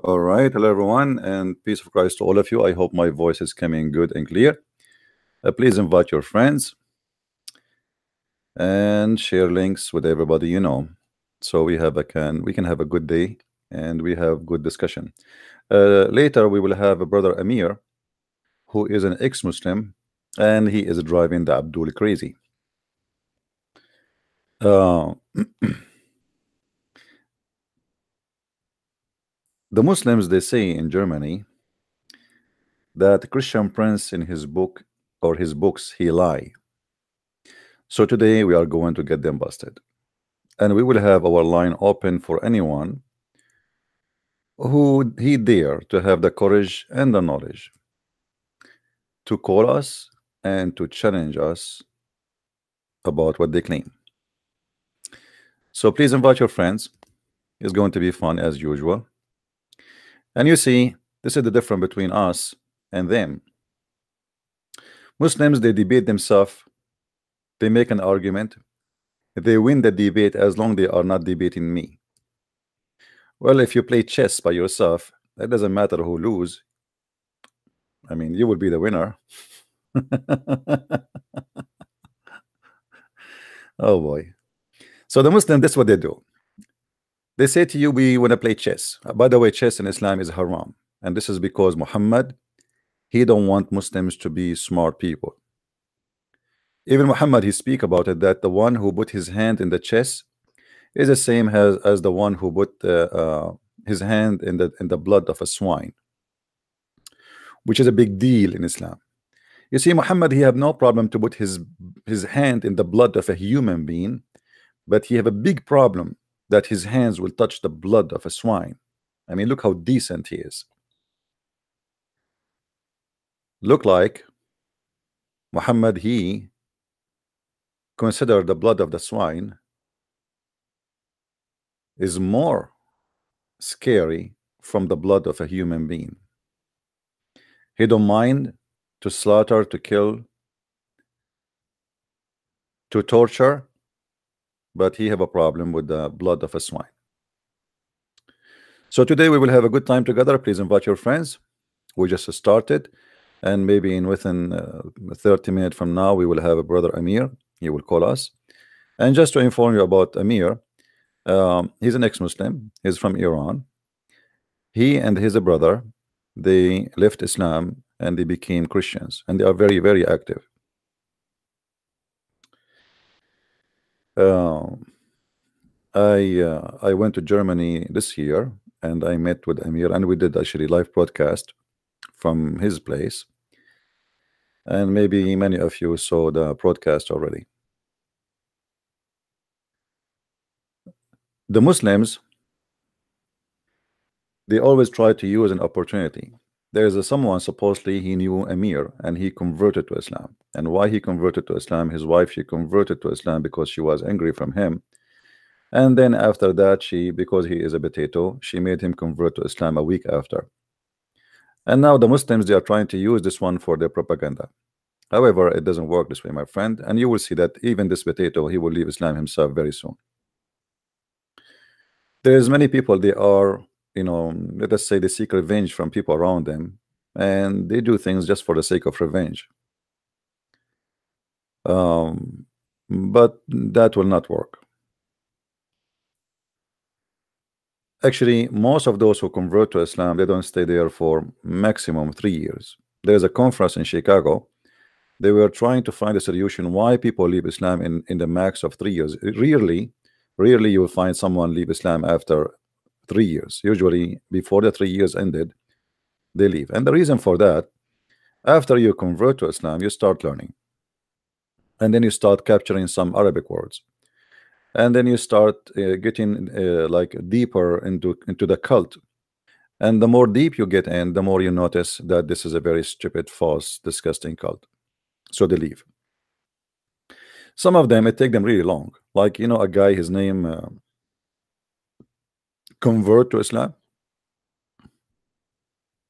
All right, hello everyone, and peace of Christ to all of you. I hope my voice is coming good and clear. Please invite your friends and share links with everybody you know, so we can have a good day and we have good discussion. Later, we will have a brother Amir, who is an ex-Muslim, and he is driving the Abdul crazy. Uh, the Muslims, they say in Germany that Christian Prince in his book or his books he lie. So today we are going to get them busted, and we will have our line open for anyone who he dare to have the courage and the knowledge to call us and to challenge us about what they claim. So please invite your friends. It's going to be fun as usual. And you see, this is the difference between us and them. Muslims, they debate themselves, they make an argument, they win the debate as long they are not debating me. Well, if you play chess by yourself, it doesn't matter who lose. I mean, you will be the winner. Oh boy. So the Muslim, that's what they do. They say to you, we want to play chess. By the way, chess in Islam is haram. And this is because Muhammad, he don't want Muslims to be smart people. Even Muhammad, he speak about it, that the one who put his hand in the chess is the same as the one who put his hand in the blood of a swine, which is a big deal in Islam. You see, Muhammad, he have no problem to put his hand in the blood of a human being, but he have a big problem that his hands will touch the blood of a swine. I mean, look how decent he is. Look like Muhammad, he consider the blood of the swine is more scary from the blood of a human being. He don't mind to slaughter, to kill, to torture, but he have a problem with the blood of a swine. So today we will have a good time together. Please invite your friends. We just started, and maybe in within 30 minutes from now we will have a brother Amir. He will call us. And just to inform you about Amir, he's an ex-Muslim. He's from Iran. He and his brother, they left Islam and they became Christians, and they are very, very active. I went to Germany this year and I met with Amir, and we did actually live broadcast from his place, and maybe many of you saw the broadcast already. The Muslims, they always try to use an opportunity. There is someone, supposedly he knew Amir and he converted to Islam. And why he converted to Islam? His wife, she converted to Islam because she was angry from him. And then after that, because he is a potato, she made him convert to Islam a week after. And now the Muslims, they are trying to use this one for their propaganda. However, it doesn't work this way, my friend. And you will see that even this potato, he will leave Islam himself very soon. There's many people, they are, let us say, they seek revenge from people around them, and they do things just for the sake of revenge. But that will not work. Actually, most of those who convert to Islam, they don't stay there for maximum 3 years. There's a conference in Chicago. They were trying to find a solution why people leave Islam in the max of 3 years. Rarely you will find someone leave Islam after 3 years. Usually before the 3 years ended, they leave. And the reason for that, after you convert to Islam, you start learning, and then you start capturing some Arabic words, and then you start getting like deeper into the cult. And the more deep you get in, the more you notice that this is a very stupid, false, disgusting cult. So they leave. Some of them, it take them really long. Like, a guy, his name convert to Islam.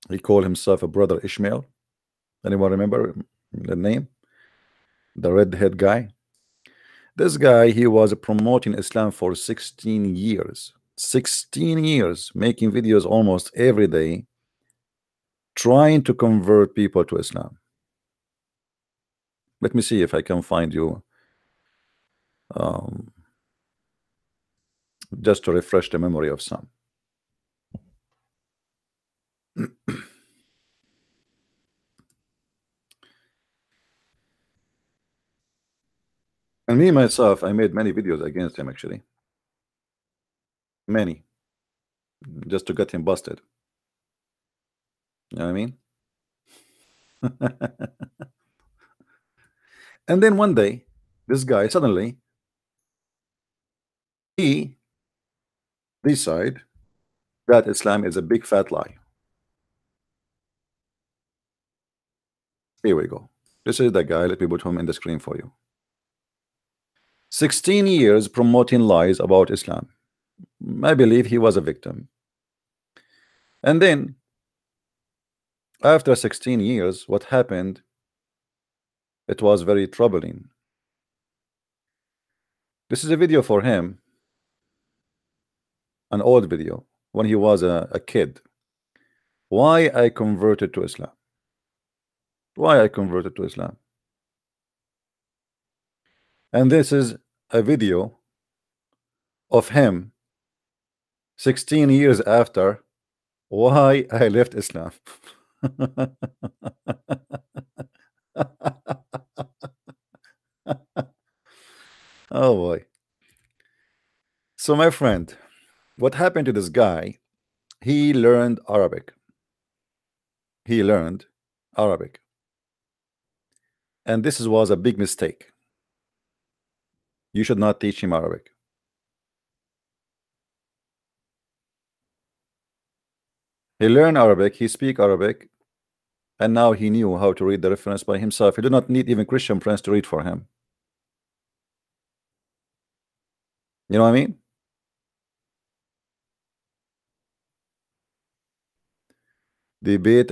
He called himself a brother Ishmael. Anyone remember the name? The red-head guy. This guy, he was promoting Islam for 16 years. 16 years making videos almost every day, trying to convert people to Islam. Let me see if I can find you um, just to refresh the memory of some. And me myself, I made many videos against him, actually. Many. Just to get him busted. You know what I mean? And then one day, this guy suddenly, he decide that Islam is a big fat lie. Here we go. This is the guy. Let me put him in the screen for you. 16 years promoting lies about Islam. I believe he was a victim. And then after 16 years, what happened? It was very troubling. This is a video for him, an old video when he was a kid. Why I converted to Islam. Why I converted to Islam. And this is a video of him 16 years after why I left Islam. Oh boy. So my friend, what happened to this guy? He learned Arabic. He learned Arabic. And this was a big mistake. You should not teach him Arabic. He learned Arabic, he speak Arabic, and now he knew how to read the reference by himself. He did not need even Christian Prince to read for him. You know what I mean? Debate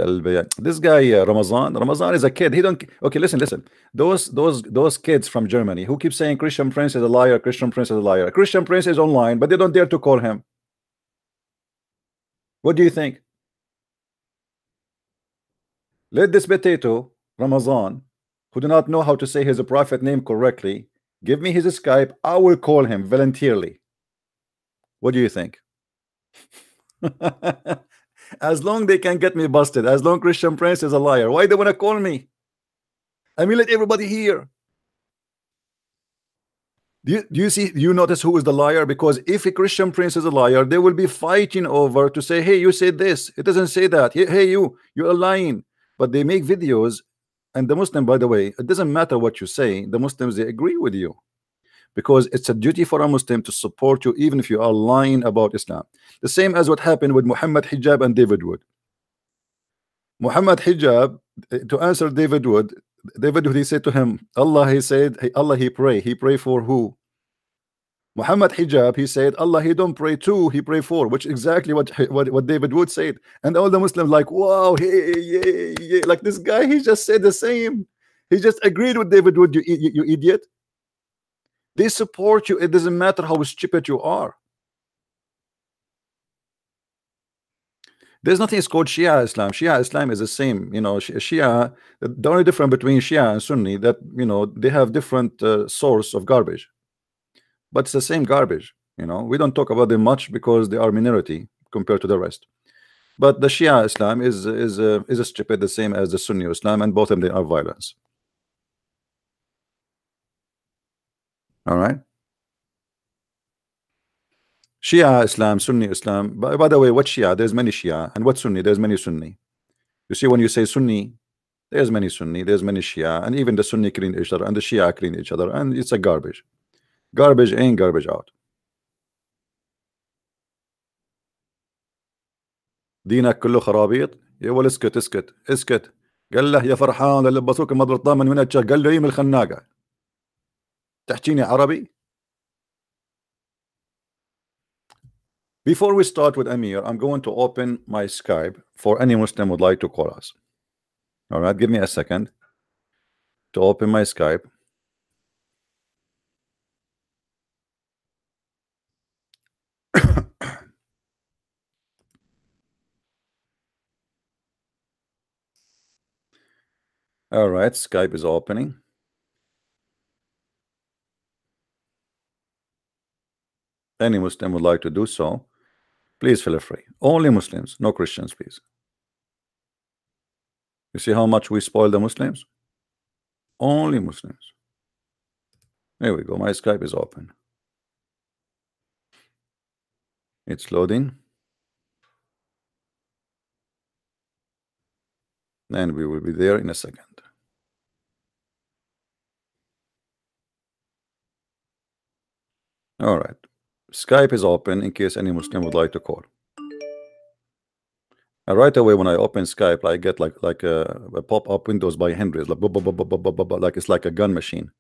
this guy Ramazan is a kid. He don't. Okay, listen. Those kids from Germany who keep saying Christian Prince is a liar, Christian Prince is a liar. Christian Prince is online, but they don't dare to call him. What do you think? Let this potato Ramazan, who do not know how to say his prophet name correctly, give me his Skype. I will call him voluntarily. What do you think? As long they can get me busted, as long Christian Prince is a liar, why they want to call me? I mean, let everybody hear. Do you see? Do you notice who is the liar? Because if a Christian Prince is a liar, they will be fighting over to say, hey, you said this. It doesn't say that. Hey, you're lying. But they make videos, and the Muslim, by the way, it doesn't matter what you say. The Muslims, they agree with you. Because it's a duty for a Muslim to support you even if you are lying about Islam. The same as what happened with Muhammad Hijab and David Wood. Muhammad Hijab, to answer David Wood, he said to him, Allah, he said, Allah, he pray for who? Muhammad Hijab, he said, Allah, he don't pray to, he pray for, which exactly what David Wood said. And all the Muslims like, wow, hey, like this guy, he just said the same. He just agreed with David Wood, you idiot. They support you. It doesn't matter how stupid you are. There's nothing is called Shia Islam. Shia Islam is the same. You know, Shia. The only difference between Shia and Sunni that they have different source of garbage, but it's the same garbage. We don't talk about them much because they are minority compared to the rest. But the Shia Islam is a stupid, the same as the Sunni Islam, and both of them are violence. All right. Shia Islam, Sunni Islam. By the way, what Shia? There's many Shia, and what Sunni? There's many Sunni. You see, when you say Sunni, there's many Sunni, there's many Shia, and even the Sunni clean each other, and the Shia clean each other, and it's a garbage. Garbage in, garbage out. دينك كله خرابيط. يا ولد اسكت. قال له يا فرحان لبسوك المضرب من هنا. قال له من الخناقة تحكيني عربي. Before we start with Amir, I'm going to open my Skype for any Muslim would like to call us. All right, give me a second to open my Skype. All right, Skype is opening. Any Muslim would like to do so, please feel free. Only Muslims, no Christians, please. You see how much we spoil the Muslims? Only Muslims. There we go. My Skype is open. It's loading. And we will be there in a second. All right. Skype is open in case any Muslim would like to call. And right away when I open Skype, I get like a pop-up windows by hundreds, like, like it's like a gun machine.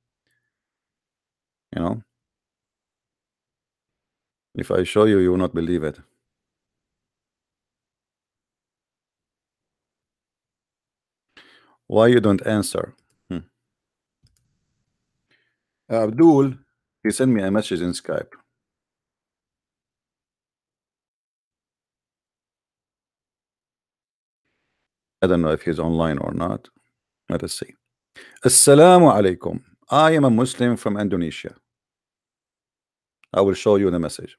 You know? If I show you, you will not believe it. Why you don't answer? Abdul, he sent me a message in Skype. I don't know if he's online or not. Let us see. Assalamu alaikum. I am a Muslim from Indonesia. I will show you the message.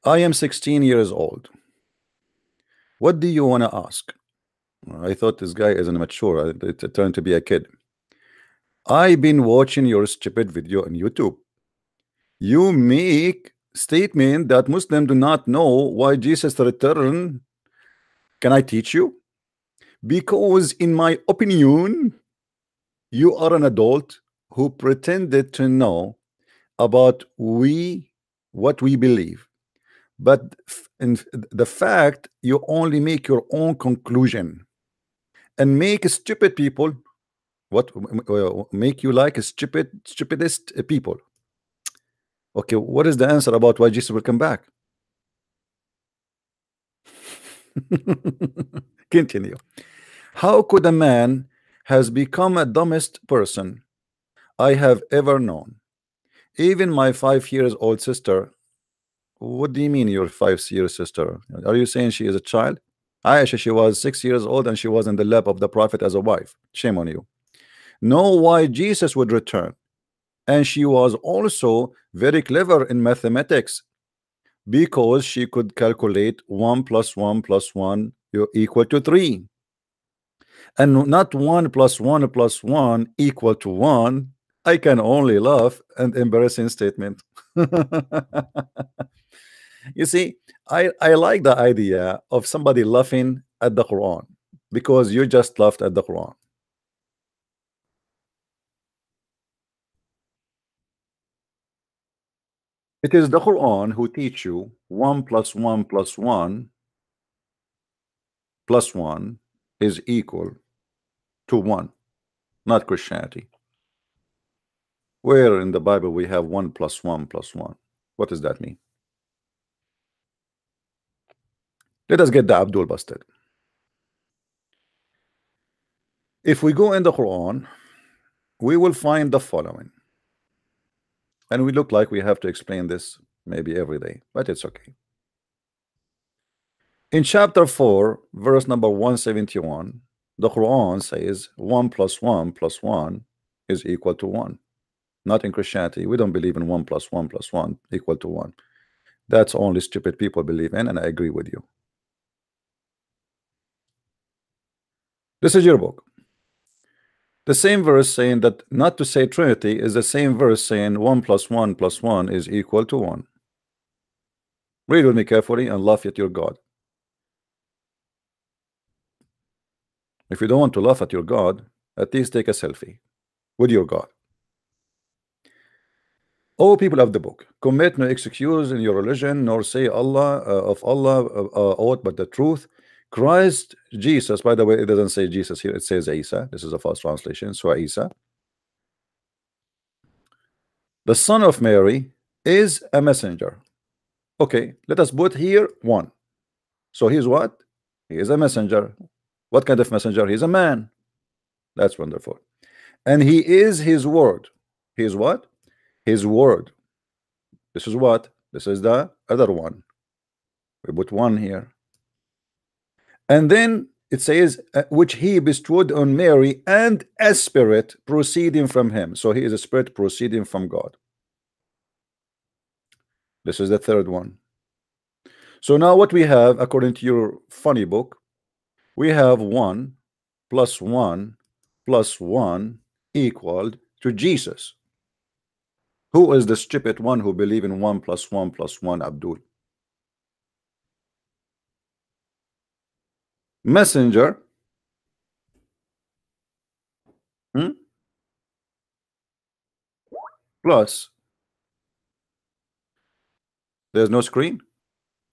I am 16 years old. What do you want to ask? I thought this guy isn't mature. It turned to be a kid. I've been watching your stupid video on YouTube. You make statement that Muslims do not know why Jesus returned. Can I teach you? Because in my opinion, you are an adult who pretended to know about what we believe, but in the fact you only make your own conclusion and make stupid people make you like a stupidest people. Okay, what is the answer about why Jesus will come back? Continue. How could a man has become a dumbest person I have ever known? Even my 5 years old sister. What do you mean your 5 year sister? Are you saying she is a child? Aisha, she was 6 years old and she was in the lap of the prophet as a wife. Shame on you. Know why Jesus would return. And she was also very clever in mathematics because she could calculate 1 + 1 + 1 equal to 3. And not 1 + 1 + 1 equal to 1. I can only laugh and embarrassing statement. You see, I like the idea of somebody laughing at the Quran because you just laughed at the Quran. It is the Quran who teach you 1 + 1 + 1 + 1 is equal to 1, not Christianity. Where in the Bible we have 1 + 1 + 1? What does that mean? Let us get the Abdul busted. If we go in the Quran, we will find the following. And we look like we have to explain this maybe every day, but it's okay. In chapter 4, verse number 171, the Quran says 1 + 1 + 1 is equal to 1. Not in Christianity. We don't believe in 1 + 1 + 1 equal to 1. That's only stupid people believe in, and I agree with you. This is your book. The same verse saying that not to say Trinity is the same verse saying 1 + 1 + 1 is equal to 1. Read with me carefully and laugh at your God. If you don't want to laugh at your God, at least take a selfie with your God. O people of the book, commit no excuse in your religion, nor say Allah of Allah aught but the truth. Christ Jesus, by the way, it doesn't say Jesus here, it says Isa. This is a false translation. So Isa, the son of Mary, is a messenger. Okay, let us put here 1. So he's what? He is a messenger. What kind of messenger? He's a man. That's wonderful. And he is his word. He is what? His word. This is what? This is the other one. We put 1 here. And then It says which he bestowed on Mary, and a spirit proceeding from him. So he is a spirit proceeding from God. This is the third one. So now what we have, according to your funny book, we have 1 plus 1 plus 1 equal to Jesus. Who is the stupid one who believe in 1 plus 1 plus 1, Abdul? Messenger. Hmm? Plus, there's no screen.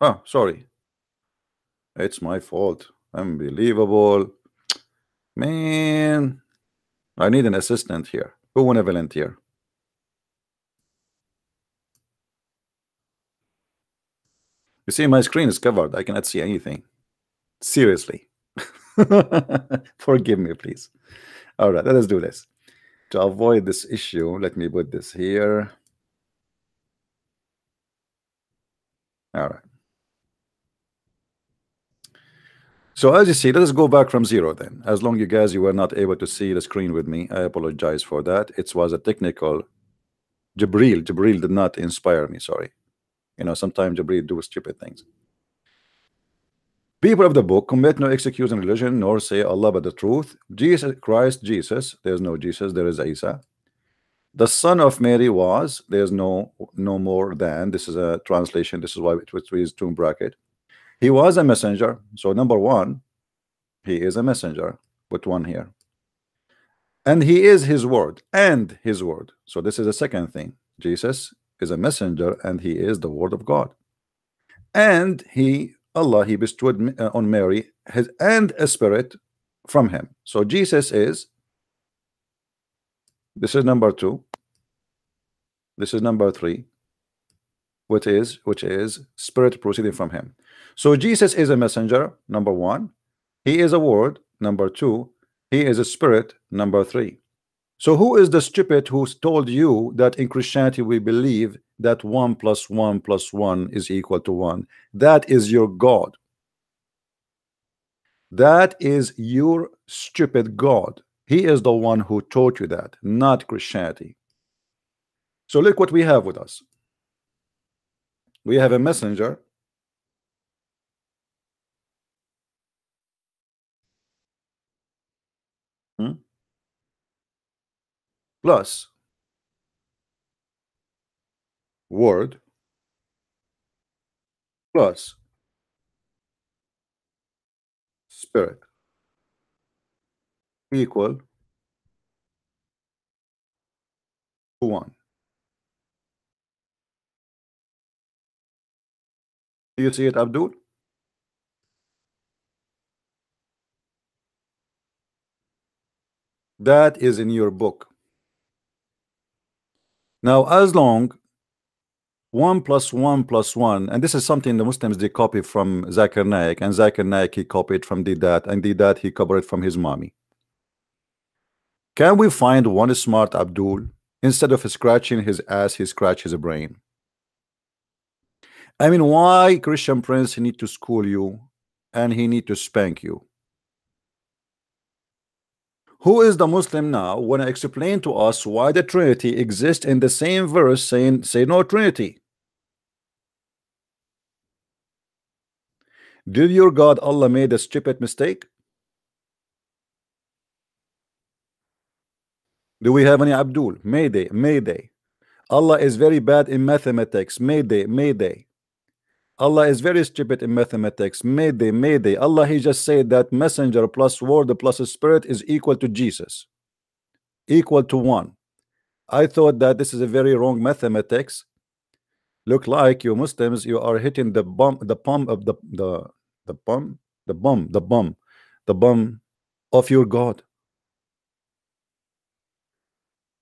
Oh, sorry. It's my fault. Unbelievable. Man, I need an assistant here. Who wanna volunteer? You see, my screen is covered. I cannot see anything. Seriously. Forgive me, please. All right, let us do this. To avoid this issue, let me put this here. All right. So as you see, let us go back from 0 then. As long you guys you were not able to see the screen with me, I apologize for that. It was a technical. Jibril did not inspire me, sorry. You know, sometimes Jibril do stupid things. People of the book commit no excuse in religion, nor say Allah but the truth. Jesus Christ, Jesus, there's no Jesus, there is Isa. The son of Mary was, there's no more than, this is a translation, this is why it was two bracket. He was a messenger. So number 1, he is a messenger. Put 1 here. And he is his word, and his word. So this is the second thing. Jesus is a messenger, and he is the word of God. And Allah, he bestowed on Mary his and a spirit from him. So Jesus is, this is number 2. This is number 3, which is spirit proceeding from him. So Jesus is a messenger, number 1. He is a word, number 2. He is a spirit, number 3. So who is the stupid who's told you that in Christianity we believe that 1 plus 1 plus 1 is equal to 1? That is your God. That is your stupid God. He is the one who taught you that, not Christianity. So look what we have with us. We have a messenger. Plus word plus spirit equal to 1. Do you see it, Abdul? That is in your book. Now, as long 1 plus 1 plus 1, and this is something the Muslims they copy from Zakir Naik, and Zakir Naik he copied from Didat, and Didat he copied from his mommy. Can we find one smart Abdul? Instead of scratching his ass, he scratch his brain. I mean, why Christian Prince he need to school you and he need to spank you? Who is the Muslim now when I explain to us why the Trinity exists in the same verse saying say no Trinity? Did your God Allah made a stupid mistake? Do we have any Abdul? Mayday, Mayday. Allah is very bad in mathematics. Mayday, Mayday. Allah is very stupid in mathematics. Mayday, Mayday. Allah he just said that messenger plus word plus spirit is equal to Jesus. Equal to 1. I thought that this is a very wrong mathematics. Look like you Muslims, you are hitting the bum of the bum of your God.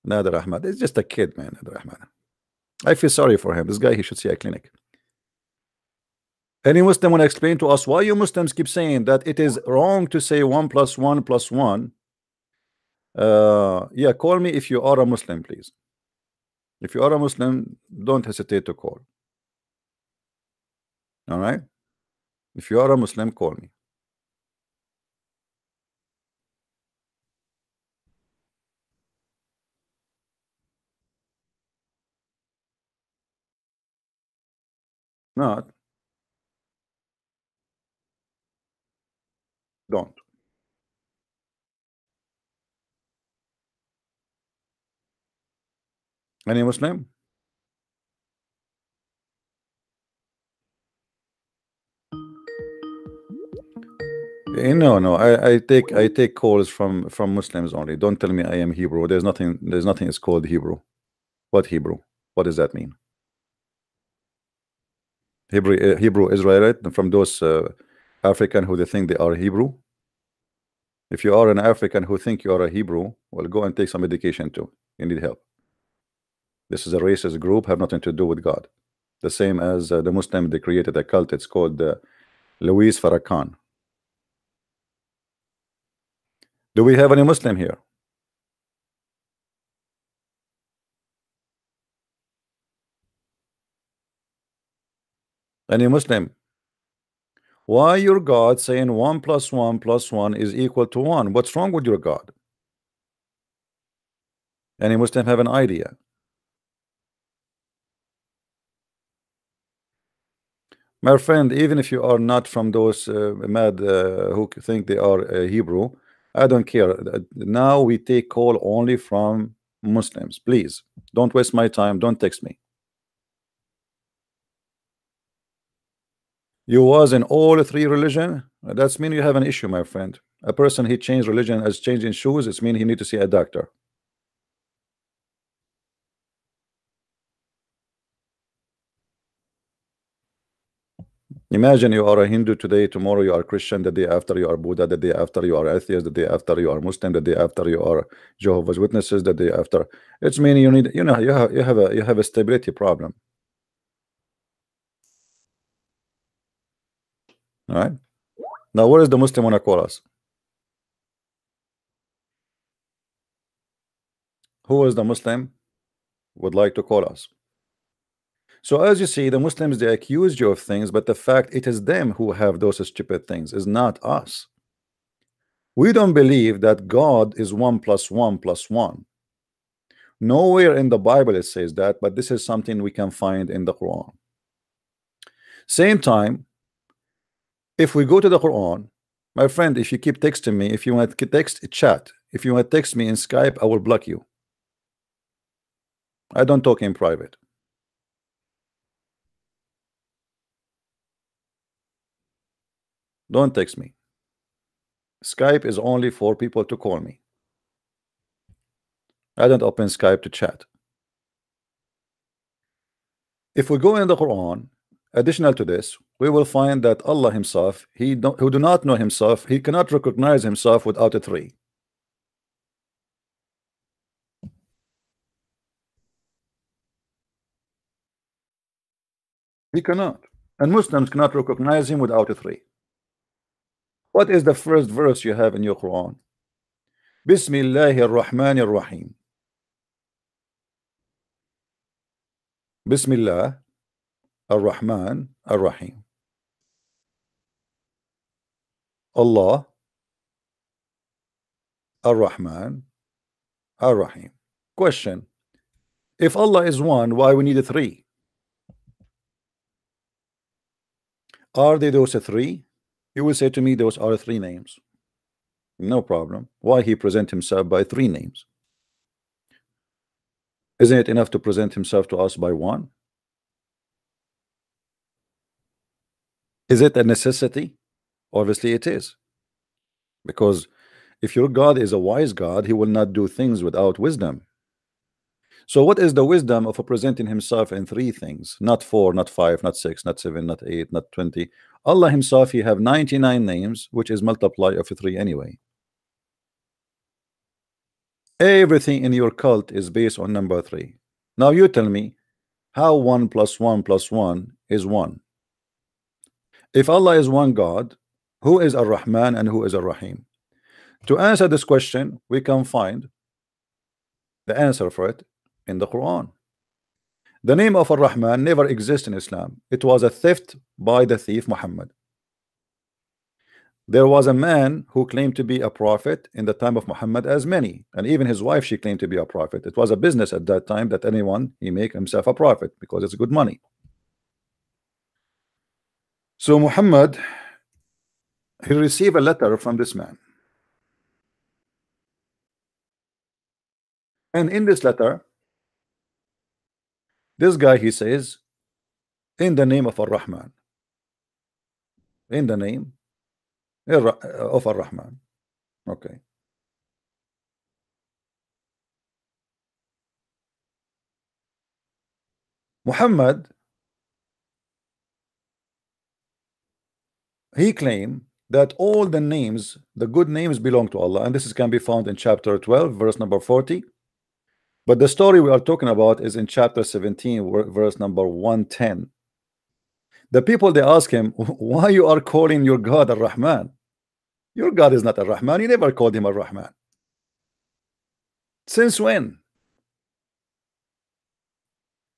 Nader Ahmad is just a kid, man. Nader Ahmad. I feel sorry for him. This guy, he should see a clinic. Any Muslim want to explain to us why you Muslims keep saying that it is wrong to say 1 plus 1 plus 1? Yeah, call me if you are a Muslim, please. If you are a Muslim, don't hesitate to call. All right? If you are a Muslim, call me. Not. Don't. Any Muslim? No, no. I take calls from Muslims only. Don't tell me I am Hebrew. There's nothing is called Hebrew. What Hebrew? What does that mean? Hebrew Israelite from those African who they think they are Hebrew. If you are an African who think you are a Hebrew, well, go and take some education too. You need help. This is a racist group, have nothing to do with God. The same as the Muslim, they created a cult. It's called Louis Farrakhan. Do we have any Muslim here? Any Muslim? Why your God saying 1 + 1 + 1 is equal to 1? What's wrong with your God? Any Muslim have an idea? My friend, even if you are not from those mad who think they are Hebrew, I don't care. Now we take call only from Muslims. Please don't waste my time. Don't text me. You was in all three religion. That's mean you have an issue, my friend. A person he changed religion as changing shoes. It's mean he need to see a doctor. Imagine you are a Hindu today, tomorrow you are Christian, the day after you are Buddha, the day after you are atheist, the day after you are Muslim, the day after you are Jehovah's Witnesses, the day after. It's meaning you need, you have a stability problem. All right. Now, where is the Muslim wanna call us? Who is the Muslim would like to call us? So as you see, the Muslims they accuse you of things, but the fact it is them who have those stupid things, is not us. We don't believe that God is 1 + 1 + 1. Nowhere in the Bible it says that, but this is something we can find in the Quran. Same time, if we go to the Quran, my friend, if you keep texting me, if you want to text chat, if you want to text me in Skype, I will block you. I don't talk in private. Don't text me. Skype is only for people to call me. I don't open Skype to chat. If we go in the Quran, additional to this, we will find that Allah himself, who do not know himself, he cannot recognize himself without a three. He cannot. And Muslims cannot recognize him without a three. What is the first verse you have in your Quran? Bismillahir Rahmanir Rahim. Bismillah Ar-Rahman Ar-Rahim. Allah Ar-Rahman Ar-Rahim. Question: if Allah is one, why we need a three? Are they those three? You will say to me those are three names. No problem. Why he present himself by three names? Isn't it enough to present himself to us by one? Is it a necessity? Obviously it is. Because if your God is a wise God, he will not do things without wisdom. So what is the wisdom of presenting himself in three things? Not four, not five, not six, not seven, not eight, not 20. Allah himself, he have 99 names, which is multiply of three anyway. Everything in your cult is based on number three. Now you tell me how 1 + 1 + 1 is 1. If Allah is one God, who is Ar-Rahman and who is Ar-Rahim? To answer this question, we can find the answer for it in the Quran. The name of Ar-Rahman never exists in Islam. It was a theft by the thief Muhammad. There was a man who claimed to be a prophet in the time of Muhammad, as many, and even his wife, she claimed to be a prophet. It was a business at that time that anyone he make himself a prophet because it's good money. So Muhammad, he received a letter from this man, and in this letter, this guy, he says, in the name of Ar-Rahman, in the name of Ar-Rahman. Okay. Muhammad, he claimed that all the names, the good names, belong to Allah, and can be found in chapter 12, verse number 40. But the story we are talking about is in chapter 17, verse number 110. The people, they ask him, why you are calling your God Ar-Rahman? Your God is not Ar-Rahman. You never called him Ar-Rahman. Since when?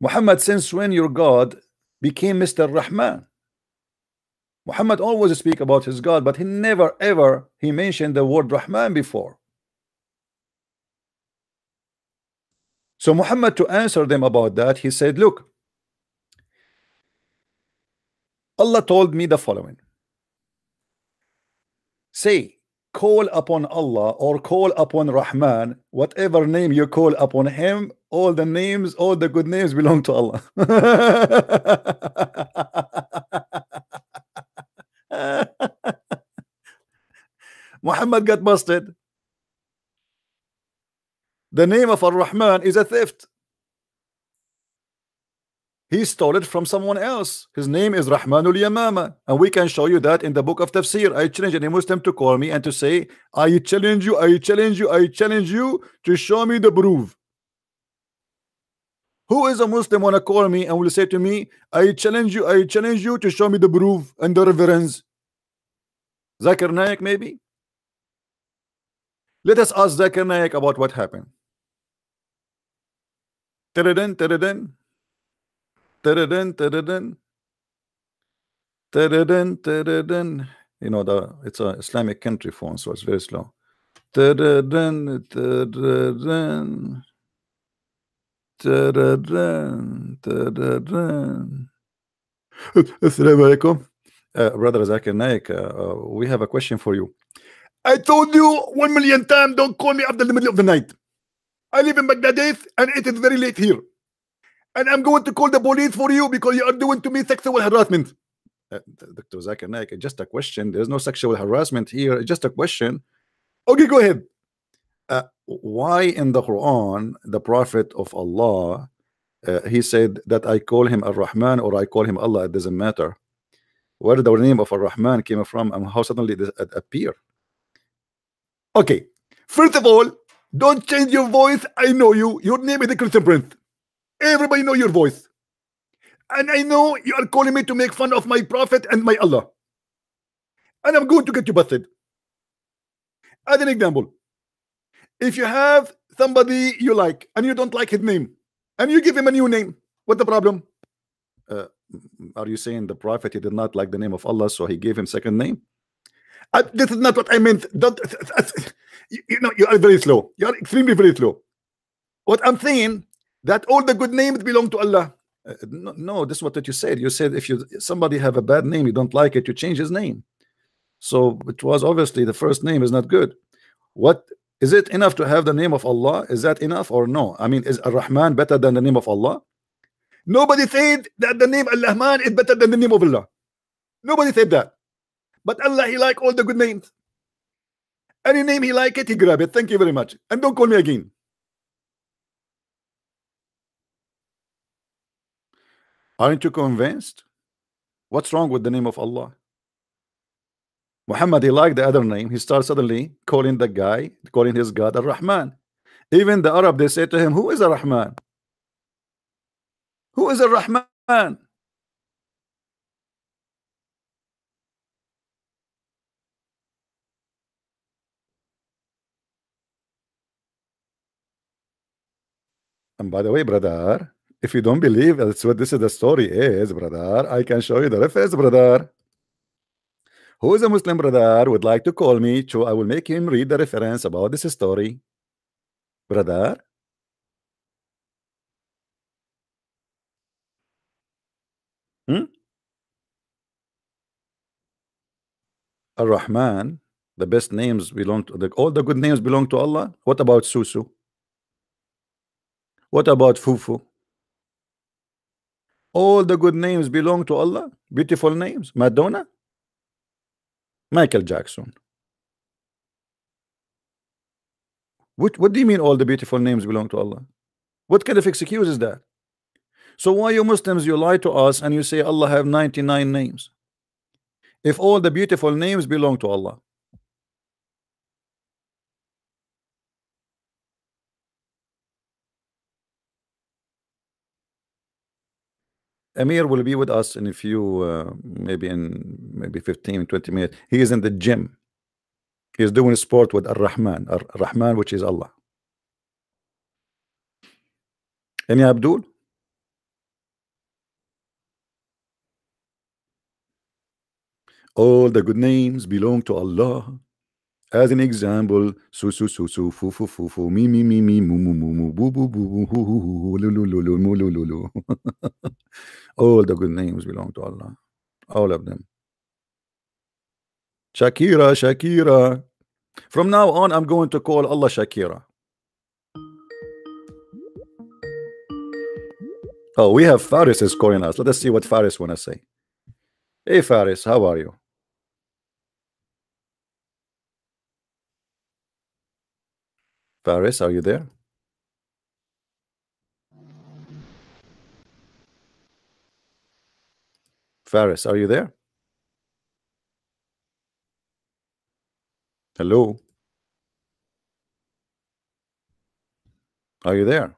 Muhammad, since when your God became Mr. Rahman? Muhammad always speak about his God, but he never ever he mentioned the word Rahman before. So Muhammad, to answer them about that, he said, look, Allah told me the following. Say, call upon Allah or call upon Rahman, whatever name you call upon him, all the names, all the good names belong to Allah. Muhammad got busted. The name of Ar-Rahman is a theft. He stole it from someone else. His name is Rahmanul Yamama, and we can show you that in the book of Tafsir. I challenge any Muslim to call me and to say, I challenge you, I challenge you, I challenge you to show me the proof. Who is a Muslim wanna call me and will say to me, I challenge you to show me the proof and the reverence? Zakir Naik, maybe? Let us ask Zakir Naik about what happened. Tadadun, tadadun. Tadadun, tadadun. Tadadun, tadadun. You know, it's an Islamic country phone, so it's very slow. Tadadun, tadadun. Tadadun, tadadun. Assalamu alaikum. Brother Zakir Naik, we have a question for you. I told you 1,000,000 times, don't call me after the middle of the night. I live in Bangladesh and it is very late here. And I'm going to call the police for you because you are doing to me sexual harassment. Dr. Zakir Naik, just a question. There's no sexual harassment here. It's just a question. Okay, go ahead. Why in the Quran, the Prophet of Allah, he said that I call him Ar-Rahman or I call him Allah, it doesn't matter. Where the name of Ar-Rahman came from and how suddenly it appeared. Okay, first of all, don't change your voice. I know you. Your name is the Christian Prince. Everybody know your voice. And I know you are calling me to make fun of my prophet and my Allah. And I'm going to get you busted. As an example, if you have somebody you like and you don't like his name and you give him a new name, what's the problem? Are you saying the prophet, he did not like the name of Allah, so he gave him second name? This is not what I meant. Don't, you know, you are very slow. You are extremely very slow. What I'm saying, that all the good names belong to Allah. No, this is what you said. You said if somebody have a bad name, you don't like it, you change his name. So it was obviously the first name is not good. What is it enough to have the name of Allah? Is that enough or no? I mean, is Ar-Rahman better than the name of Allah? Nobody said that the name Al-Rahman is better than the name of Allah. Nobody said that. But Allah, he like all the good names. Any name he like it, he grab it. Thank you very much. And don't call me again. Aren't you convinced? What's wrong with the name of Allah? Muhammad, he liked the other name. He starts suddenly calling the guy, calling his God Ar-Rahman. Even the Arab, they say to him, who is Ar-Rahman? Who is Ar-Rahman? And by the way, brother, if you don't believe that's what this is the story is, brother, I can show you the reference, brother. Who is a Muslim brother would like to call me, so I will make him read the reference about this story, brother. Hmm? Ar-Rahman, the best names belong to all the good names belong to Allah. What about Susu? What about Fufu? All the good names belong to Allah. Beautiful names. Madonna, Michael Jackson. What do you mean all the beautiful names belong to Allah? What kind of excuse is that? So why you Muslims, you lie to us and you say Allah have 99 names if all the beautiful names belong to Allah? Amir will be with us in a few maybe 15-20 minutes. He is in the gym. He is doing sport with Ar-Rahman, Ar-Rahman, which is Allah. Any Abdul? All the good names belong to Allah. As an example, su su su su fu fu fu fu mi mi mi mi mu mu mu mu boo boo boo hu hu hu lu lu lu lu mu lu lu lu. All the good names belong to Allah. All of them. Shakira, Shakira. From now on, I'm going to call Allah Shakira. Oh, we have Faris is calling us. Let us see what Faris wanna say. Hey Faris, how are you? Faris, are you there? Faris, are you there? Hello? Are you there?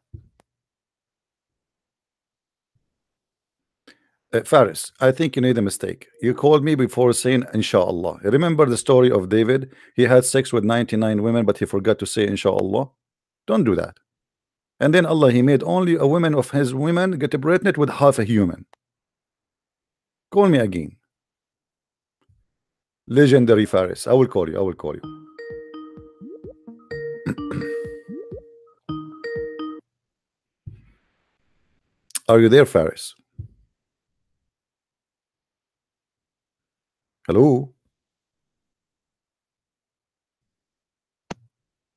Faris, I think you made a mistake. You called me before saying Inshallah. Remember the story of David? He had sex with 99 women, but he forgot to say Inshallah. Don't do that. And then Allah, he made only a woman of his women get pregnant with half a human. Call me again. Legendary Faris. I will call you. I will call you. Are you there, Faris? Hello?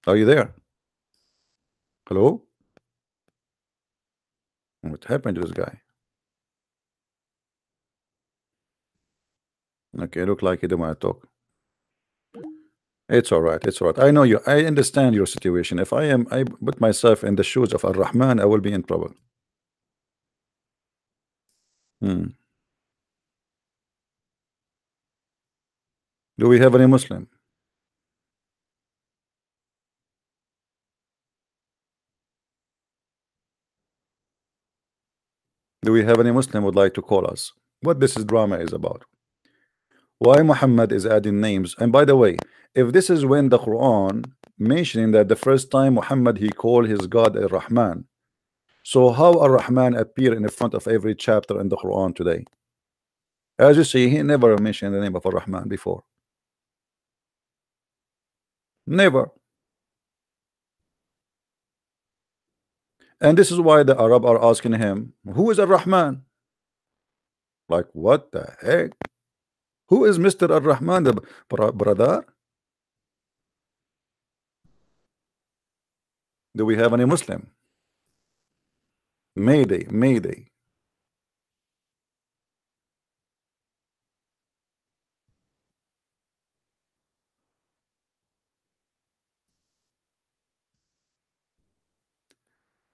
Are you there? Hello? What happened to this guy? Okay, look like he didn't want to talk. It's all right. It's all right. I know you. I understand your situation. If I put myself in the shoes of Ar-Rahman, I will be in trouble. Do we have any Muslim? Do we have any Muslim would like to call us? What this drama is about? Why Muhammad is adding names? And by the way, if this is when the Quran mentioning that the first time Muhammad he called his God Ar-Rahman, so how Ar-Rahman appear in the front of every chapter in the Quran today? As you see, he never mentioned the name of Ar-Rahman before. Never. And this is why the Arab are asking him, who is Ar-Rahman? Like, what the heck? Who is Mr. Ar-Rahman, the brother? Do we have any Muslim? Mayday, Mayday.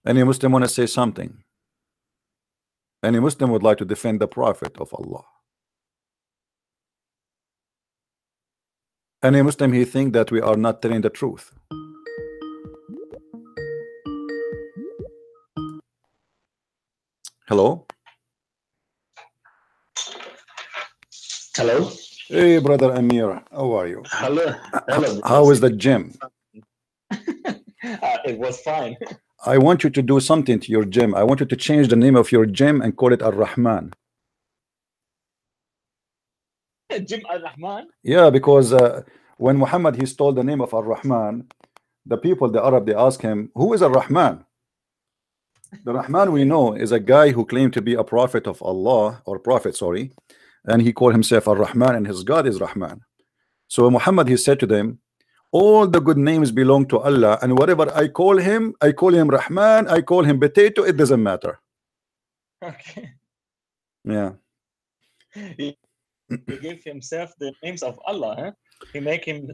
Any Muslim want to say something? Any Muslim would like to defend the Prophet of Allah? Any Muslim he think that we are not telling the truth? Hello? Hello. Hey, brother Amir, how are you? Hello. Hello. How is the gym? It was fine. I want you to do something to your gym. I want you to change the name of your gym and call it Ar-Rahman. Jim Ar-Rahman? Yeah, because when Muhammad he stole the name of Ar-Rahman, the people, the Arab, they ask him, who is Ar-Rahman? The Rahman we know is a guy who claimed to be a prophet of Allah, or prophet, sorry, and he called himself Ar-Rahman and his God is Rahman. So Muhammad, he said to them, all the good names belong to Allah, and whatever I call him Rahman, I call him potato, it doesn't matter. Okay. Yeah. He gave himself the names of Allah, huh? He make him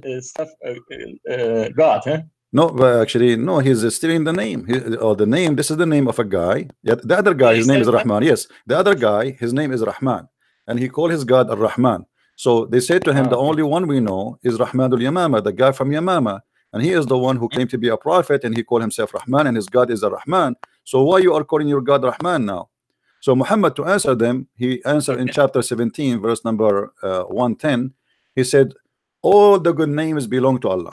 God, huh? No, actually, no, he's stealing the name. The name, this is the name of a guy. Yeah, the other guy, his name is Rahman. Yes, the other guy, his name is Rahman, and he called his God Ar-Rahman. So they said to him, the only one we know is Rahman al-Yamama, the guy from Yamama, and he is the one who claimed to be a prophet, and he called himself Rahman, and his God is Ar-Rahman. So why you are calling your God Rahman now? So Muhammad, to answer them, he answered in chapter 17, verse number 110. He said, all the good names belong to Allah.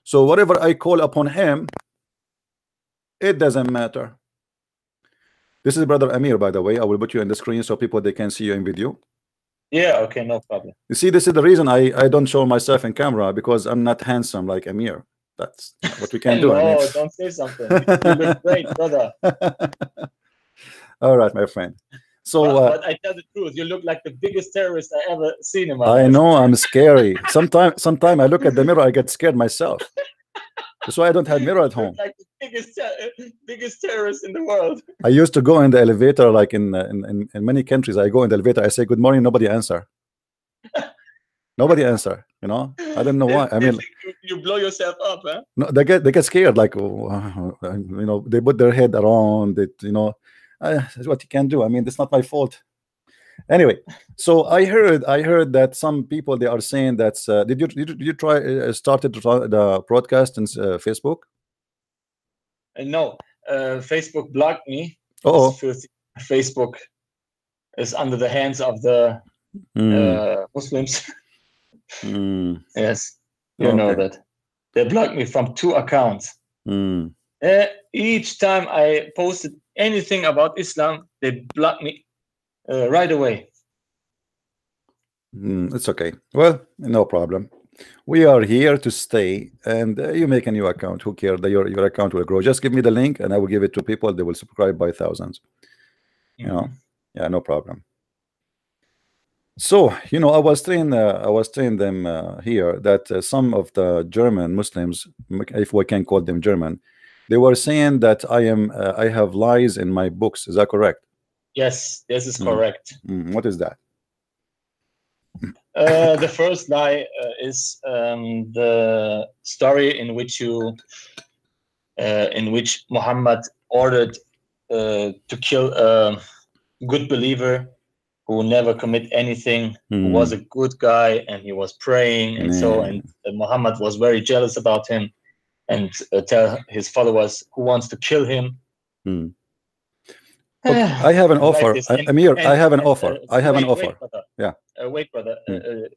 So whatever I call upon him, it doesn't matter. This is Brother Amir, by the way. I will put you on the screen so people they can see you in video. Yeah, okay, no problem. You see, this is the reason I don't show myself in camera, because I'm not handsome like Amir. That's what we can do. No, I mean. don't say something. You look great, brother. All right, my friend. So but I tell the truth, you look like the biggest terrorist I ever seen in my I life. know, I'm scary. Sometime I look at the mirror, I get scared myself. That's why I don't have mirror at home. Like the biggest terrorist in the world. I used to go in the elevator, like in many countries. I go in the elevator, I say good morning, nobody answer. Nobody answer. You know, I don't know why. I mean, you blow yourself up, huh? No, they get scared. Like, you know, they put their head around it. You know, that's what you can do. I mean, it's not my fault. Anyway, so I heard that some people, they are saying that did you try started the broadcast in Facebook? No, Facebook blocked me. Oh, Facebook is under the hands of the Muslims. Yes, you know that they blocked me from 2 accounts. Each time I posted anything about Islam, they blocked me right away. It's okay. Well, no problem. We are here to stay, and you make a new account. Who cares? Your account will grow. Just give me the link, and I will give it to people. They will subscribe by thousands. You know, yeah, no problem. So, you know, I was telling them here that some of the German Muslims, if we can call them German, they were saying that I have lies in my books. Is that correct? Yes, this is correct. What is that? The first lie is the story in which Muhammad ordered to kill a good believer who never commit anything, who was a good guy, and he was praying, and Muhammad was very jealous about him, and tell his followers who wants to kill him. Okay, I have an offer, Amir. I have an offer. Wait, brother.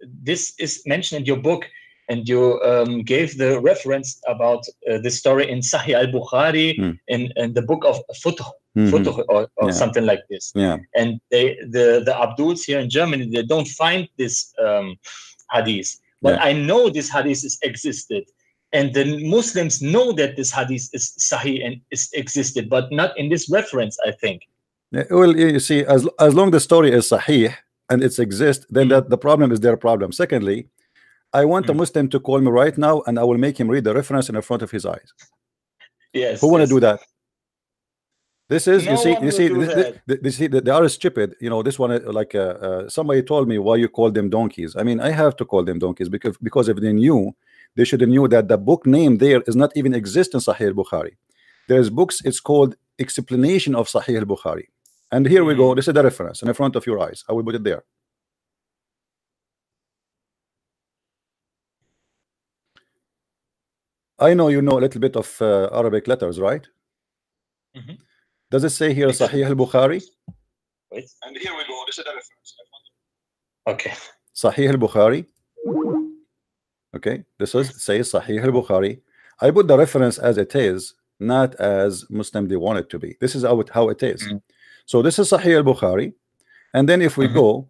This is mentioned in your book, and you gave the reference about this story in Sahih al-Bukhari, in the book of Futuh, or something like this. Yeah. And the Abduls here in Germany, they don't find this hadith. But I know this hadith is existed. And the Muslims know that this hadith is Sahih and is existed, but not in this reference, I think. Well, you see, as long the story is Sahih and it exists, then that the problem is their problem. Secondly, I want a Muslim to call me right now, and I will make him read the reference in front of his eyes. Yes. Who want to do that? This is, you see, they are stupid. You know, this one, like somebody told me, why you call them donkeys. I mean, I have to call them donkeys because if they knew, they should have knew that the book name there is not even exist in Sahih al-Bukhari. There's books, it's called Explanation of Sahih al-Bukhari. And here we go. This is the reference in front of your eyes. I will put it there. I know you know a little bit of Arabic letters, right? Does it say here Sahih al-Bukhari? Wait. And here we go. This is the reference. Okay. Sahih al-Bukhari. Okay. This says Sahih al-Bukhari. I put the reference as it is, not as Muslim they want it to be. This is how it is. So this is Sahih al-Bukhari. And then if we go,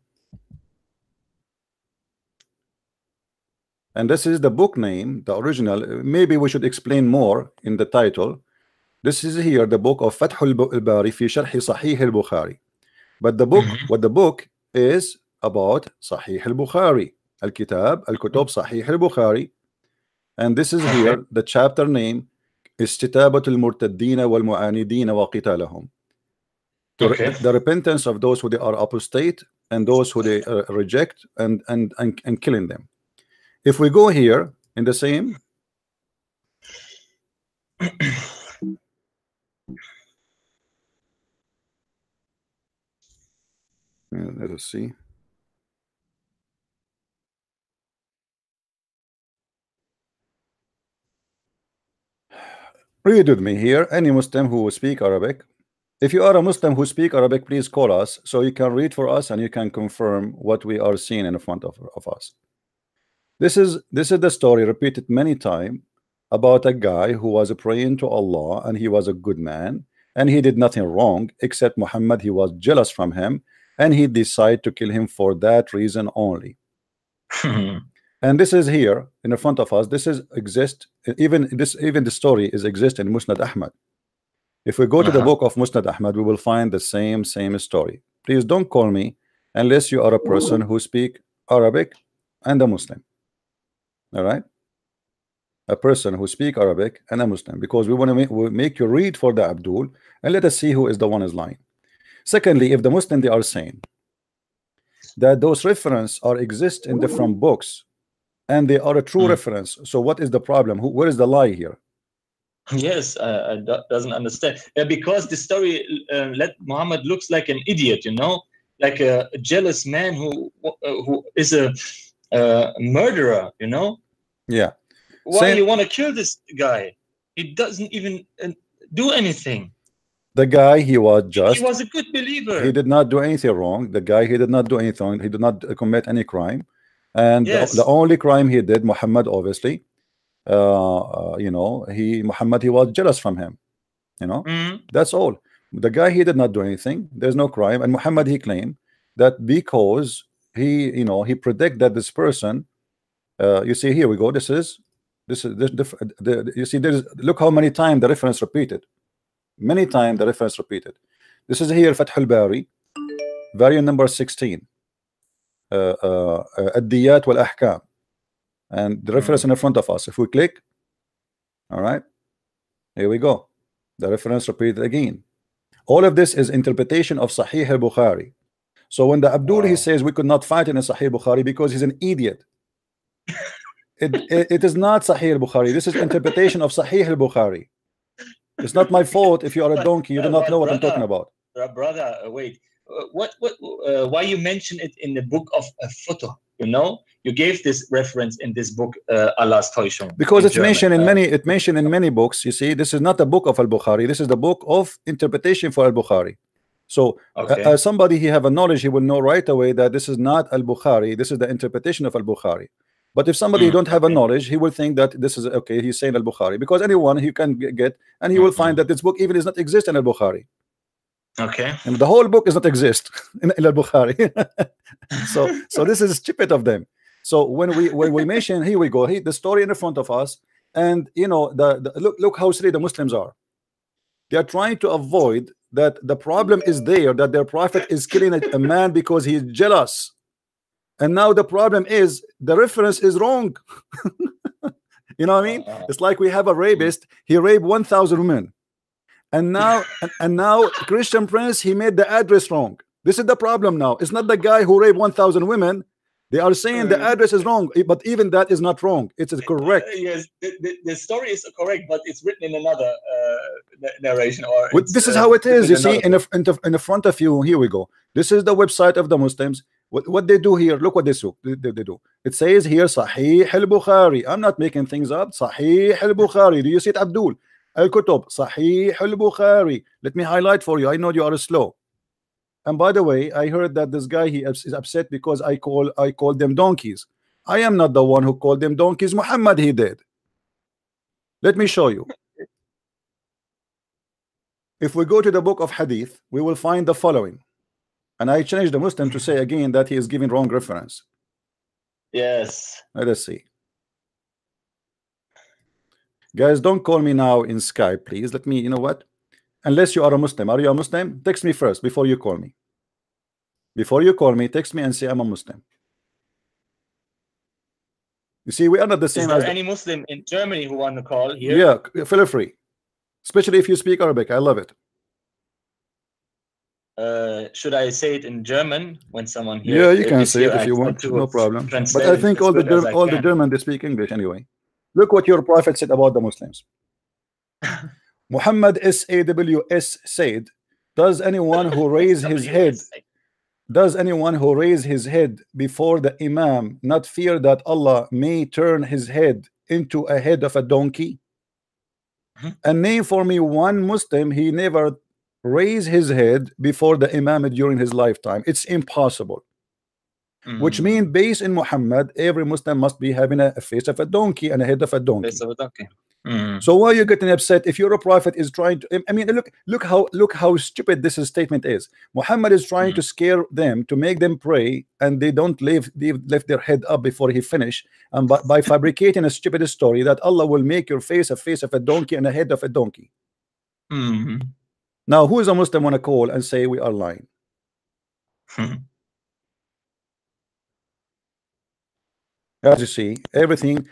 and this is the book name, the original. Maybe we should explain more in the title. This is here the book of Fath al-Bari fi Sharh Sahih al-Bukhari. But the book, what the book is about Sahih al-Bukhari. الكتب صحيح البخاري, and this is here the chapter name استتابة المرتدين والمعاندين وقتالهم. The repentance of those who they are apostate and those who they reject and killing them. If we go here in the same let us see. Read with me here, any Muslim who speak Arabic. If you are a Muslim who speak Arabic, please call us so you can read for us and you can confirm what we are seeing in front of us. This is the story repeated many times about a guy who was praying to Allah and he was a good man and he did nothing wrong except Muhammad, he was jealous from him and he decided to kill him for that reason only. And this is here in the front of us. This is exist, even the story is exist in Musnad Ahmad. If we go to the book of Musnad Ahmad, we will find the same story. Please don't call me unless you are a person who speak Arabic and a Muslim. All right, a person who speak Arabic and a Muslim, because we want to make you read for the Abdul and let us see who is the one is lying. Secondly, if the Muslim they are saying that those references are exist in different books and they are a true reference, so what is the problem? Where is the lie here? Yes, I doesn't understand. Because the story let Muhammad looks like an idiot, you know, like a jealous man who is a murderer, you know. Yeah. Why you want to kill this guy? He doesn't even do anything. The guy, he was just. He was a good believer. He did not do anything wrong. The guy, he did not do anything. He did not commit any crime. And yes, the only crime he did, Muhammad, obviously, you know, Muhammad, he was jealous from him. You know, that's all. The guy, he did not do anything. There's no crime. And Muhammad, he claimed that because he, you know, he predict that this person. You see, here we go. You see, look how many times the reference repeated. Many times the reference repeated. This is here Fath al-Bari, variant number 16. Ad-Diyat wal-Ahkam. And the reference in front of us. If we click, all right, here we go. The reference repeated again. All of this is interpretation of Sahih al-Bukhari. So when the Abdul he says we could not find in a Sahih Bukhari because he's an idiot. It is not Sahih al-Bukhari. This is interpretation of Sahih al-Bukhari. It's not my fault if you are a donkey. You do not know what I'm talking about. Brother, wait. Why you mention it in the book of Futuh? You know, you gave this reference in this book, Allah's Täuschung. Because it's mentioned in many. It mentioned in many books. You see, this is not a book of al-Bukhari. This is the book of interpretation for al-Bukhari. So, somebody he have a knowledge, he will know right away that this is not al-Bukhari. This is the interpretation of al-Bukhari. But if somebody don't have a knowledge, he will think that this is okay. He's saying al-Bukhari because anyone he can get, and he will find that this book even does not exist in al-Bukhari. Okay. And the whole book does not exist in al-Bukhari. so this is stupid of them. So when we mention, here we go, the story in the front of us, and you know look how silly the Muslims are. They are trying to avoid that the problem is there, that their prophet is killing a man because he is jealous. And now the problem is the reference is wrong. You know what I mean? It's like we have a rapist, he raped 1,000 women. And now Christian Prince, he made the address wrong. This is the problem now. It's not the guy who raped 1,000 women. They are saying the address is wrong, but even that is not wrong. It's correct. Yes, the story is correct, but it's written in another narration. This is how it is. You see, in the front of you, here we go. This is the website of the Muslims. What they do here, look what they do. It says here, Sahih al-Bukhari. I'm not making things up. Sahih al-Bukhari. Do you see it, Abdul? Al-Kutub, Sahih al-Bukhari. Let me highlight for you. I know you are slow. And by the way, I heard that this guy, he is upset because I called them donkeys. I am not the one who called them donkeys. Muhammad, he did. Let me show you. If we go to the book of Hadith, we will find the following. And I challenge the Muslim to say again that he is giving wrong reference. Yes. Let us see. Guys, don't call me now in Skype, please. Let me, you know what? Unless you are a Muslim. Are you a Muslim? Text me first before you call me. Before you call me, text me and say I'm a Muslim. You see, we are not the same. Is there any Muslim in Germany who want to call here? Yeah, feel free. Especially if you speak Arabic. I love it. Should I say it in German when someone here? Yeah, you can say it if you want. No problem. But I think all the German, they speak English anyway. Look what your prophet said about the Muslims. Muhammad SAWS said, does anyone who raise his head before the Imam not fear that Allah may turn his head into a head of a donkey? And name for me one Muslim he never raised his head before the Imam during his lifetime. It's impossible. Which means based in Muhammad, every Muslim must be having a face of a donkey and a head of a donkey. Face of a donkey. So why are you getting upset if your prophet is trying to? I mean, look how stupid this statement is. Muhammad is trying to scare them, to make them pray, and they don't lift their head up before he finish. And by fabricating a stupid story that Allah will make your face of a donkey and a head of a donkey. Now, who is a Muslim want to call and say we are lying? As you see, everything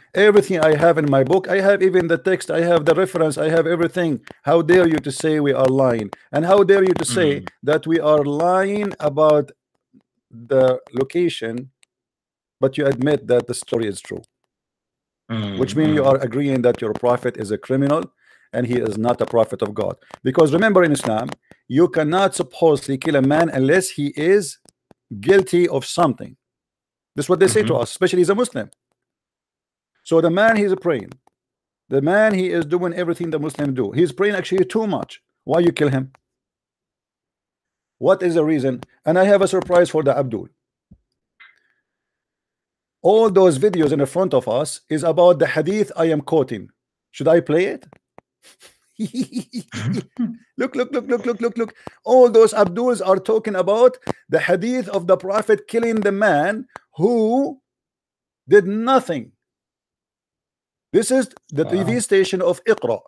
I have in my book, I have even the text, I have the reference, I have everything. How dare you to say we are lying? And how dare you to say that we are lying about the location, but you admit that the story is true? Which means you are agreeing that your prophet is a criminal and he is not a prophet of God. Because remember, in Islam, you cannot supposedly kill a man unless he is guilty of something. This is what they say to us, especially he's a Muslim. So the man, he's praying. The man, he is doing everything the Muslim do. He's praying actually too much. Why you kill him? What is the reason? And I have a surprise for the Abdul. All those videos in the front of us is about the hadith I am quoting. Should I play it? Look. All those Abduls are talking about the hadith of the prophet killing the man who did nothing. This is the TV station of Iqra.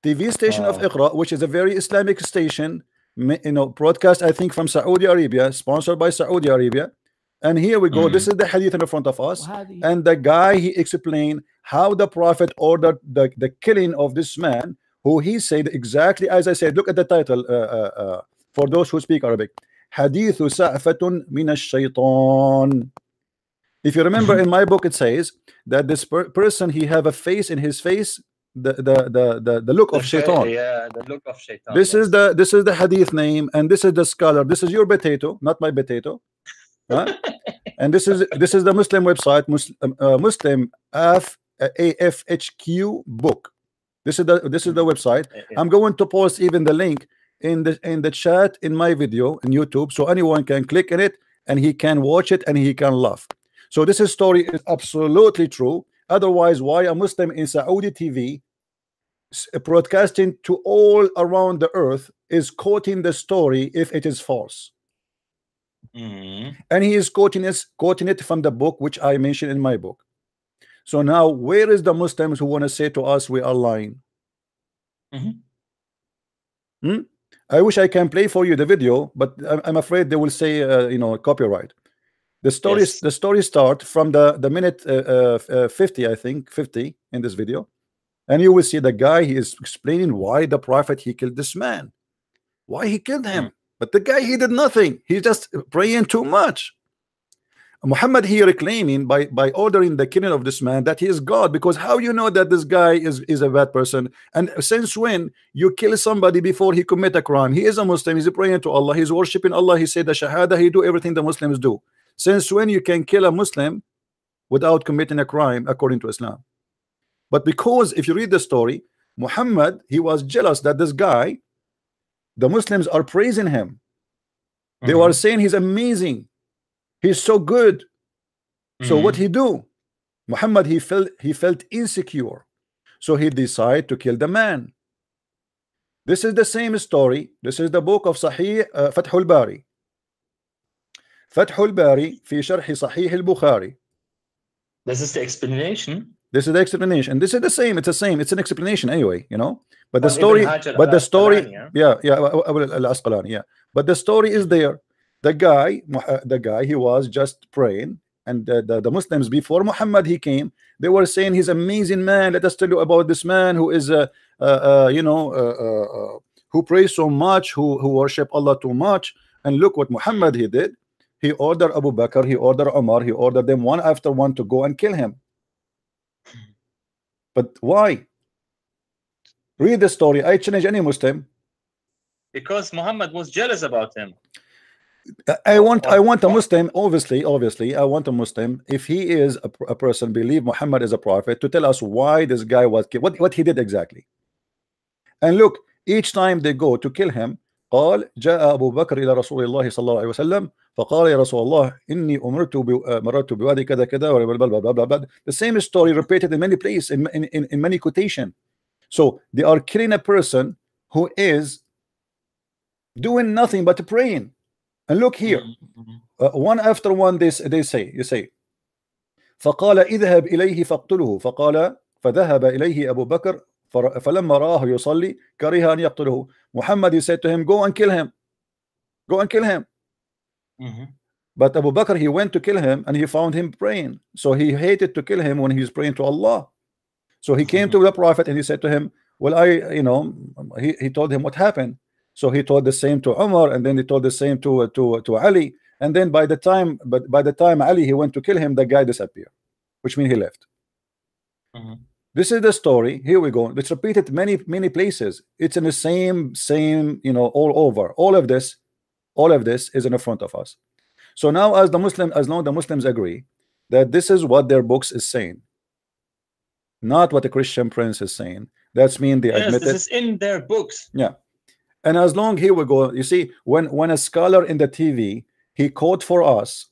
TV station of Iqra, which is a very Islamic station, broadcast, I think, from Saudi Arabia, sponsored by Saudi Arabia. And here we go. This is the hadith in the front of us. And the guy, he explained how the prophet ordered the killing of this man, who he said exactly as I said. Look at the title for those who speak Arabic. Hadithu Sa'fatun min ash-shaytan. If you remember, in my book it says that this person, he have a face in his face, the look of shaitan. Yeah, the look of shaitan. This is the hadith name, and this is the scholar. This is your potato, not my potato. Huh? And this is the Muslim website, Muslim AFHQ book. This is the website. I'm going to post even the link in the chat in my video in YouTube, so anyone can click on it and he can watch it and he can laugh. So this story is absolutely true. Otherwise, why a Muslim in Saudi TV broadcasting to all around the earth is quoting the story if it is false? And he is quoting it from the book which I mentioned in my book. So now, where is the Muslims who want to say to us we are lying? I wish I can play for you the video, but I'm afraid they will say copyright. The story start from the minute 50, I think 50 in this video, and you will see the guy, he is explaining why the prophet, he killed this man, why he killed him. But the guy, he did nothing. He's just praying too much. Muhammad here claiming by ordering the killing of this man that he is God, because how you know that this guy is a bad person? And since when you kill somebody before he commit a crime? He is a Muslim, he's praying to Allah, he's worshiping Allah, he said the Shahada, he do everything the Muslims do. Since when you can kill a Muslim without committing a crime according to Islam? But because if you read the story, Muhammad, he was jealous that this guy, the Muslims are praising him. They were saying he's amazing, he's so good. So what he do? Muhammad, he felt insecure, so he decided to kill the man. This is the same story. This is the book of Sahih Fathul Bari. Fathul Bari fi Sharh Sahih al-Bukhari. This is the explanation. This is the explanation. This is the same. It's the same. It's an explanation anyway, But the story, But the story is there. The guy, he was just praying, and the Muslims before Muhammad he came, they were saying he's an amazing man. Let us tell you about this man who is who prays so much, who worship Allah too much. And look what Muhammad he did. He ordered Abu Bakr, he ordered Umar, he ordered them one after one to go and kill him. But why? Read the story. I challenge any Muslim. Because Muhammad was jealous about him. I want a Muslim, obviously I want a Muslim, if he is a person believe Muhammad is a prophet, to tell us why this guy was killed, what he did exactly. And look, each time they go to kill him, قال جاء أبو بكر إلى رسول الله صلى الله عليه وسلم فقال يا رسول الله إني مررت بوادي كذا كذا. The same story repeated in many places, in many quotation. So they are killing a person who is doing nothing but praying. And look here, one after one they say, you say فقال اذهب إليه فاقتله فقال فذهب إليه أبو بكر فلما رآه يصلي كره أن يقتله. Muhammad, he said to him, go and kill him, go and kill him. But Abu Bakr, he went to kill him and he found him praying, so he hated to kill him when he was praying to Allah. So he came to the Prophet and he said to him, well, he told him what happened. So he told the same to Umar, and then he told the same to Ali, and then by the time Ali he went to kill him, the guy disappeared, which means he left. This is the story. Here we go. It's repeated many places. It's in the same all over. All of this is in front of us. So now, as long as the Muslims agree that this is what their books is saying, not what the Christian Prince is saying, that's mean they admit this is in their books. Yeah. And as long, here we go, you see, when a scholar in the TV, he quote for us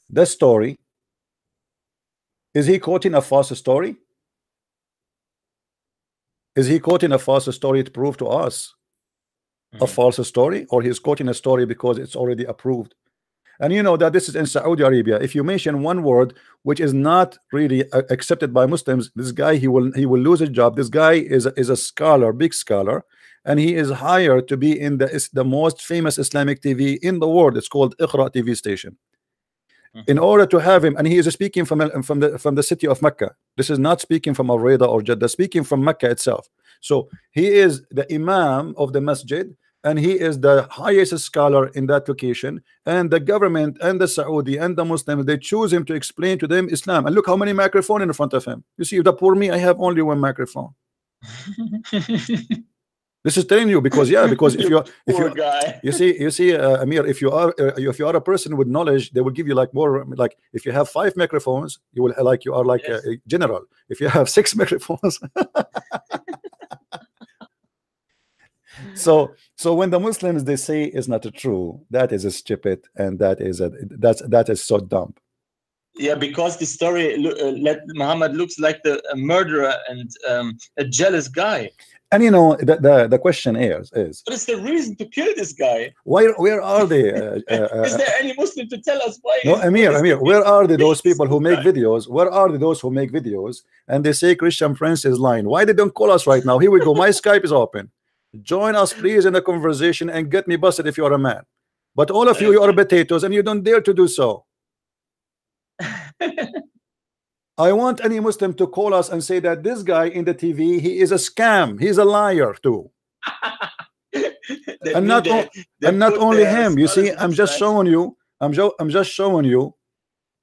the story, is he quoting a false story? Is he quoting a false story to prove to us a false story, or he's quoting a story because it's already approved? And you know that this is in Saudi Arabia. If you mention one word which is not really accepted by Muslims, this guy he will lose his job. This guy is a scholar, big scholar, and he is hired to be in the most famous Islamic TV in the world. It's called Iqra TV station. In order to have him, and he is speaking from the city of Mecca. This is not speaking from Al Rida or Jeddah, speaking from Mecca itself. So he is the Imam of the masjid, and he is the highest scholar in that location, and the government and the Saudi and the Muslims, they choose him to explain to them Islam. And look how many microphones in front of him. You see, the poor me, I have only one microphone. This is telling you, because if you see Amir, if you are a person with knowledge, they will give you like more, like if you have 5 microphones, you will you are like a general. If you have 6 microphones. So when the Muslims they say is not true, that is a stupid, and that is so dumb. Yeah, because the story Muhammad looks like a murderer and a jealous guy. And you know the question is what is the reason to kill this guy? Where are they? Is there any Muslim to tell us why? No, Amir, where are those people who make videos? Where are those who make videos and they say Christian Prince is lying? Why they don't call us right now? Here we go. My Skype is open. Join us please in the conversation and get me busted if you are a man. But all of you are potatoes and you don't dare to do so. I want any Muslim to call us and say that this guy in the TV, he is a scam, he's a liar too. And not only him. You see, I'm just showing you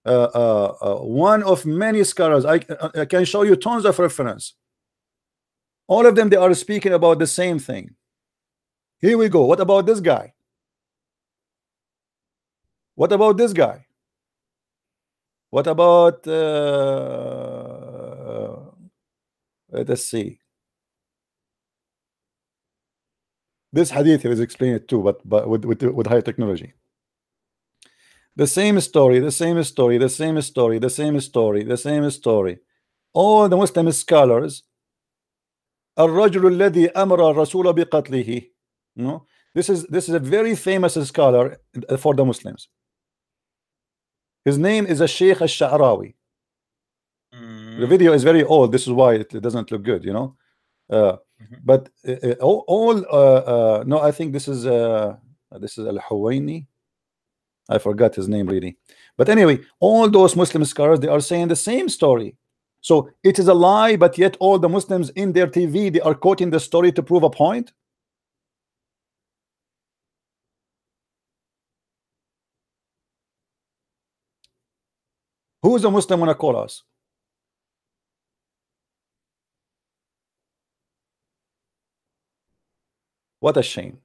one of many scholars. I can show you tons of reference. All of them, they are speaking about the same thing. Here we go. What about this guy? What about this guy? What about let's see. This hadith is explained too, but with high technology. The same story, the same story, the same story, the same story, the same story. All the Muslim scholars. الرجل الذي أمر الرسول بقتله. No, this is a very famous scholar for the Muslims. His name is a Sheikh Al-Sha'rawi. The video is very old. This is why it doesn't look good, you know. But no, I think this is Al-Huwaini. I forgot his name really. But anyway, all those Muslim scholars, they are saying the same story. So it is a lie, but yet all the Muslims in their TV, they are quoting the story to prove a point. Who is a Muslim wanna call us? What a shame.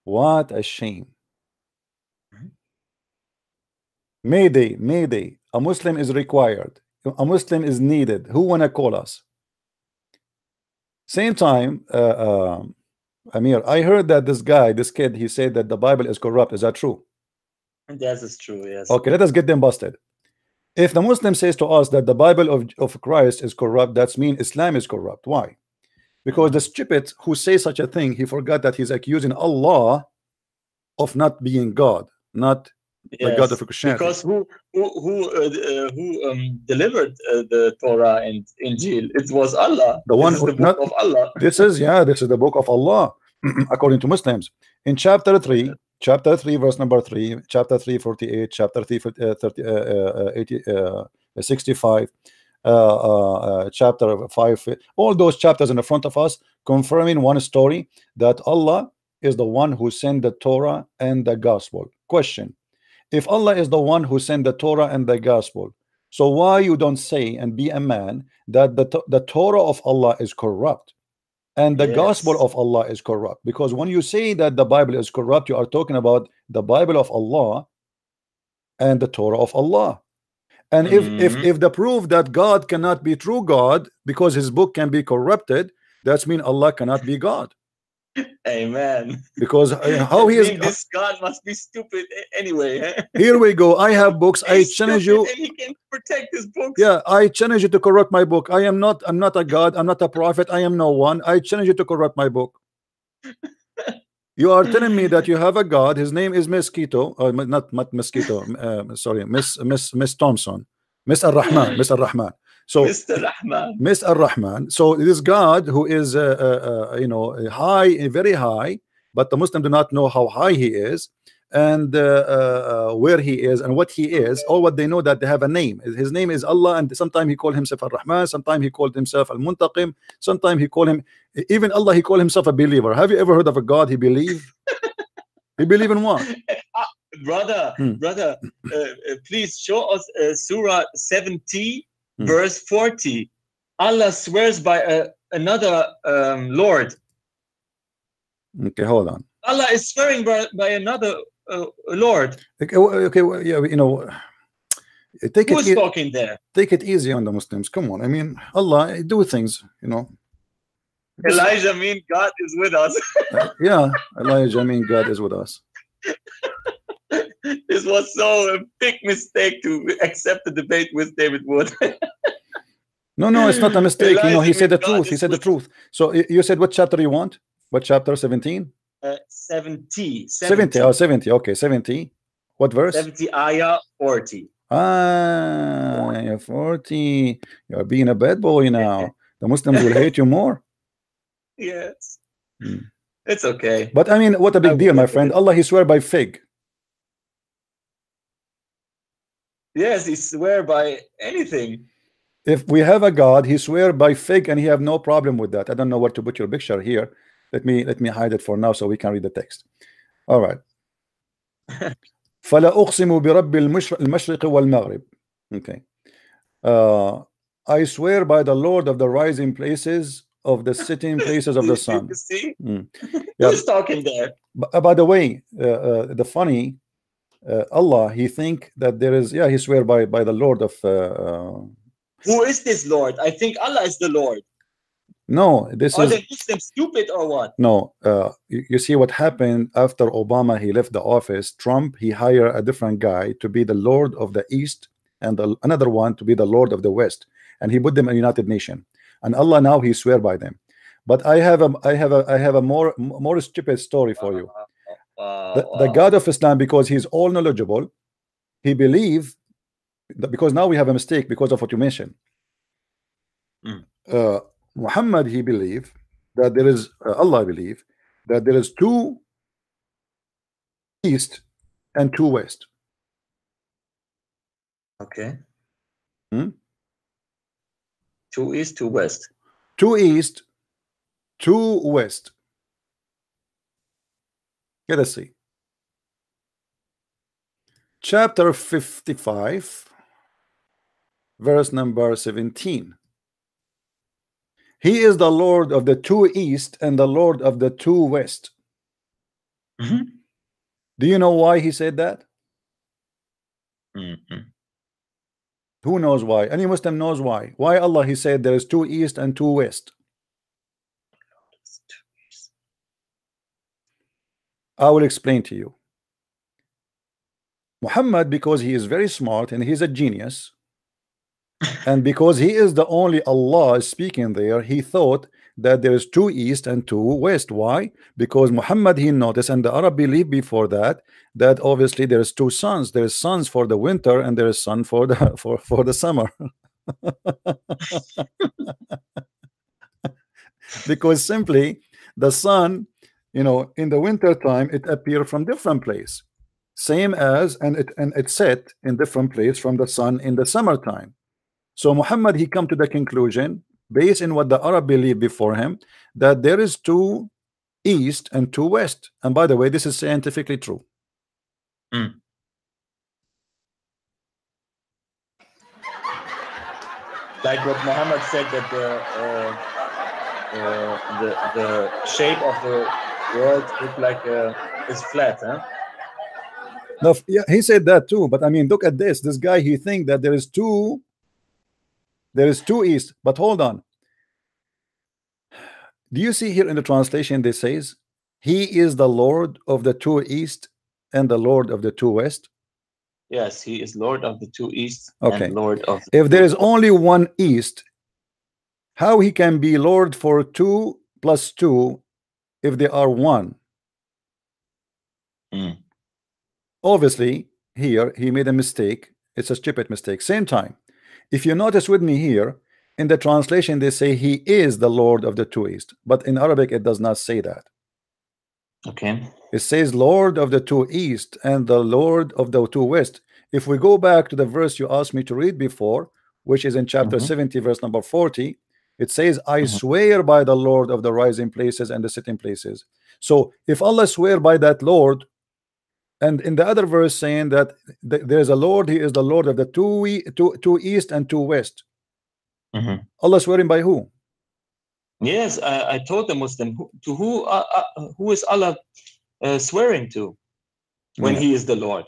What a shame. Mayday, mayday. A Muslim is required. A Muslim is needed. Who wanna call us? Same time, Amir, I heard that this guy, this kid, he said that the Bible is corrupt. Is that true? That is true, yes. Okay, let us get them busted. If the Muslim says to us that the Bible of Christ is corrupt, that's mean Islam is corrupt. Why? Because the stupid who says such a thing, he forgot that he's accusing Allah of not being God, not the God of Christianity. Because who delivered the Torah and Injil? It was Allah. The one who, the book of Allah. This is the book of Allah, according to Muslims. In chapter 3, verse number 3, chapter 3, 48, chapter 3, 65, chapter 5, all those chapters in the front of us confirming one story, that Allah is the one who sent the Torah and the gospel. Question: if Allah is the one who sent the Torah and the gospel, so why you don't say and be a man that the Torah of Allah is corrupt and the gospel of Allah is corrupt? Because when you say that the Bible is corrupt, you are talking about the Bible of Allah and the Torah of Allah. And if the proof that God cannot be true God because his book can be corrupted, that's mean Allah cannot be God. Amen. Because how he is, this God must be stupid anyway. Here we go. I have books. I challenge you. And he can protect his books. Yeah, I challenge you to corrupt my book. I'm not a God. I'm not a prophet. I am no one. I challenge you to corrupt my book. You are telling me that you have a God. His name is Mosquito, or not Mosquito. Sorry, Miss Thompson, Miss Ar-Rahman, Miss Ar-Rahman. So Mr. Rahman. Miss Ar-Rahman. So this God who is high, very high, but the Muslim do not know how high he is and where he is and what he is. All what they know that they have a name. His name is Allah, and sometimes he called himself Ar-Rahman, sometimes he called himself Al-Muntaqim, sometimes he called him, even Allah, he called himself a believer. Have you ever heard of a God he believe? He believe in what? Brother, please show us Surah 70 verse 40. Allah swears by another Lord. Okay, hold on. Allah is swearing by another Lord. Okay, well, yeah, Who's talking there? Take it easy on the Muslims. Come on, I mean, Allah do things, Elijah mean God is with us. Yeah, Elijah mean God is with us. This was so a big mistake to accept the debate with David Wood. No, it's not a mistake. He said the truth. He said the truth. So you said what chapter you want? What chapter? 17? 70. 70. Oh, 70. Okay, 70. What verse? 70 ayah 40. 40. You're being a bad boy now. The Muslims will hate you more. Yes. It's okay. But I mean, what a big deal, my friend. Allah, he swear by fig. Yes, he swear by anything. If we have a God, he swear by fig, and he have no problem with that. I don't know where to put your picture here. Let me hide it for now so we can read the text. All right. فلا أقسم برب المشرق والمغرب. Okay. I swear by the Lord of the rising places, of the sitting places of the sun. You see? Yeah. Who's talking there? By the way, the funny Allah, he think that there is, he swear by the Lord of who is this Lord? I think Allah is the Lord. No, this Are is the Muslims stupid or what? no. You see what happened after Obama, he left the office. Trump, he hired a different guy to be the Lord of the East and another one to be the Lord of the West, and he put them in United Nations. And Allah now he swear by them. But I have a more stupid story for you. The God of Islam, because he's all knowledgeable, he believe that, because now we have a mistake because of what you mentioned. Muhammad, he believe that there is Allah believe that there is two east and 2 west. Okay. Hmm? 2 east, 2 west. 2 east, 2 west. Let us see. Chapter 55, verse number 17. He is the Lord of the 2 east and the Lord of the 2 west. Mm-hmm. Do you know why he said that? Mm-hmm. Who knows why? Any Muslim knows why. Why Allah he said there is 2 east and 2 west? I will explain to you. Muhammad, because he is very smart and he's a genius, and because he is the only Allah speaking there, he thought that there is 2 east and 2 west. Why? Because Muhammad he noticed, and the Arab believed before that obviously there is 2 suns. There is suns for the winter and there is sun for the for the summer. Because simply the sun, you know, in the winter time it appear from different place, same as and it set in different place from the sun in the summertime. So Muhammad he come to the conclusion based in what the Arab believed before him, that there is 2 east and 2 west. And by the way, this is scientifically true. Mm. Like what Muhammad said, that the shape of the world look like is flat, huh? No, yeah, he said that too. But I mean, look at this. This guy he think that there is 2 east. But hold on. Do you see here in the translation this says he is the Lord of the 2 east and the Lord of the 2 west? Yes, he is Lord of the 2 east Okay. and Lord of if there is only 1 east, how he can be Lord for 2 plus 2 if they are 1? Mm. Obviously here he made a mistake. It's a stupid mistake. Same time, if you notice with me here in the translation they say he is the Lord of the 2 east, but in Arabic it does not say that. Okay. It says Lord of the 2 east and the Lord of the 2 west. If we go back to the verse you asked me to read before, which is in chapter 70 verse number 40, it says I swear by the Lord of the rising places and the sitting places. So if Allah swear by that Lord, and in the other verse saying that there is a Lord, he is the Lord of the 2 east and 2 west. Allah swearing by who? Yes, I told the Muslim who is Allah swearing to when he is the Lord.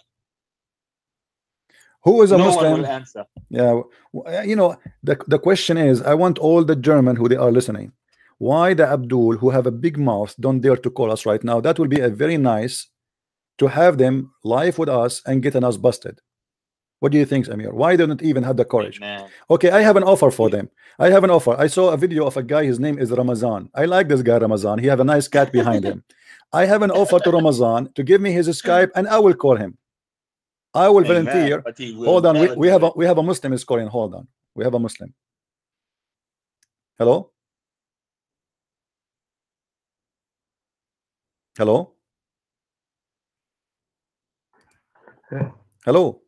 Who is a no Muslim? one will answer. Yeah, you know, the question is, I want all the German who they are listening, why the Abdul who have a big mouth don't dare to call us right now? That will be a very nice to have them live with us and getting us busted. What do you think, Amir? Why don't even have the courage? Man. Okay, I have an offer for them. I have an offer. I saw a video of a guy, his name is Ramazan. I like this guy Ramazan. He have a nice cat behind him. I have an offer to Ramazan to give me his Skype and I will call him. I will volunteer. Hold on, we have a Muslim is calling. Hold on, we have a Muslim. Hello. Hello. Hello.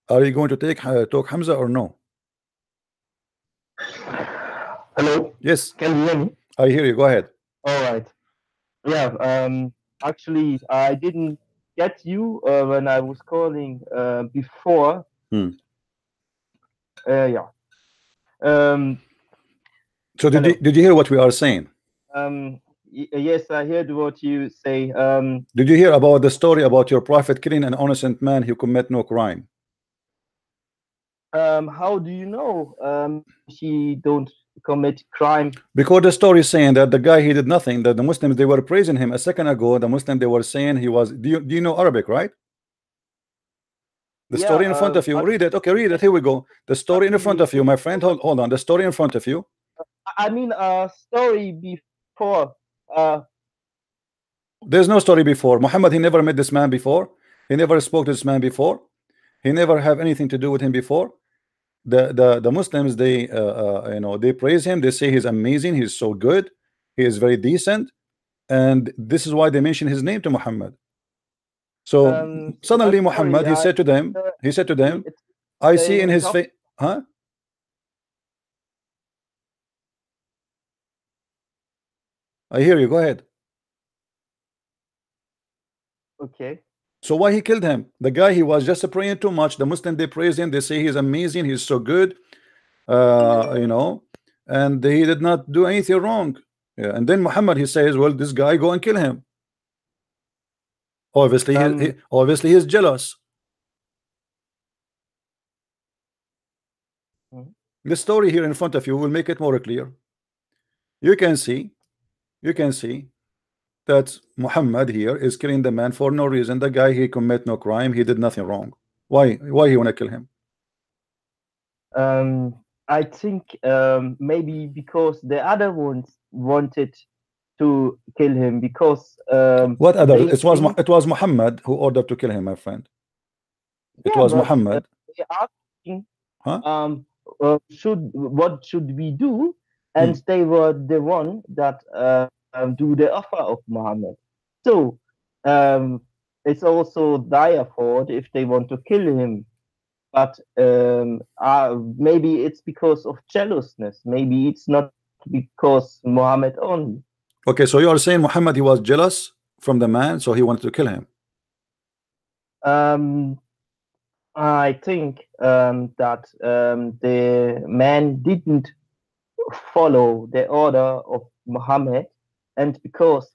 Are you going to talk Hamza or no? Hello. Yes. Can you hear me? I hear you. Go ahead. All right. Yeah. Actually, I didn't get you when I was calling before. Yeah. So did you hear what we are saying? Yes, I heard what you say. Did you hear about the story about your prophet killing an innocent man who commit no crime? How do you know he don't commit crime? Because the story is saying that the guy he did nothing, that the Muslims they were praising him a second ago. The Muslim they were saying he was. Do you know Arabic, right? The story in front of you. Read it. Okay, read it. Here we go. The story in front of you, my friend. Hold on. The story in front of you. I mean, a story before. There's no story before. Muhammad, he never met this man before. He never spoke to this man before. He never have anything to do with him before. The Muslims, they you know, they praise him. They say he's amazing. He's so good. He is very decent, and this is why they mention his name to Muhammad. So suddenly Muhammad, he said to them, I see in his face, huh? I hear you, go ahead. Okay. So why he killed him? The guy, he was just praying too much. The Muslim, they praise him, they say he's amazing, he's so good, you know, and he did not do anything wrong. Yeah. And then Muhammad, he says, well, this guy, go and kill him. Obviously obviously he's jealous. The story here in front of you will make it more clear. You can see that Muhammad here is killing the man for no reason. The guy, he commit no crime, he did nothing wrong. Why he wanna kill him? I think maybe because the other ones wanted to kill him, because what other? It was Muhammad who ordered to kill him, my friend. It was Muhammad. They asking, what should we do? And they were the one that do the offer of Muhammad. So it's also their fault if they want to kill him. But maybe it's because of jealousness. Maybe it's not because Muhammad only. Okay, so you are saying Muhammad, he was jealous from the man, so he wanted to kill him. I think that the man didn't follow the order of Muhammad, and because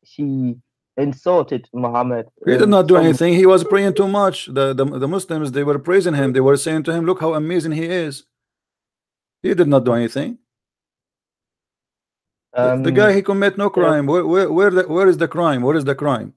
he insulted Muhammad, he did not do anything. He was praying too much. The Muslims, they were praising him. They were saying to him, look how amazing he is. He did not do anything. The guy, he commit no crime. Where is the crime? Where is the crime?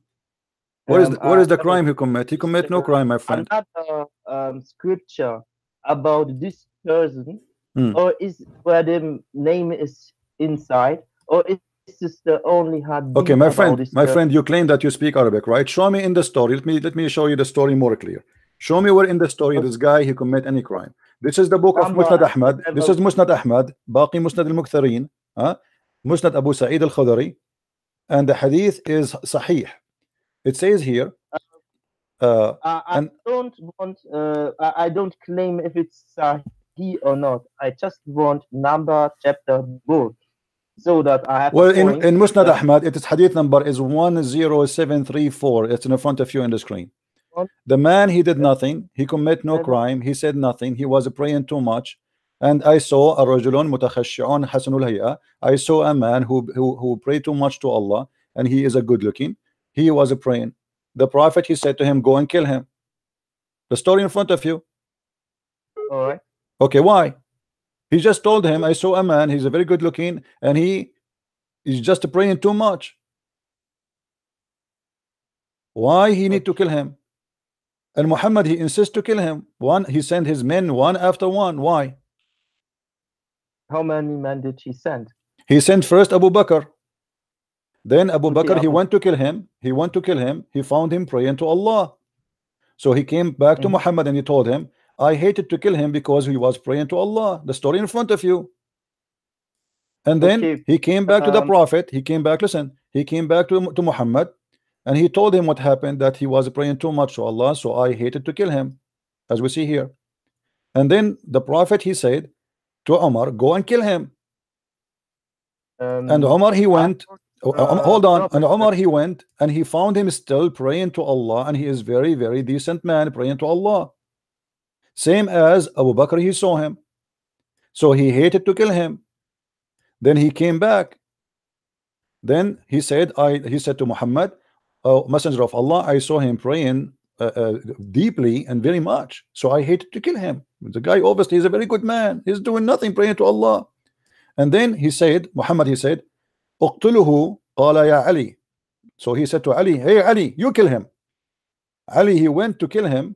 Where is the crime he commit? He commit no crime, my friend. Another scripture about this person, or is where the name is inside, or is this the only hadith? Okay, my friend, you claim that you speak Arabic, right? Show me in the story. Let me show you the story more clear. Show me where in the story this guy, he commit any crime. This is the book of Musnad Ahmad. This is Musnad Ahmad, Baqi Musnad al-Muktharin, Musnad Abu Sa'id al-Khudri, and the hadith is Sahih. It says here, I don't claim if it's Sahih or not. I just want number, chapter, book, so that I have. Well, in Musnad Ahmad, its hadith number is 10734. It's in front of you in the screen. The man, he did nothing. He commit no crime. He said nothing. He was praying too much. And I saw a rajulun mutakhashshi'un hasanul hay'a. I saw a man who prayed too much to Allah, and he is a good looking. He was praying. The Prophet, he said to him, go and kill him. The story in front of you. All right. Okay, why? He just told him, I saw a man, he's a very good looking, and he's just praying too much. Why he need to kill him? And Muhammad, he insists to kill him. He sent his men one after one. Why? How many men did he send? He sent first Abu Bakr. Then Abu Bakr, he went to kill him. He found him praying to Allah. So he came back to Muhammad and he told him, I hated to kill him because he was praying to Allah. The story in front of you. And then he came back to the Prophet. He came back, he came back to Muhammad, and he told him what happened, that he was praying too much to Allah, so I hated to kill him, as we see here. And then the Prophet, he said to Umar, go and kill him. And Umar, he went. Hold on. And Umar, he went and he found him still praying to Allah, and he is very, very decent man praying to Allah. Same as Abu Bakr, he saw him. So he hated to kill him. Then he came back. Then he said to Muhammad, oh, Messenger of Allah, I saw him praying deeply and very much, so I hated to kill him. The guy obviously is a very good man. He's doing nothing, praying to Allah. And then he said, Muhammad, he said, اقتله قال يا علي. So he said to Ali, hey Ali, you kill him. Ali, he went to kill him,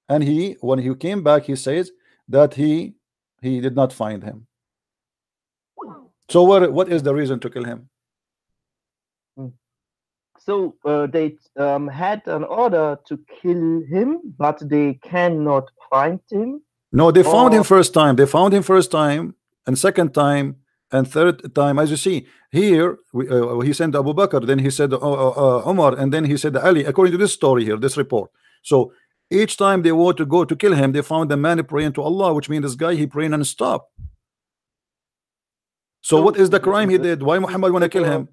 and when he came back, he says that he did not find him. So what is the reason to kill him? So they had an order to kill him, but they cannot find him. No, they found him first time. And second time, and third time, as you see here, he sent Abu Bakr, then he said Umar, and then he said Ali, according to this story here, this report. So each time they want to go to kill him, they found the man praying to Allah, which means this guy, he praying non-stop. So what is the crime he did? Why Muhammad want to kill him?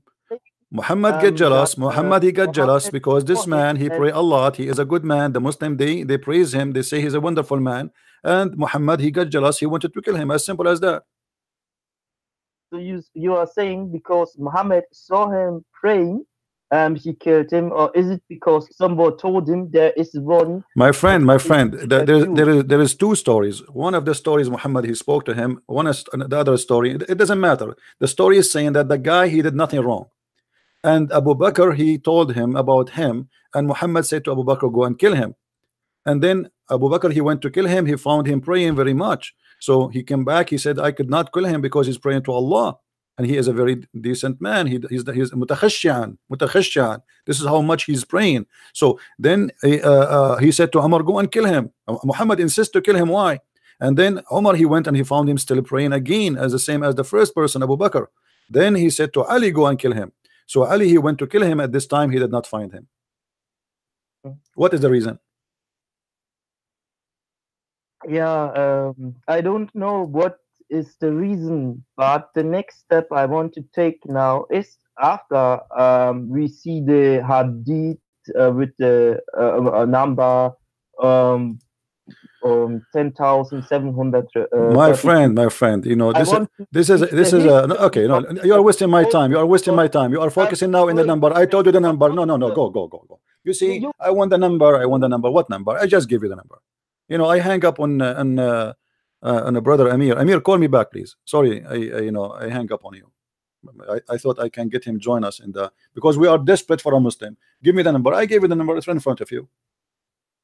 Muhammad get jealous. Muhammad, he got jealous because this man, he pray a lot, he is a good man. The Muslim, they praise him, they say he's a wonderful man, and Muhammad, he got jealous, he wanted to kill him. As simple as that. So you are saying because Muhammad saw him praying, he killed him, or is it because somebody told him there is one? My friend, there is two stories. One of the stories, Muhammad, he spoke to him. One is the other story. It doesn't matter. The story is saying that the guy, he did nothing wrong, and Abu Bakr, he told him about him, and Muhammad said to Abu Bakr, go and kill him. And then Abu Bakr, he went to kill him. He found him praying very much. So he came back. He said, I could not kill him because he's praying to Allah, and he is a very decent man. He's mutakhashyan. This is how much he's praying. So then he said to Umar, go and kill him. Muhammad insists to kill him. Why? And then Umar, he went and he found him still praying again, as the same as the first person, Abu Bakr. Then he said to Ali, go and kill him. So Ali, he went to kill him. At this time, he did not find him. What is the reason? Yeah, I don't know what is the reason, but the next step I want to take now is after we see the hadith with the number 10,700. My friend, you know, this is okay. No, you are wasting my time. You are wasting my time. You are focusing now in the number. I told you the number. No, go. You see, I want the number. What number? I just give you the number. You know, I hang up on a brother Amir. Amir, call me back, please. Sorry, I hang up on you. I thought I can get him join us in the, because we are desperate for a Muslim. Give me the number. I gave you the number. It's right in front of you.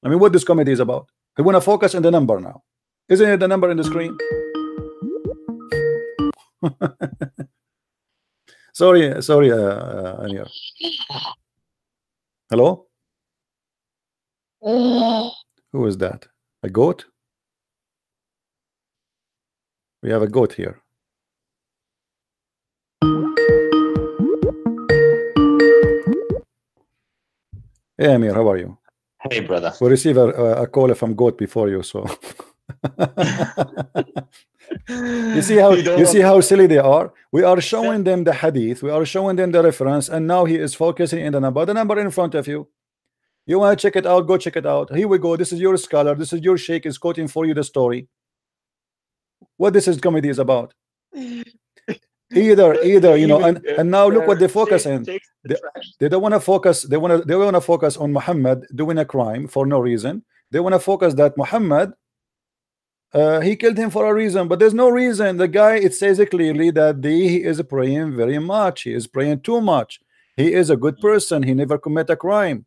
I mean, what this comedy is about? I want to focus on the number now. Isn't it the number in the screen? sorry, Amir. Hello? Who is that? A goat? We have a goat here. Hey Amir, how are you? Hey brother. We receive a call from goat before you, so you see how silly they are. We are showing them the hadith, we are showing them the reference, and now he is focusing in the number in front of you. You want to check it out, go check it out. Here we go. This is your scholar, this is your sheikh, is quoting for you the story. What this is comedy is about. Either you know, and now look what they focus in. They don't want to focus, they want to focus on Muhammad doing a crime for no reason. They want to focus that Muhammad he killed him for a reason, but there's no reason. The guy, it says it clearly that he is praying very much, he is praying too much, he is a good person, he never commit a crime.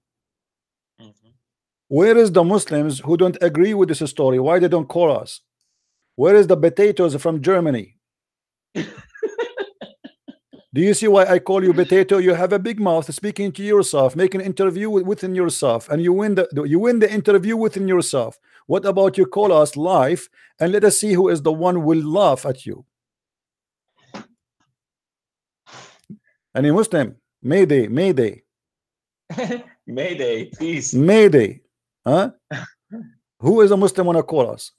Where is the Muslims who don't agree with this story? Why they don't call us? Where is the potatoes from Germany? Do you see why I call you potato? You have a big mouth, speaking to yourself, making an interview within yourself, and you win the interview within yourself. What about you call us live and let us see who is the one who will laugh at you? Any Muslim, Mayday. Mayday, please. Mayday. Huh? Who is a Muslim wanna call us?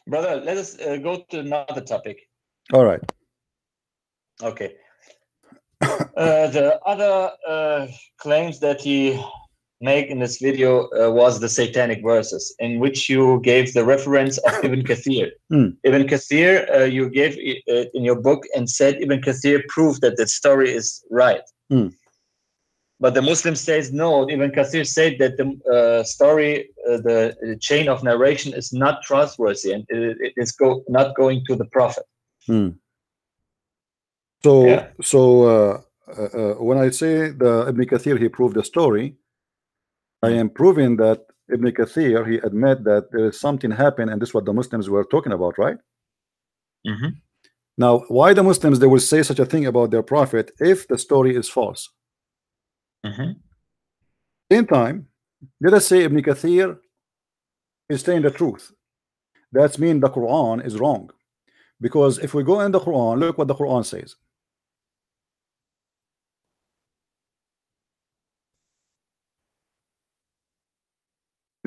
Brother, let us go to another topic. All right. Okay. The other claims that he made in this video was the satanic verses, in which you gave the reference of Ibn Kathir. Ibn Kathir, you gave it in your book and said Ibn Kathir proved that the story is right. But the Muslim says no. Ibn Kathir said that the story, the chain of narration is not trustworthy, and it is not going to the Prophet. So, yeah. When I say the Ibn Kathir, he proved the story, I am proving that Ibn Kathir, he admit that there is something happened, and this is what the Muslims were talking about, right? Now, why the Muslims, they will say such a thing about their Prophet if the story is false? Same time, let us say Ibn Kathir is saying the truth, That's mean the Quran is wrong. Because if we go in the Quran, look what the Quran says.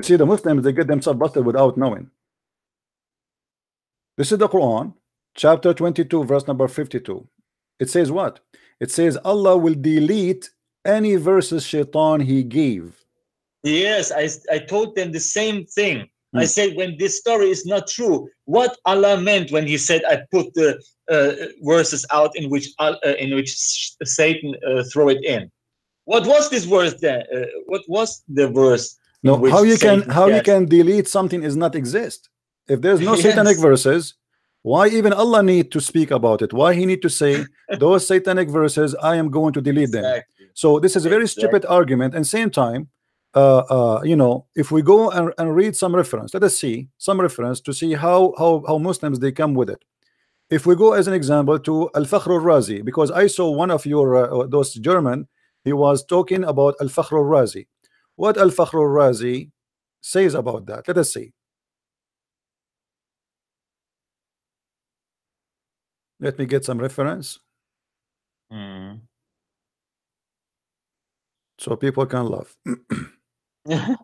See, the Muslims, they get themselves busted without knowing. This is the Quran, chapter 22, verse number 52. It says what? It says Allah will delete any verses shaitan he gave. Yes, I told them the same thing. I said, when this story is not true, what Allah meant when he said, I put the verses out in which Satan throw it in. What was this verse then? What was the verse? No, how you can delete something is not exist. If there's no satanic verses, why even Allah need to speak about it? Why he need to say those satanic verses, I am going to delete them? So this is a very stupid argument. And same time, you know, if we go and read some reference, let us see some reference to see how Muslims they come with it. If we go as an example to Al-Fakhr al-Razi, because I saw one of your those German, he was talking about Al-Fakhr al-Razi. What Al-Fakhr al-Razi says about that? Let us see. Let me get some reference so people can laugh. And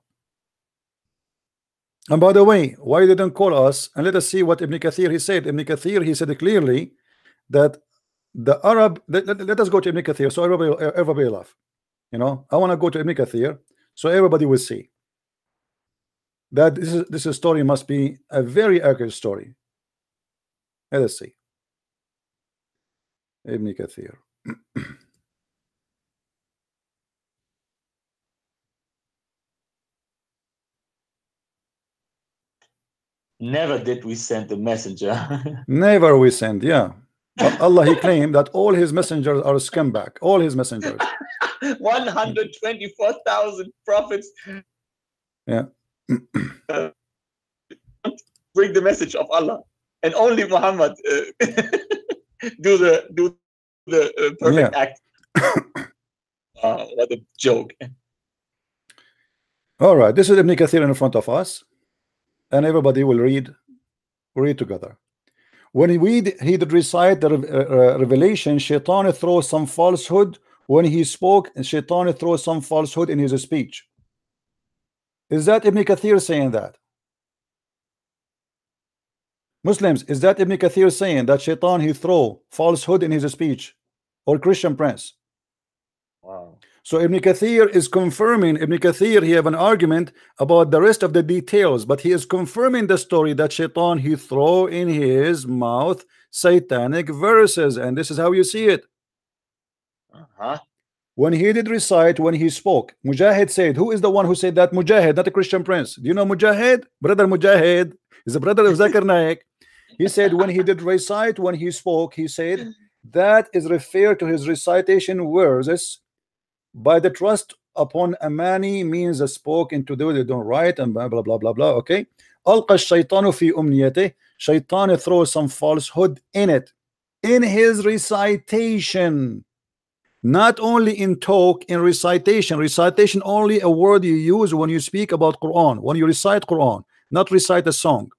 by the way, why didn't call us and let us see what Ibn Kathir he said. Ibn Kathir he said clearly that the Arab, let us go to Ibn Kathir so everybody laugh. You know, I want to go to Ibn Kathir so everybody will see that this story must be a very accurate story. Let us see. Ibn Kathir. Never did we send a messenger. Never we send, yeah. Allah he claimed that all his messengers are scumbag. All his messengers. 124,000 prophets. Yeah. Bring the message of Allah, and only Muhammad do the perfect act. What a joke. All right, this is Ibn Kathir in front of us, and everybody will read together. When he did recite the revelation, Shaitan throws some falsehood when he spoke, and Shaitan throws some falsehood in his speech. Is that Ibn Kathir saying that? Muslims, is that Ibn Kathir saying that Shaitan he throw falsehood in his speech, or Christian Prince? Wow. So Ibn Kathir is confirming. Ibn Kathir he have an argument about the rest of the details, but he is confirming the story that Shaitan he throw in his mouth satanic verses, and this is how you see it. When he did recite, when he spoke, Mujahid said, who is the one who said that? Mujahid, not a Christian Prince. Do you know Mujahid? Brother Mujahid is the brother of Zakir Naik. He said when he did recite, when he spoke, he said that is referred to his recitation verses by the trust upon Amani means spoke into the way they don't write and blah blah blah blah blah. Okay. Alqa shaitanu fi umniyati. Shaitan throws some falsehood in it, in his recitation. Not only in talk, in recitation. Recitation only a word you use when you speak about Quran, when you recite Quran, not recite a song.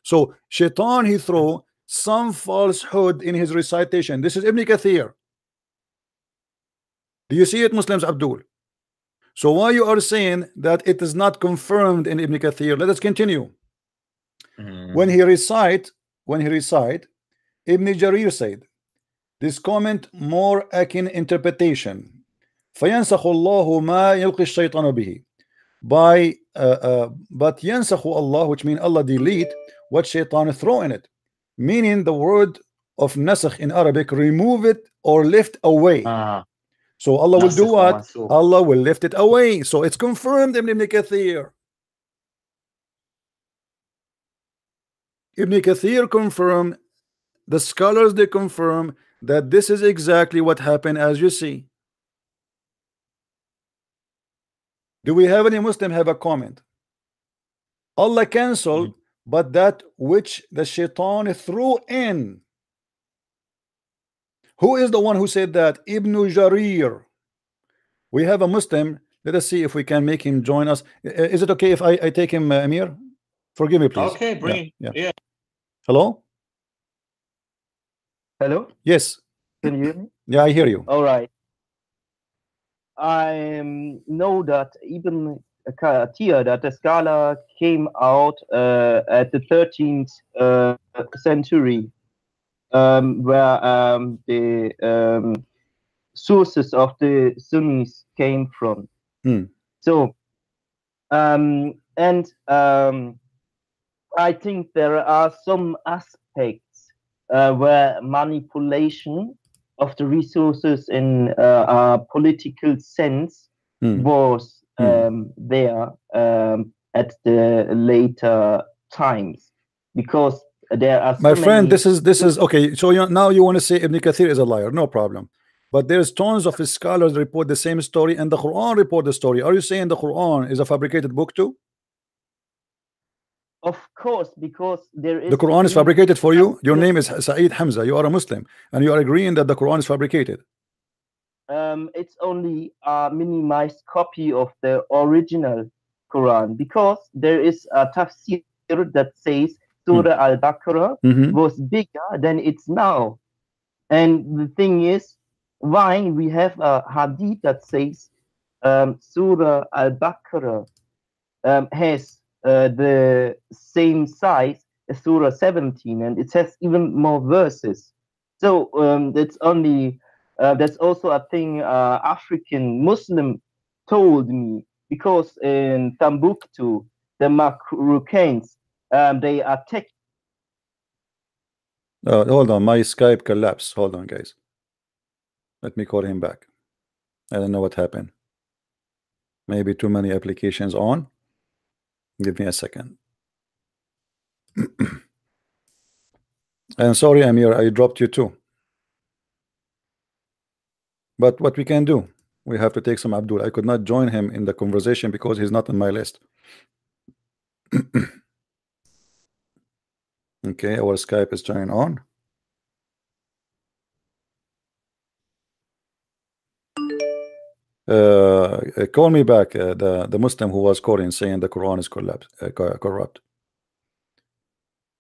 So Shaitan he throw some falsehood in his recitation. This is Ibn Kathir. Do you see it, Muslims? Abdul? So why you are saying that it is not confirmed in Ibn Kathir? Let us continue. When he recite, Ibn Jarir said this comment more akin interpretation. فَيَنْسَخُ اللَّهُ مَا يَلْقِ الشَّيْطَانُ بِهِ. But يَنْسَخُ Allah, which means Allah delete what shaitan throw in it. Meaning the word of nasakh in Arabic, remove it or lift away. So Allah will do what? Allah will lift it away. So it's confirmed in Ibn Kathir. Ibn Kathir confirmed, the scholars they confirm that this is exactly what happened as you see. Do we have any Muslim have a comment? Allah cancelled, but that which the shaitan threw in. Who is the one who said that? Ibn Jarir. We have a Muslim. Let us see if we can make him join us. Is it okay if I take him, Amir? Forgive me, please. Okay, bring yeah. Hello? Hello? Yes. Can you hear me? Yeah, I hear you. All right. I know that Ibn Kathir, that the scholar came out at the 13th century, where the sources of the Sunnis came from. So, I think there are some aspects where manipulation of the resources in a political sense was there at the later times, because there are my so friend, many... this is okay. So now you want to say Ibn Kathir is a liar, no problem. But there's tons of scholars report the same story, and the Quran report the story. Are you saying the Quran is a fabricated book too? Of course, because there is... The Quran is fabricated for you. Your name is Saeed Hamza. You are a Muslim, and you are agreeing that the Quran is fabricated. It's only a minimized copy of the original Quran, because there is a tafsir that says Surah Al-Baqarah was bigger than it's now. And the thing is, why we have a hadith that says Surah Al-Baqarah has the same size as Surah 17, and it has even more verses. So it's only... that's also a thing African Muslim told me, because in Timbuktu, the Marocains, they attack... Hold on, my Skype collapsed. Hold on, guys. Let me call him back. I don't know what happened. Maybe too many applications on. Give me a second. And sorry, Amir, I dropped you too. But what we can do, we have to take some Abdul. I could not join him in the conversation because he's not on my list. Okay, our Skype is turning on. Call me back, the Muslim who was calling saying the Quran is corrupt.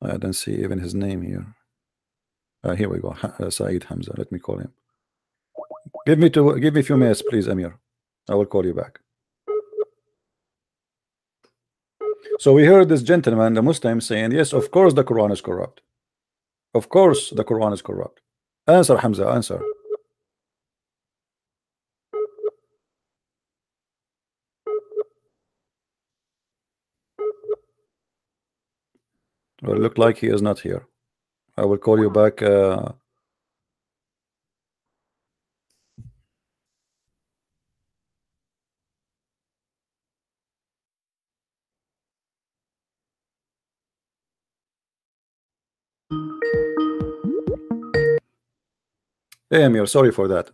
I don't see even his name here. Here we go, Saeed Hamza. Let me call him. Give me a few minutes, please, Amir. I will call you back. So we heard this gentleman, the Muslim, saying, yes, of course the Quran is corrupt. Of course the Quran is corrupt. Answer, Hamza, answer. Well, look like he is not here. I will call you back. Hey, Amir, sorry for that.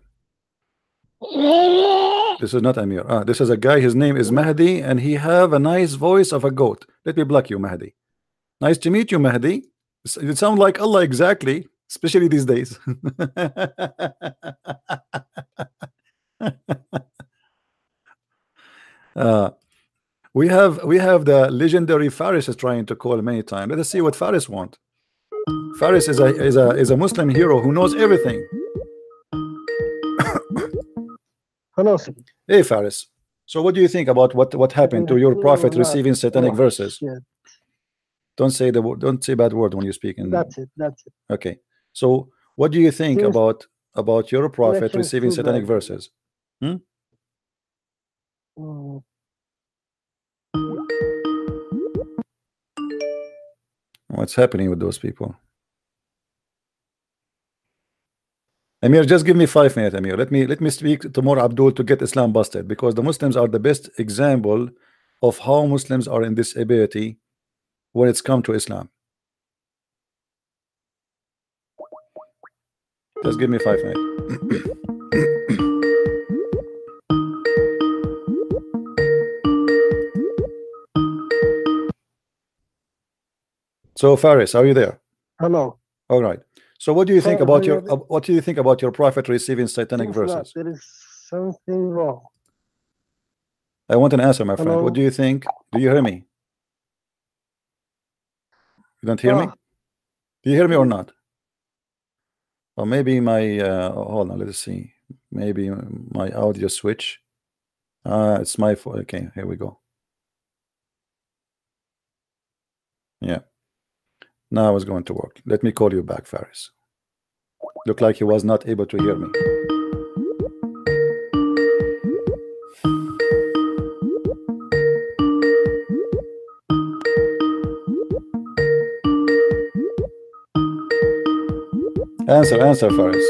This is not Amir. This is a guy. His name is Mahdi, and he have a nice voice of a goat. Let me block you, Mahdi. Nice to meet you, Mahdi. You sound like Allah exactly, especially these days. We have the legendary Faris is trying to call many times. Let us see what Faris want. Faris is a Muslim hero who knows everything. Hello. Hey, Faris. So what do you think about what happened to your prophet receiving satanic verses? Shit. Don't say bad word when you speak. That's it. Okay. So what do you think about your prophet receiving satanic bad. verses? What's happening with those people? Amir, just give me 5 minutes, Amir. Let me speak to more Abdul to get Islam busted, because the Muslims are the best example of how Muslims are in this ability when it's come to Islam. Just give me 5 minutes. So Faris, are you there? Hello. All right. So what do you think about your prophet receiving satanic verses? There is something wrong. I want an answer, my friend. Hello? What do you think? Do you hear me? You don't hear me? Do you hear me or not? Or maybe my hold on, let's see. Maybe my audio switch. It's my fault. Okay, here we go. Yeah. Now it's going to work. Let me call you back, Faris. Look like he was not able to hear me. Answer, Faris.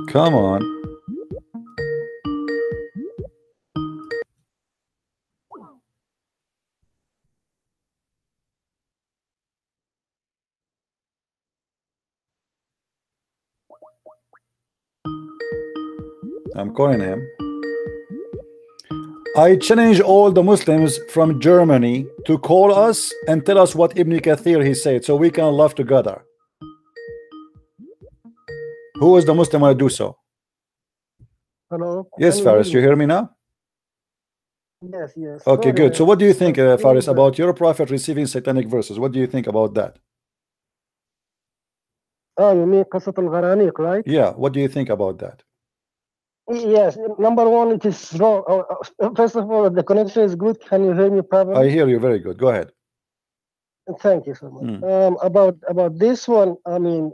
Come on. I'm calling him. I challenge all the Muslims from Germany to call us and tell us what Ibn Kathir he said, so we can laugh together. Who is the Muslim to do so? Hello. Yes, Faris, you hear me now? Yes, yes. Okay, Sorry, good. So what do you think, Faris, about your prophet receiving satanic verses? What do you think about that? Oh, you mean Qasat al-Gharaniq, right? Yeah, what do you think about that? Yes. Number one, it is wrong. First of all, the connection is good. Can you hear me properly? I hear you very good. Go ahead. Thank you so much. About this one, I mean,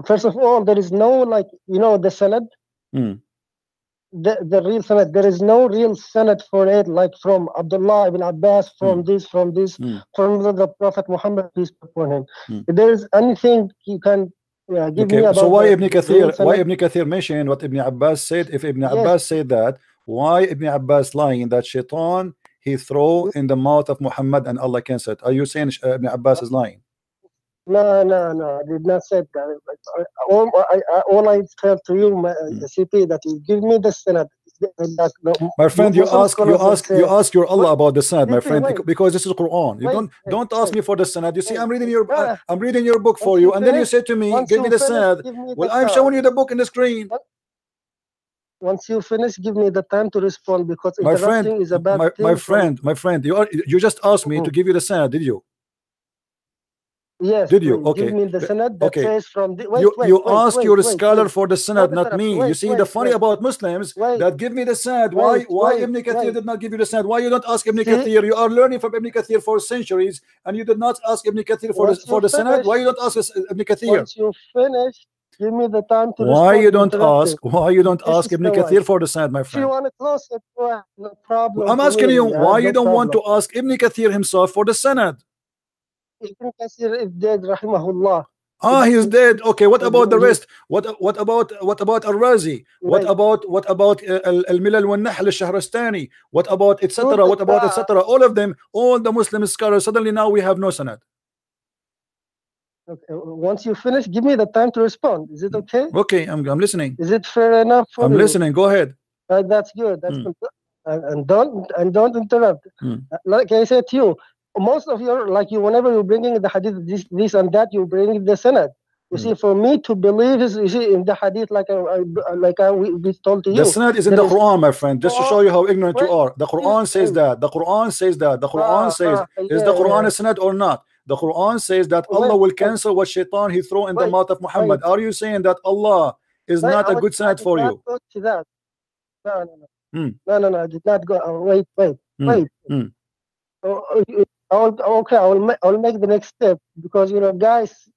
first of all, there is no, like, you know, the sanad, the real sanad. There is no real sanad for it, like from Abdullah ibn Abbas, from this, from the Prophet Muhammad, peace be upon him. If there is anything you can give me about. So why Ibn Kathir? Why Ibn Kathir mentioned what Ibn Abbas said? If Ibn Abbas said that, why Ibn Abbas lying that shaitan he throw in the mouth of Muhammad and Allah cancel it? Are you saying Ibn Abbas is lying? No, I did not say that. All I tell to you, the CP, that you give me the sanad. My friend, you ask your Allah about the sanad, my friend, because this is Quran. You don't ask me for the sanad. You see, I'm reading your book for you, and then you say to me, give me the sanad. Well, I'm showing you the book in the screen. Once you finish, give me the time to respond, because my friend, is a bad thing. my friend, you just asked me to give you the sanad, did you? Yes. Did you? Okay. Give me the sanad that says from the. You ask your scholar for the sanad, not me. You see, the funny about Muslims that give me the sanad. Why Ibn Kathir did not give you the sanad? Why you don't ask Ibn Kathir? You are learning from Ibn Kathir for centuries, and you did not ask Ibn Kathir for the sanad. Why you don't ask Ibn Kathir? Once you finish, give me the time to Why respond. you don't ask Ibn Kathir for the sanad, my friend? If you want to close it, no problem. I'm asking you, why you don't want to ask Ibn Kathir himself for the sanad? Ibn Kathir is dead, rahimahullah. He's dead. Okay, what about the rest? What about Al-Razi? What about Al-Milal wal-Nahl al-Shahrastani? What about etc.? What about etc.? All of them, all the Muslim scholars, suddenly now we have no sanad. Okay. Once you finish, give me the time to respond. Is it okay? Okay, I'm listening. Is it fair enough for you? I'm listening. Go ahead. That's good. That's good. And don't interrupt. Like I said to you, most of your, like, you, whenever you're bringing the hadith, this and that, you bring the sanad. You see, for me to believe is, you see, in the hadith, we told to you. The sanad is in the Quran, my friend, just to show you how ignorant you are. The Quran says that. The Quran says that. The Quran says, is the Quran a sanad or not? The Quran says that Allah will cancel what shaitan he throw in the mouth of Muhammad. Are you saying that Allah is not a good sanad for you? No, I did not go. Wait. Okay, I'll make the next step, because, you know, guys,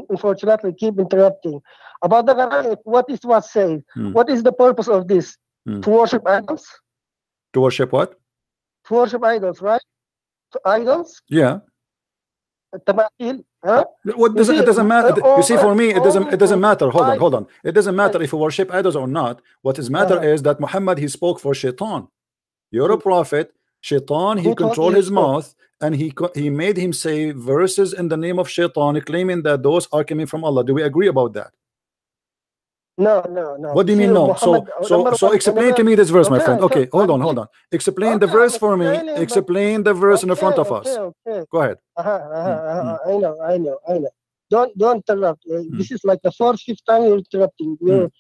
unfortunately, keep interrupting. About the Quran, what is what said? What is the purpose of this? To worship idols? To worship what? To worship idols, right? Idols? Yeah. Tamathil, huh? What does it doesn't matter. You see, for me, it doesn't matter. Hold on. It doesn't matter if you worship idols or not. What is matter is that Muhammad, he spoke for shaitan. You're a prophet. Shaitan, he controlled his mouth, and he made him say verses in the name of shaitan, claiming that those are coming from Allah. Do we agree about that? No. What do you mean no? So explain to me this verse, my friend. Okay, hold on. Explain the verse for me. Explain the verse in the front of us. Go ahead. I know. Don't interrupt. This is like the 4th, 5th time you're interrupting.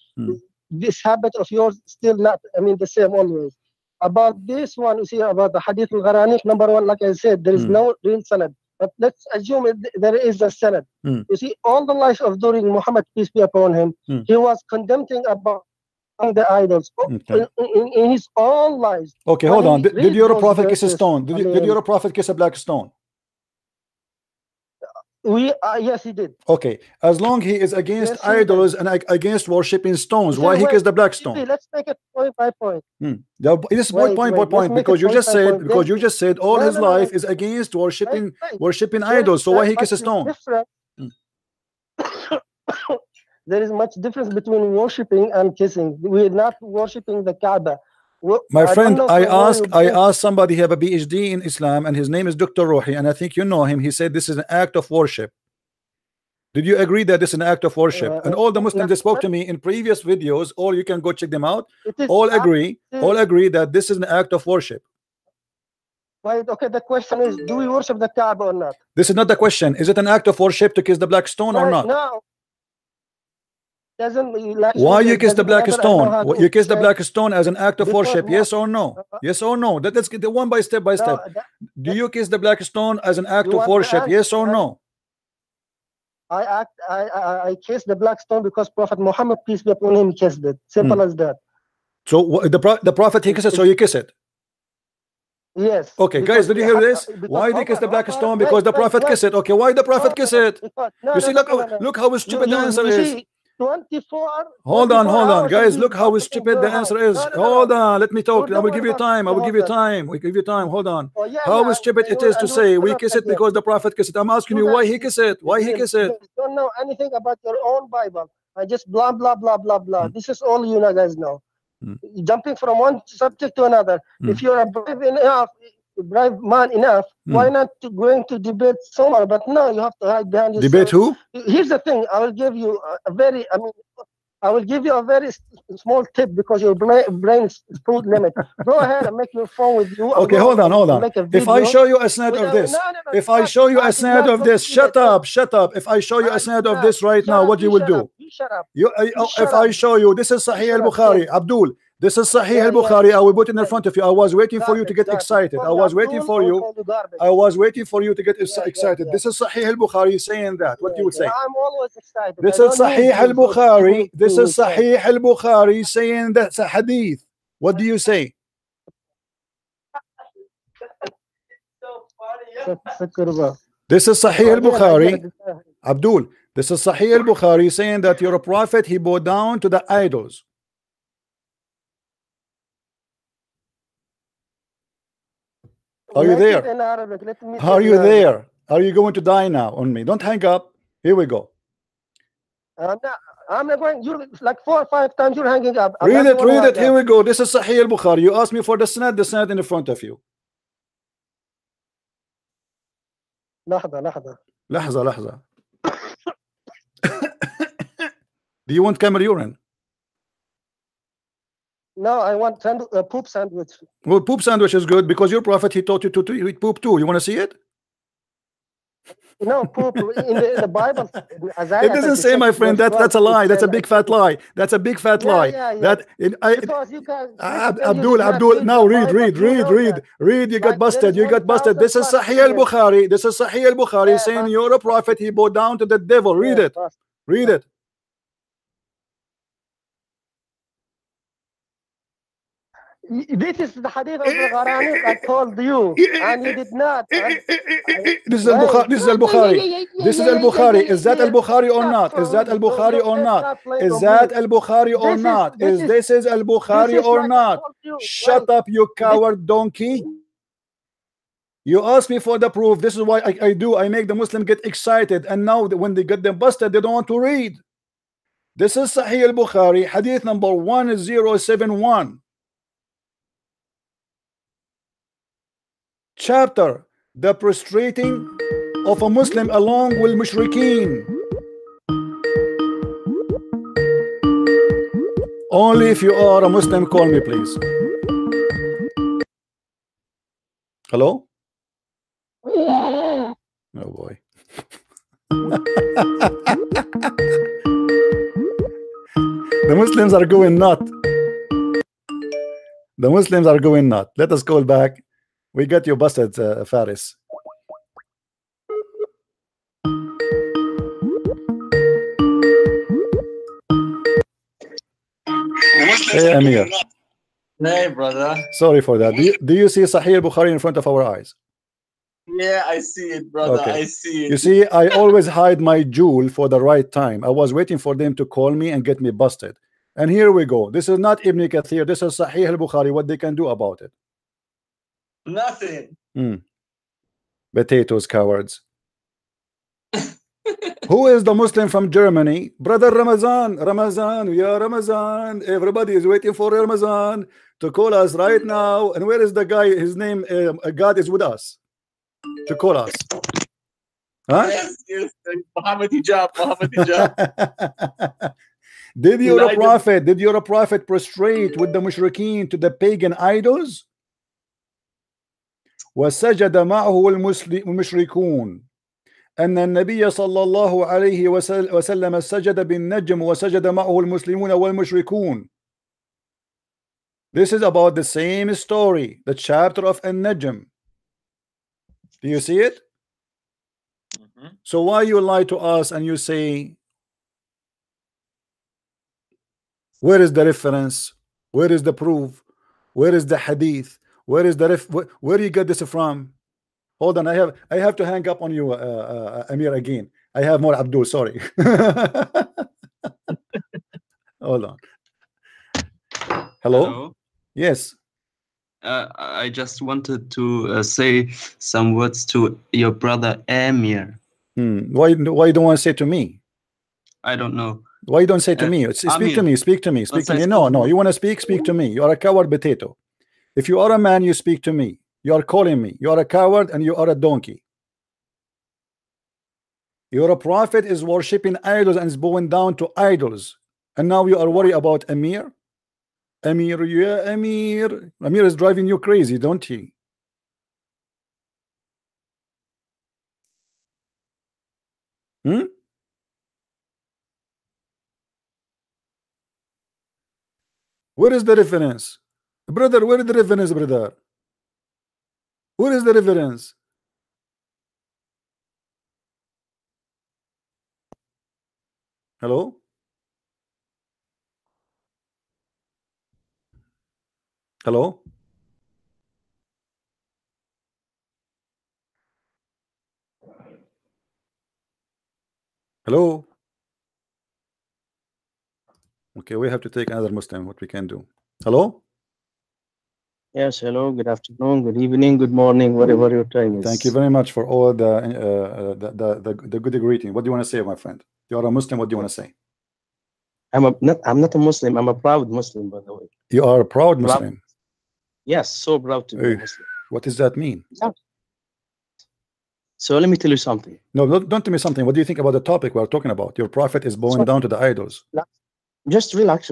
This habit of yours still not, the same always. about this one, you see, about the Hadith al-Gharaniq, number one, like I said, there is no real sanad. But let's assume there is a sanad. You see, all the life of during Muhammad, peace be upon him, he was condemning about the idols in his own lives. Okay, hold on. Did your prophet kiss a stone? Did your prophet kiss a black stone? Yes, he did. Okay, as long he is against idols and against worshipping stones, why he kissed the black stone? Let's make it point by point. This is point because you just said all his life is against worshipping idols. So why he kiss a stone? There is much difference between worshipping and kissing. We are not worshipping the Kaaba. My friend, I asked somebody who have a PhD in Islam, and his name is Dr. Ruhi, and I think you know him. He said this is an act of worship. Did you agree that this is an act of worship? And all the Muslims that spoke to me in previous videos, or you can go check them out, all agree that this is an act of worship. Right, okay, the question is, do we worship the Kaaba or not? This is not the question. Is it an act of worship to kiss the black stone or not? No. Why you kiss the black stone? You kiss the black stone as an act of worship, yes or no? Yes or no? Let's get the one by step by step. Do you kiss the black stone as an act of worship, yes or no? I kiss the black stone because Prophet Muhammad, peace be upon him, kissed it. Simple as that. So the prophet he kissed it, so you kiss it. Yes. Okay, guys, did you hear this? Why they kiss the black stone? Because the prophet kissed it. Okay, why the prophet kiss it? You see, look how stupid the answer is. 24. Hold on, guys. Look how stupid the answer is. Hold on, let me talk. I will give you time. We give you time. Hold on. How stupid it is to say we kiss it because the prophet kissed it. I'm asking you why he kiss it. Why he kiss it? You don't know anything about your own Bible. I just blah blah blah blah blah. This is all you guys know. Jumping from one subject to another. If you're a brave man enough, why not going to debate somewhere? But no, you have to hide behind yourself. Debate who? Here's the thing. I will give you a very small tip because your brain's full limit. Go ahead and make your phone with you. Okay, hold on. If I show you a snap of this, if I show you a snap of this, shut up. If I show you a snap of this right now, what you will do? Shut up. If I show you, this is Sahih al-Bukhari, Abdul. This is Sahih al-Bukhari. I will put it in front of you. I was waiting for you to get excited. I was waiting for you to get excited. This is Sahih al-Bukhari saying that. What do you would say? I'm always excited. This is Sahih al-Bukhari. This is Sahih al-Bukhari saying that's a hadith. What do you say? This is Sahih al-Bukhari. Abdul, this is Sahih al-Bukhari saying that your prophet, he bowed down to the idols. Are you there? Are you there? Are you going to die now on me? Don't hang up. Here we go. I'm not going. You like 4 or 5 times. You're hanging up. Read it. Here we go. This is Sahih al-Bukhari. You asked me for the sanad in front of you. لحظة. Do you want camel urine? No, I want poop sandwich. Well, poop sandwich is good because your prophet, he taught you to eat poop too. You want to see it? No, poop in the Bible. It doesn't say, my friend. That's a lie. That's a big fat lie. That's a big fat lie. Yeah. Because you can. Abdul. Now read. You got busted. This is Sahih al-Bukhari. Saying you're a prophet. He bowed down to the devil. Read it. This is the hadith of the Gharaniq I told you, and you did not. This is al-Bukhari. This is al-Bukhari. Is that al-Bukhari or not? Is that al-Bukhari or not? Is that al-Bukhari or not? Is this is al-Bukhari or not? Shut up, you coward donkey. You ask me for the proof. This is why I do. I make the Muslim get excited, and now when they get them busted, they don't want to read. This is Sahih al-Bukhari, hadith number 1071. Chapter, the prostrating of a Muslim along with mushrikeen. Only if you are a Muslim, call me please. Hello? Oh boy. The Muslims are going nuts. The Muslims are going nuts. Let us call back. We got you busted, Faris. Hey, Amir. Hey, brother. Sorry for that. Do you see Sahih Bukhari in front of our eyes? Yeah, I see it, brother. Okay. I see it. You see, I always hide my jewel for the right time. I was waiting for them to call me and get me busted. And here we go. This is not Ibn Kathir. This is Sahih al-Bukhari. What they can do about it? Nothing. Potatoes, cowards. Who is the Muslim from Germany? Brother Ramazan. Ramazan. Yeah, Ramazan. Everybody is waiting for Ramazan to call us right now. And where is the guy? His name, God is with us. To call us. Huh? Yes, yes. Muhammad Hijab. Muhammad Hijab. Did your prophet prostrate with the mushrikeen to the pagan idols? وسجد معه المشركون أن النبي صلى الله عليه وسلم سجد بالنجم وسجد معه المسلمون والمشركون. This is about the same story, the chapter of An-Najm. Do you see it? So why you lie to us and you say, where is the reference? Where is the proof? Where is the hadith? Where is the where do you get this from? Hold on, I have to hang up on you, Amir, again. I have more Abdul, sorry. Hold on. Hello? Yes. I just wanted to say some words to your brother Amir. Why you don't want to say to me? I don't know. Why you don't say to me? Speak to me. Speak to me. Speak to me. No. You want to speak? Speak to me. You are a coward potato. If you are a man, you speak to me. You are calling me. You are a coward and you are a donkey. Your prophet is worshipping idols and is bowing down to idols. And now you are worried about Amir? Amir, yeah, Amir. Amir is driving you crazy, don't he? Where is the reference? Brother, where is the reference, brother? Where is the reference? Hello? Hello? Hello? Okay, we have to take another Muslim. What we can do? Hello? Yes, hello, good afternoon, good evening, good morning, whatever your time is. Thank you very much for all the good greeting. What do you want to say, my friend? You are a Muslim. What do you want to say? I'm not a Muslim. I'm a proud Muslim, by the way. You are a proud Muslim. Yes, so proud to be a Muslim. What does that mean? So let me tell you something. No, don't tell me something. What do you think about the topic we're talking about? Your prophet is bowing down to the idols. Just relax.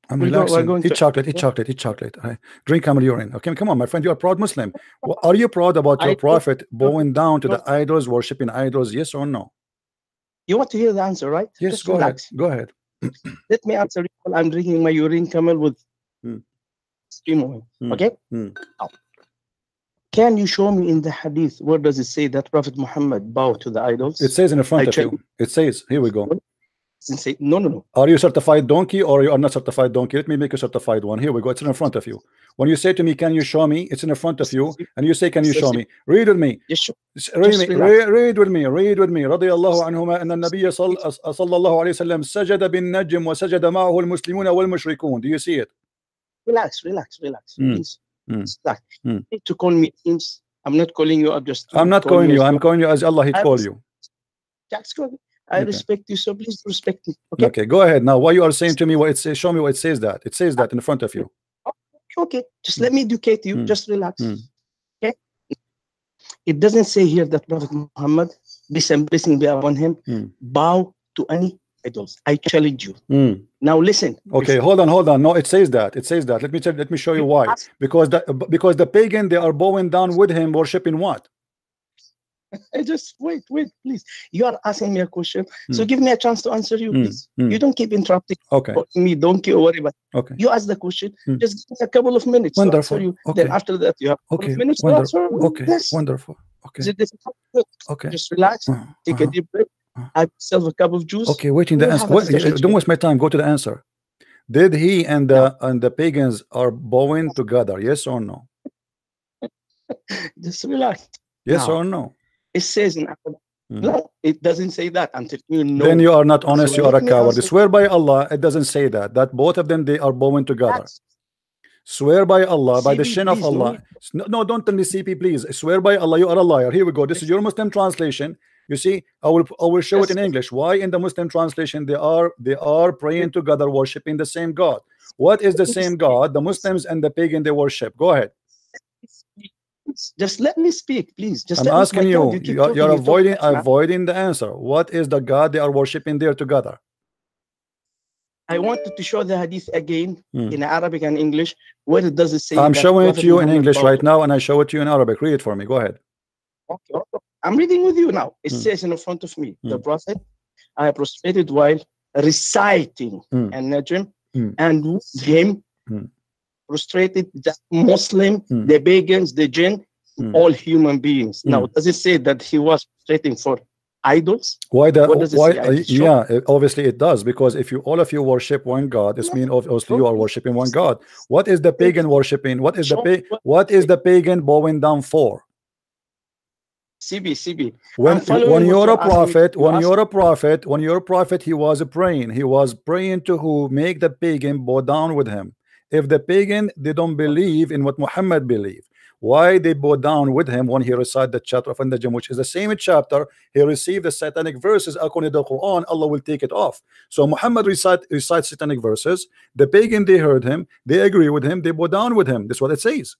I'm relaxing. Eat chocolate. Drink camel urine. Okay, come on, my friend. You're a proud Muslim. Well, are you proud about your prophet bowing down to the idols, worshipping idols? Yes or no? You want to hear the answer, right? Yes, just go relax. ahead. Go ahead. Let me answer you while I'm drinking my urine camel with stream oil. Okay? Now, can you show me in the hadith where does it say that Prophet Muhammad bowed to the idols? It says in the front of you. It says, here we go. Say, no. Are you certified donkey or you are not certified donkey? Let me make a certified one. Here we go. It's in front of you. When you say to me, can you show me? It's in front of you. And you say, can you show me? Read with me. Yes, sure. Read with me. رضي الله عنهما أن النبي صلى الله عليه وسلم سجد بالنجم وسجد معه المسلمون والمشركون. Do you see it? Relax. Please. Relax. You need to call me names. I'm not calling you up just. I'm not calling you. I'm calling you as Allah He called you. I respect you, so please respect me. Okay, go ahead now. Why you are saying to me what it says? Show me what it says that. It says that in front of you. Okay, just let me educate you. Just relax. Okay. It doesn't say here that Prophet Muhammad, peace and blessing be upon him, bow to any idols. I challenge you. Now listen. Okay, hold on. No, it says that. Let me show you why. Because the pagan, they are bowing down with him, worshiping what? Just wait, please. You are asking me a question, so give me a chance to answer you, please. You don't keep interrupting me. Don't worry about it. Okay. You ask the question. Just give me a couple of minutes to answer you. Then after that, you have a couple of minutes to answer. Yes. Wonderful. Okay. Is it difficult? Good. Okay. Just relax. Take a deep breath. Have yourself a cup of juice. Okay, waiting the answer. Don't waste my time. Go to the answer. Did he and the pagans are bowing together? Yes or no? Just relax. Yes or no? It says in no, it doesn't say that until you know. Then you are not honest. You are a coward. Swear by Allah, it doesn't say that. That both of them they are bowing together. Swear by Allah, by the shin of Allah. No, don't tell me CP, please. Swear by Allah, you are a liar. Here we go. This is your Muslim translation. You see, I will show it in English. Why in the Muslim translation they are praying together, worshiping the same God? What is the same God? The Muslims and the pagan they worship. Go ahead. Just let me speak, please. Just I'm asking you. You're avoiding the answer. What is the God they are worshiping there together? I wanted to show the hadith again in Arabic and English. Where it does it say? I'm showing it to you in English right now, and I show it to you in Arabic. Read it for me. Go ahead. Okay. I'm reading with you now. It says in front of me, the Prophet, I prostrated while reciting an-Najm, and with him prostrated the Muslim, the pagans, the jinn, all human beings. Now, does it say that he was prostrating for idols? Why? Yeah, obviously it does, because if you all of you worship one God, this means obviously you are worshiping one God. What is the pagan worshiping? What is the pagan bowing down for? CB. When you're a prophet, he was praying. He was praying to who? Make the pagan bow down with him. If the pagan they don't believe in what Muhammad believed, why they bow down with him when he recited the chapter of An-Najm, which is the same chapter he received the satanic verses according to the Quran? Allah will take it off. So Muhammad recites satanic verses. The pagan they heard him, they agree with him, they bow down with him. That's what it says.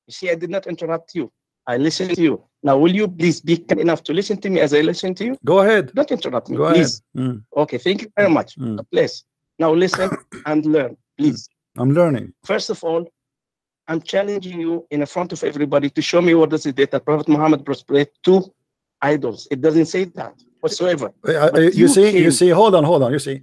You see, I did not interrupt you. I listened to you. Now, will you please be kind enough to listen to me as I listen to you? Go ahead. Don't interrupt me, Go please. Ahead. Okay, thank you very much. Please. Now listen and learn, please. I'm learning. First of all, I'm challenging you in front of everybody to show me what does it say that Prophet Muhammad prostrated to idols. It doesn't say that whatsoever. You see. Hold on. You see,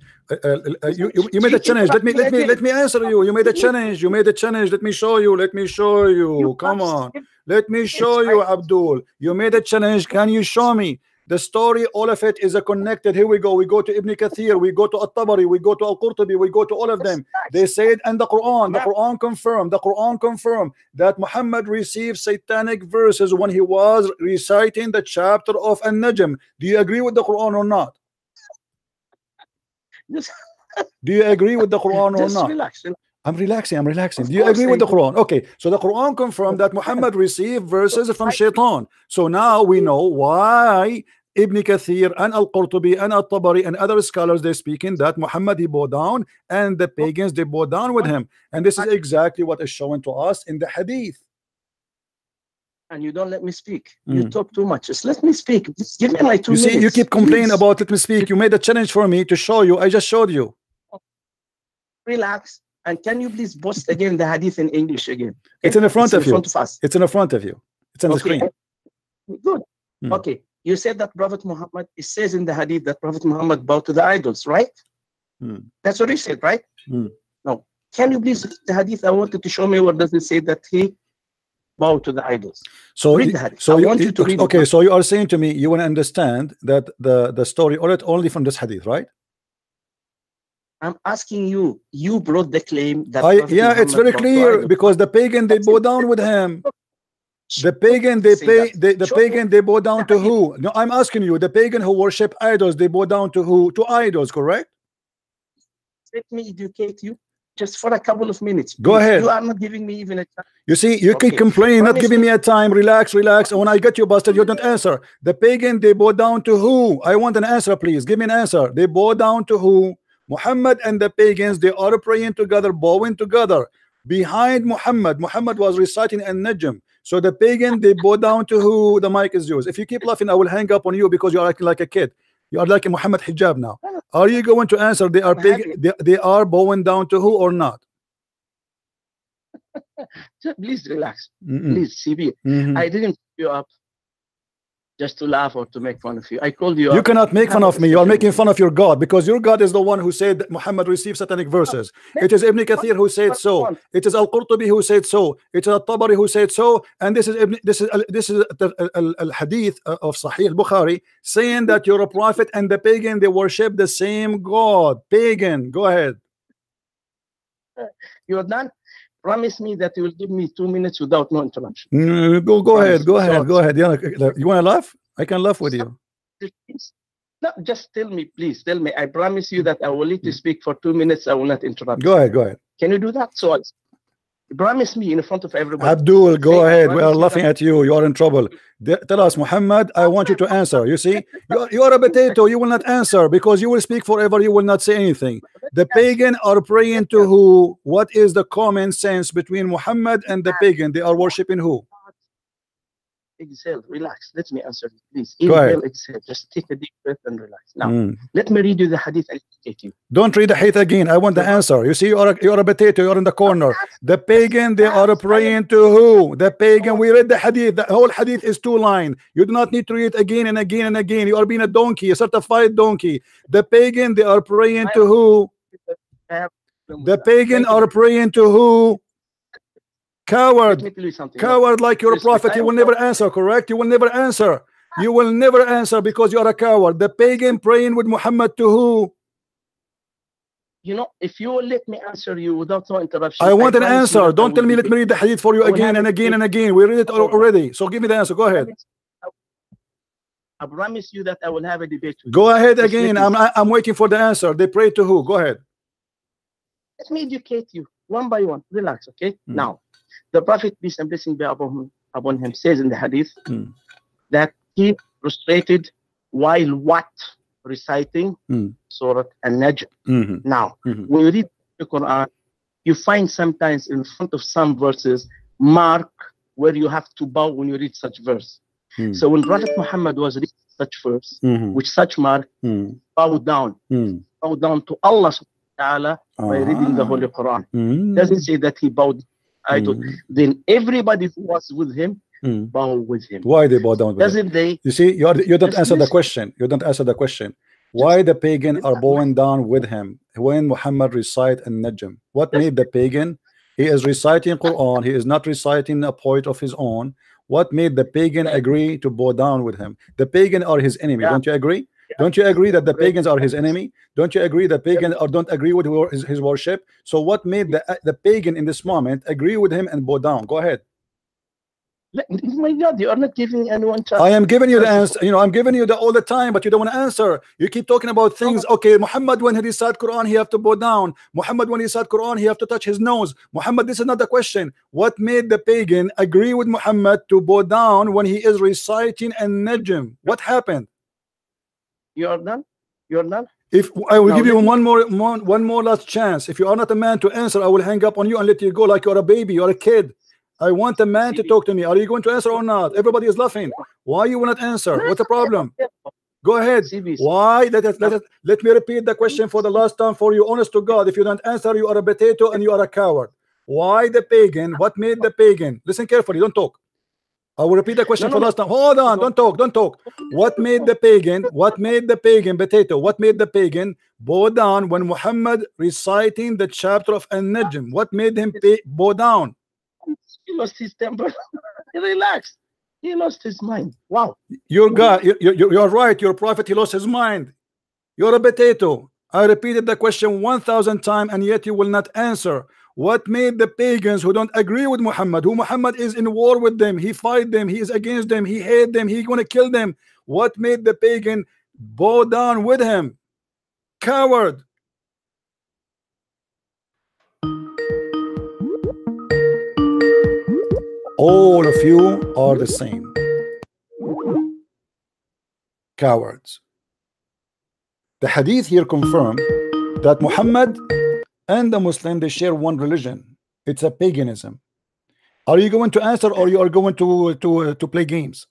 you made a challenge. Let me answer you. You made a challenge. Let me show you. Come on. Let me show you, Abdul. You made a challenge. Can you show me? The story, all of it is connected. Here we go. We go to Ibn Kathir, we go to At-Tabari, we go to Al-Qurtubi, we go to all of them. They say it in the Quran. The Quran confirmed that Muhammad received satanic verses when he was reciting the chapter of An-Najm. Do you agree with the Quran or not? Do you agree with the Quran or not? Relax. I'm relaxing. Do you agree with the Quran? Okay, so the Quran confirmed that Muhammad received verses from Shaitan. So now we know why Ibn Kathir and Al-Qurtubi and At-Tabari and other scholars they speaking that Muhammad he bowed down and the pagans they bowed down with him. And this is exactly what is shown to us in the hadith. And you don't let me speak. You talk too much. Just let me speak. Just give me like 2 minutes. You see, you keep complaining about let me speak. You made a challenge for me to show you. I just showed you. Relax. And can you please post again the hadith in English again? It's in the front of you. Us. It's in the front of you. It's on the screen. Good. Okay. You said that Prophet Muhammad, it says in the hadith that Prophet Muhammad bowed to the idols, right? That's what he said, right? No. Can you please the hadith? I wanted to show me what does it say that he bowed to the idols. So read the hadith. I want you to read okay, so you are saying to me you want to understand that the story only from this hadith, right? I'm asking you. You brought the claim that it's very clear because the pagan they bow down with him. The pagan they bow down to who? No, I'm asking you. The pagan who worship idols they bow down to who? To idols, correct? Let me educate you just for a couple of minutes. Go ahead. You are not giving me even a time. You see, you keep complaining, not giving me a time. Relax. And when I get you busted, you don't answer. The pagan they bow down to who? I want an answer, please. Give me an answer. They bow down to who? Muhammad and the pagans they are praying together, bowing together behind Muhammad. Muhammad was reciting An-Najm. So the pagan they bow down to who? The mic is yours. If you keep laughing, I will hang up on you because you are acting like a kid. You are like a Muhammad hijab now. Are you going to answer? They are pagan, they are bowing down to who or not? Please relax. Please, CB. I didn't pick you up just to laugh or to make fun of you. I called you. You cannot make fun of me. You are making fun of your God, because your God is the one who said that Muhammad received satanic verses. It is Ibn Kathir who said so. It is Al-Qurtubi who said so. It is Al-Tabari who said so. And this is Al-Hadith of Sahih Bukhari saying that you're a prophet and the pagan, they worship the same God. Pagan. Go ahead. You're done. Promise me that you will give me 2 minutes without no interruption. Go ahead. Yeah, you want to laugh? I can laugh with you. No, just tell me, please. Tell me. I promise you that I will let you speak for 2 minutes. I will not interrupt. Go ahead. Can you do that? So promise me in front of everybody. Abdul, go ahead. We are laughing at you. You are in trouble. Tell us, Muhammad, I want you to answer. You see, you are a potato. You will not answer because you will speak forever. You will not say anything. The pagan are praying to who? What is the common sense between Muhammad and the pagan? They are worshiping who? Exhale, relax. Let me answer you, please. Inhale, exhale. Just take a deep breath and relax. Now, let me read you the hadith and educate you. Don't read the hadith again. I want the answer. You see, you are a potato. You are in the corner. The pagan, they are praying to who? The pagan. We read the hadith. The whole hadith is 2 lines. You do not need to read it again and again and again. You are being a donkey, a certified donkey. The pagan, they are praying to who? The pagan are praying to who? Coward. Coward, like you're a prophet. You will never answer, correct? You will never answer. You will never answer because you are a coward. The pagan praying with Muhammad to who? You know, if you will let me answer you without no interruption. I want an answer. Don't tell me let me read the hadith for you again and again and again. We read it already. So give me the answer. Go ahead. I promise you that I will have a debate with you. Go ahead again. I'm waiting for the answer. They pray to who? Go ahead. Let me educate you one by one. Relax, okay? Now, the Prophet, peace and blessing be upon him, says in the hadith that he prostrated while what? Reciting Surah An-Najm. Now, when you read the Quran, you find sometimes in front of some verses mark where you have to bow when you read such verse. So when Prophet Muhammad was reading such verse, with such mark, bow down to Allah subhanahu wa ta'ala by reading the Holy Quran. Doesn't say that he bowed. Then everybody who was with him bow with him. Why they bow down with him? You see, you don't answer the question. You don't answer the question. Why the pagan are bowing down with him when Muhammad recite An-Najm? What made the pagan? He is reciting Quran. He is not reciting a poet of his own. What made the pagan agree to bow down with him? The pagan are his enemy. Don't you agree? Don't you agree that the pagans are his enemy? Don't you agree that pagan or don't agree with his worship? So what made the pagan in this moment agree with him and bow down? Go ahead. My God, you are not giving anyone chance. I am giving you the answer. You know, I'm giving you the all the time, but you don't want to answer. You keep talking about things. Okay, Muhammad, when he recite Quran, he have to bow down. Muhammad, when he recite Quran, he have to touch his nose. Muhammad, this is not the question. What made the pagan agree with Muhammad to bow down when he is reciting An-Najm? What happened? You're done. You're done. If I will give you one more last chance. If you are not a man to answer, I will hang up on you and let you go like you're a baby, you're a kid. I want a man to talk to me. Are you going to answer or not? Everybody is laughing. Why you will not answer? What's the problem? Go ahead. Why? Let me repeat the question for the last time for you. Honest to God, if you don't answer, you are a potato and you are a coward. Why the pagan? What made the pagan? Listen carefully. Don't talk. I will repeat the question for the last time. Hold on. Don't talk. Don't talk. What made the pagan? What made the pagan potato? What made the pagan bow down when Muhammad reciting the chapter of An-Najm? What made him bow down? He lost his temper. Relax. He lost his mind. Wow. Your God, you're right. Your prophet, he lost his mind. You're a potato. I repeated the question 1,000 times and yet you will not answer. What made the pagans who don't agree with Muhammad, who Muhammad is in war with them, he fight them, he is against them, he hate them, he gonna kill them. What made the pagan bow down with him? Coward. All of you are the same. Cowards. The hadith here confirm that Muhammad and the Muslim, they share one religion. It's a paganism. Are you going to answer or you are going to play games?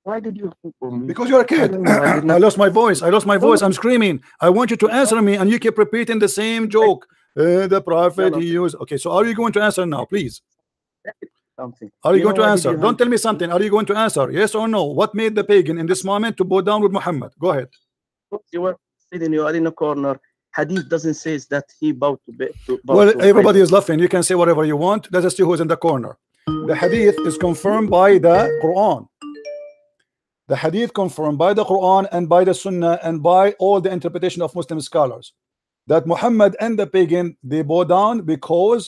Why did you? Because you're a kid. I lost my voice. I lost my voice. I'm screaming. I want you to answer me and you keep repeating the same joke. The prophet he used. Okay, so are you going to answer now, please? something. Are you going to why did answer? you Don't have- tell me something. Are you going to answer? Yes or no? What made the pagan in this moment to bow down with Muhammad? Go ahead. You were sitting, you are in a corner. Hadith doesn't say that he bowed to bow Well, to everybody is laughing. You can say whatever you want. Let us see who's in the corner. The hadith is confirmed by the Quran. The hadith confirmed by the Quran and by the Sunnah and by all the interpretation of Muslim scholars that Muhammad and the pagan, they bow down because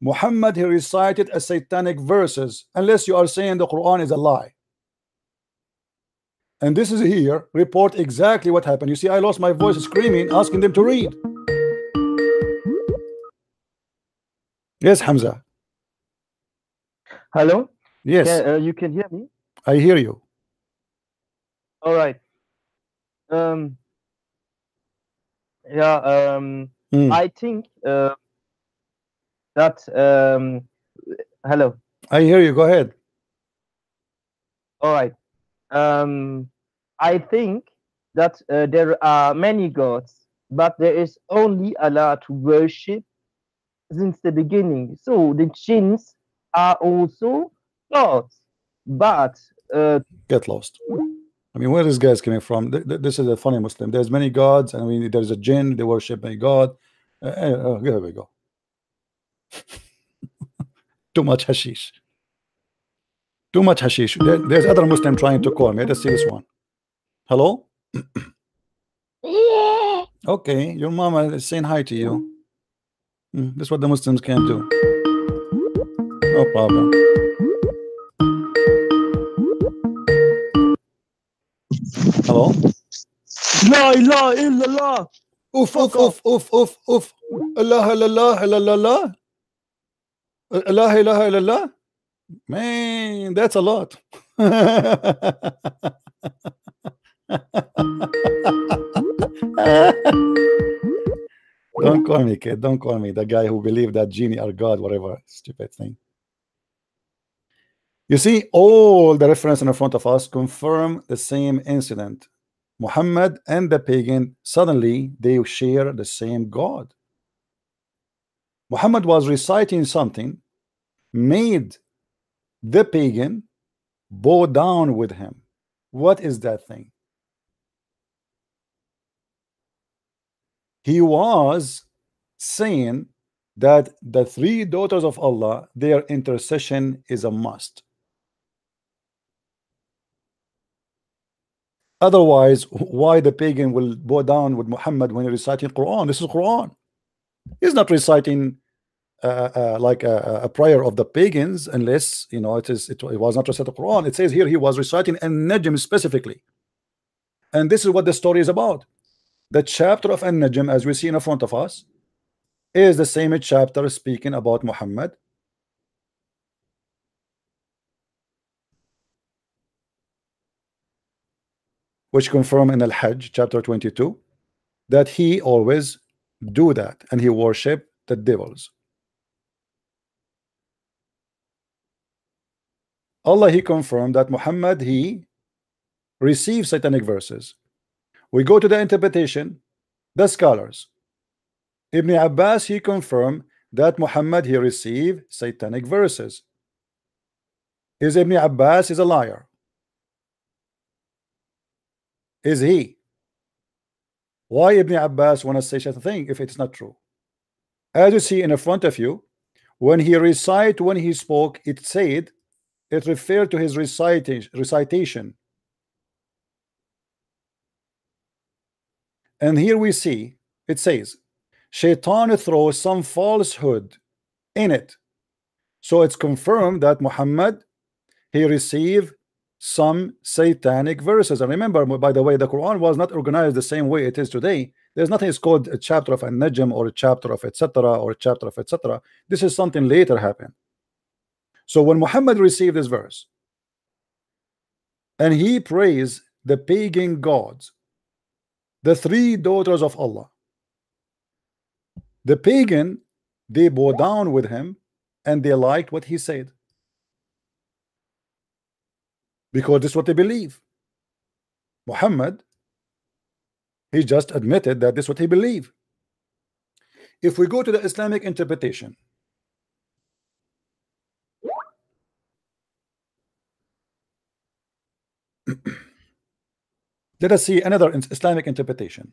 Muhammad, he recited a satanic verses, unless you are saying the Quran is a lie. And this is here report exactly what happened. You see, I lost my voice screaming, asking them to read. Yes, Hamza. Hello? Yes, You can hear me? I hear you. All right. Yeah, I think that hello. I hear you. Go ahead. All right. I think that there are many gods, but there is only Allah to worship since the beginning. So the jinns are also gods, but Get lost. I mean, where this guy's coming from? This is a funny Muslim. There's many gods, and I mean, there's a jinn. They worship a god. Here we go. Too much hashish. Too much hashish. There's other Muslim trying to call me. Let's see this one. Hello? Okay, your mama is saying hi to you. That's what the Muslims can do. No problem. Hello? La ilaha illallah. Oof, oof, oof, oof, oof, oof. Allah, Allah, Allah, Allah. Allah, ilaha illallah. Man, that's a lot. Don't call me, kid. Don't call me the guy who believed that genie are God, whatever stupid thing. You see, all the reference in front of us confirm the same incident. Muhammad and the pagan, suddenly they share the same God. Muhammad was reciting something, made the pagan bow down with him. What is that thing? He was saying that the three daughters of Allah, their intercession is a must. Otherwise, why the pagan will bow down with Muhammad when he's reciting Quran? This is Quran. He's not reciting like a prayer of the pagans, unless you know it was not reciting the Quran. It says here he was reciting An-Najm specifically, and this is what the story is about. The chapter of An-Najm, as we see in front of us, is the same chapter speaking about Muhammad. Which confirm in Al-Hajj chapter 22 that he always do that and he worship the devils. Allah, he confirmed that Muhammad, he received satanic verses. We go to the interpretation, the scholars. Ibn Abbas, he confirmed that Muhammad, he received satanic verses. Is Ibn Abbas is a liar? Is he? Why Ibn Abbas want to say such a thing if it's not true? As you see in front of you, when he recite, when he spoke, it said, it referred to his recitation. And here we see, it says, Shaitan throws some falsehood in it. So it's confirmed that Muhammad, he received some satanic verses. And remember, by the way, the Quran was not organized the same way it is today. There's nothing is called a chapter of An-Najm or a chapter of etc. or a chapter of etc. This is something later happened. So when Muhammad received this verse and he praised the pagan gods, the three daughters of Allah, the pagan, they bow down with him and they liked what he said, because this is what they believe. Muhammad, he just admitted that this is what he believed. If we go to the Islamic interpretation, Let us see another Islamic interpretation.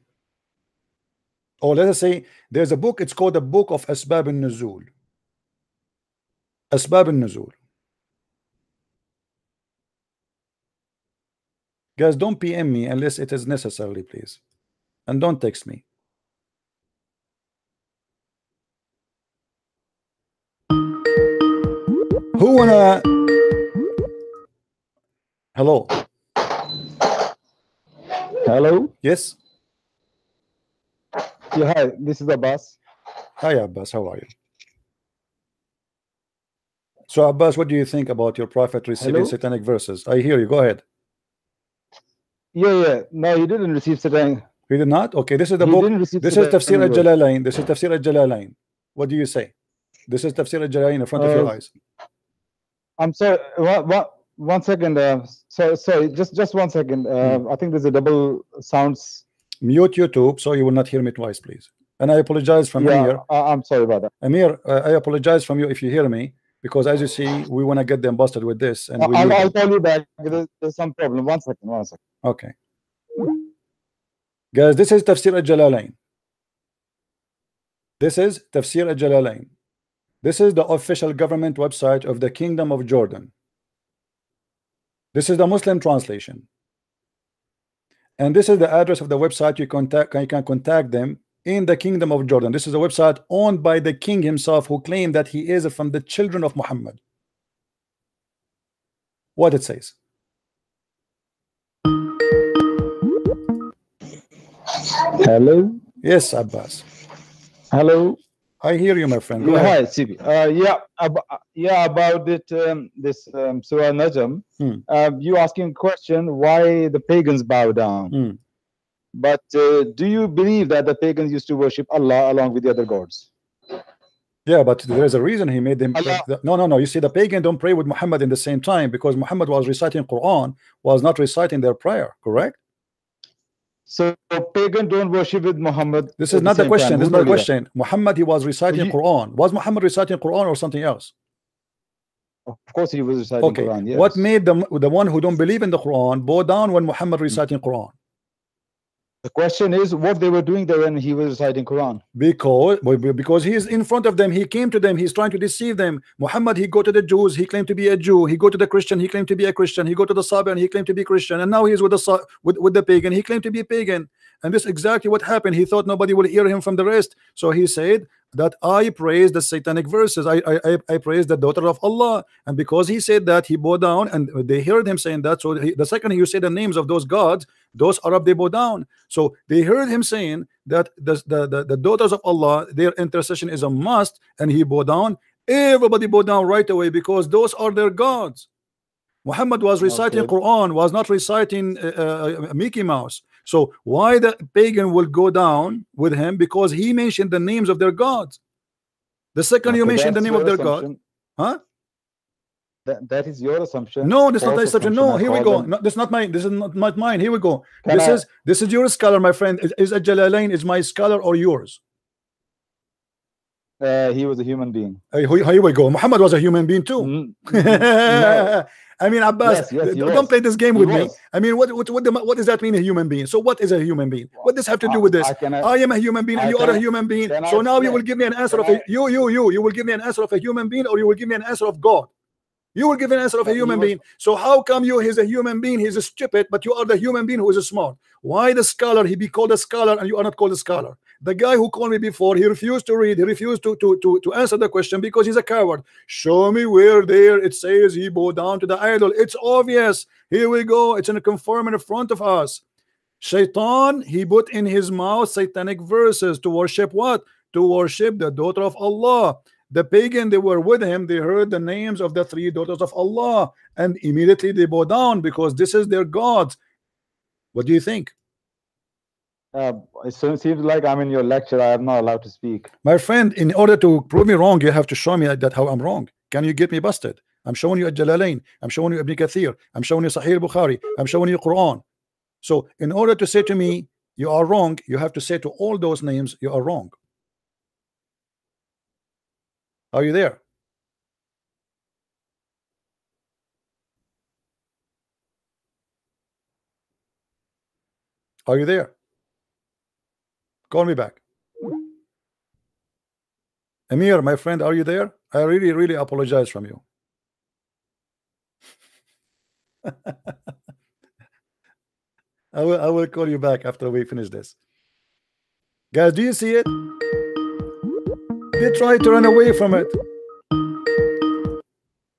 Or let us say there's a book, it's called the Book of Asbab al-Nuzul. Asbab al-Nuzul. Guys, don't PM me unless it is necessary, please. And don't text me. Who wanna? Hello. Hello. Yes. Yeah, hi. This is Abbas. Hi, Abbas. How are you? So, Abbas, what do you think about your prophet receiving satanic verses? I hear you. Go ahead. Yeah. No, he didn't receive satanic. He did not? Okay, this is the book. This is Tafsir al-Jalalain. This is Tafsir al-Jalalain. What do you say? This is Tafsir al-Jalalain in front of your eyes. I'm sorry. One second. Sorry. Just 1 second. I think there's a double sounds. Mute YouTube so you will not hear me twice, please. And I apologize from Amir. I'm sorry about that. Amir, I apologize from you if you hear me, because as you see, we want to get them busted with this. And I'll call you back. There's some problem. 1 second. 1 second. Okay. Guys, this is Tafsir al-Jalalain. This is Tafsir al-Jalalain. This is the official government website of the Kingdom of Jordan. This is the Muslim translation. And this is the address of the website you can contact them in the Kingdom of Jordan. This is a website owned by the king himself, who claimed that he is from the children of Muhammad. What it says. Hello. Yes, Abbas. Hello. I hear you, my friend. Go ahead. Hi, Sibi. About it. This Surah Najm. You asking a question why the pagans bow down. But do you believe that the pagans used to worship Allah along with the other gods? Yeah, but there is a reason he made them. No. You see, the pagan don't pray with Muhammad in the same time, because Muhammad was reciting Quran, was not reciting their prayer. Correct? So pagan don't worship with Muhammad. This is not the question. This is not the question. Muhammad, he was reciting Quran. Was Muhammad reciting Quran or something else? Of course he was reciting Quran. Yes. What made the one who don't believe in the Quran bow down when Muhammad reciting Quran? The question is what they were doing there when he was reciting Quran. Because he is in front of them. He came to them. He's trying to deceive them. Muhammad, he go to the Jews. He claimed to be a Jew. He go to the Christian. He claimed to be a Christian. He go to the Sabian. He claimed to be Christian. And now he's with the pagan. He claimed to be a pagan. And this is exactly what happened. He thought nobody will hear him from the rest. So he said that I praise the satanic verses. I praise the daughter of Allah. And because he said that, he bowed down, and they heard him saying that. So the second he said the names of those gods, those Arab, they bow down. So they heard him saying that the daughters of Allah, their intercession is a must, and he bowed down. Everybody bowed down right away, because those are their gods. Muhammad was reciting Quran, was not reciting Mickey Mouse. So why the pagan will go down with him? Because he mentioned the names of their gods. The second you mention the name of their god, huh? That is your assumption. No, that's not my assumption. No, here we go. No, this is not mine. This is not mine. Here we go. This is your scholar, my friend. Is Jalalain is my scholar or yours? He was a human being. Here we go. Muhammad was a human being too. No. I mean, Abbas, don't play this game with me. I mean, what does that mean, a human being? So what is a human being? What does have to do with this? I am a human being and you are a human being. So now you will give me an answer of you will give me an answer of a human being, or you will give me an answer of God. You will give an answer of a human being. So how come he's a human being, he's a stupid, but you are the human being who is smart? Why the scholar, he be called a scholar and you are not called a scholar? The guy who called me before, he refused to read, he refused to answer the question because he's a coward. Show me where there it says he bowed down to the idol. It's obvious. Here we go. It's in a conform in front of us. Shaitan, he put in his mouth satanic verses to worship what? To worship the daughter of Allah. The pagan, they were with him, they heard the names of the three daughters of Allah, and immediately they bow down because this is their gods. What do you think? It seems like I'm in your lecture. I am not allowed to speak. My friend, in order to prove me wrong, you have to show me that how I'm wrong. Can you get me busted? I'm showing you Jalalain, I'm showing you Ibn Kathir, I'm showing you Sahih Bukhari, I'm showing you Quran. So in order to say to me you are wrong, you have to say to all those names you are wrong. Are you there? Are you there? Call me back. Amir, my friend, are you there? I really apologize from you. I will call you back after we finish this. Guys, do you see it? They try to run away from it.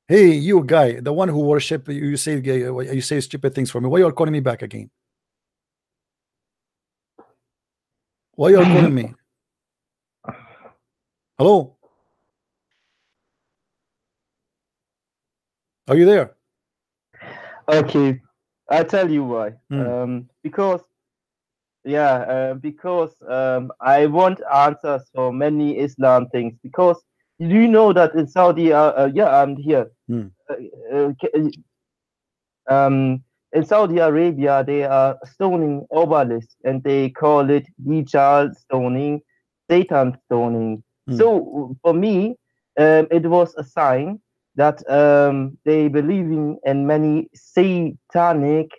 Hey, you guy, the one who worship, you say stupid things for me. Why you are calling me back again? Why you are calling me? Hello? Are you there? Okay, I'll tell you why. Because I want answers for many Islam things. Because do you know that in Saudi, I'm here. In Saudi Arabia, they are stoning obelisks, and they call it Dajjal stoning, Satan stoning. So for me, it was a sign that they believing in many satanic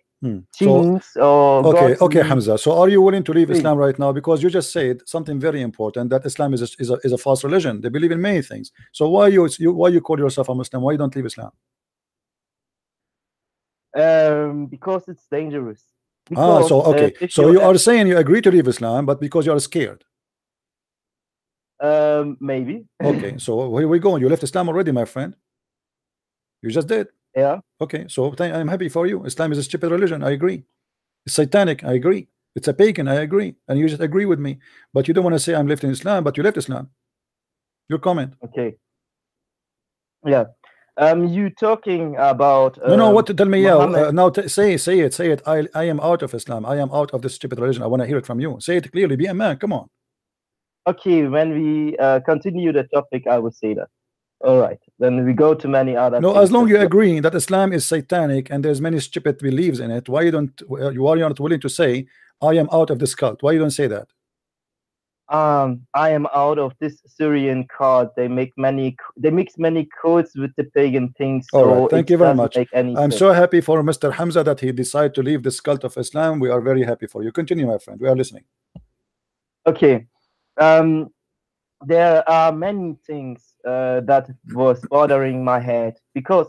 things. Okay, Hamza. So are you willing to leave Islam right now? Because you just said something very important, that Islam is a false religion. They believe in many things. So why you call yourself a Muslim? Why you don't leave Islam? Because it's dangerous. Because, so you are saying you agree to leave Islam, but because you are scared. Maybe. Okay, so here we go. You left Islam already, my friend. You just did. Yeah. Okay, so I'm happy for you. Islam is a stupid religion. I agree. It's satanic. I agree. It's a pagan. I agree. And you just agree with me. But you don't want to say I'm left in Islam, but you left Islam. Your comment. Okay. Yeah. You talking about no, what to tell me? Now say it. I am out of Islam. I am out of this stupid religion. I want to hear it from you. Say it clearly. Be a man. Come on. Okay, when we continue the topic, I will say that. All right, then we go to many other. No, as long as you agree that Islam is satanic and there's many stupid beliefs in it, why you are not willing to say I am out of this cult? Why you don't say that? I am out of this Syrian cult. They mix many cults with the pagan things. So all right, thank you very much. I'm so happy for Mr. Hamza that he decided to leave this cult of Islam. We are very happy for you. Continue, my friend. We are listening. Okay. There are many things that was bothering my head, because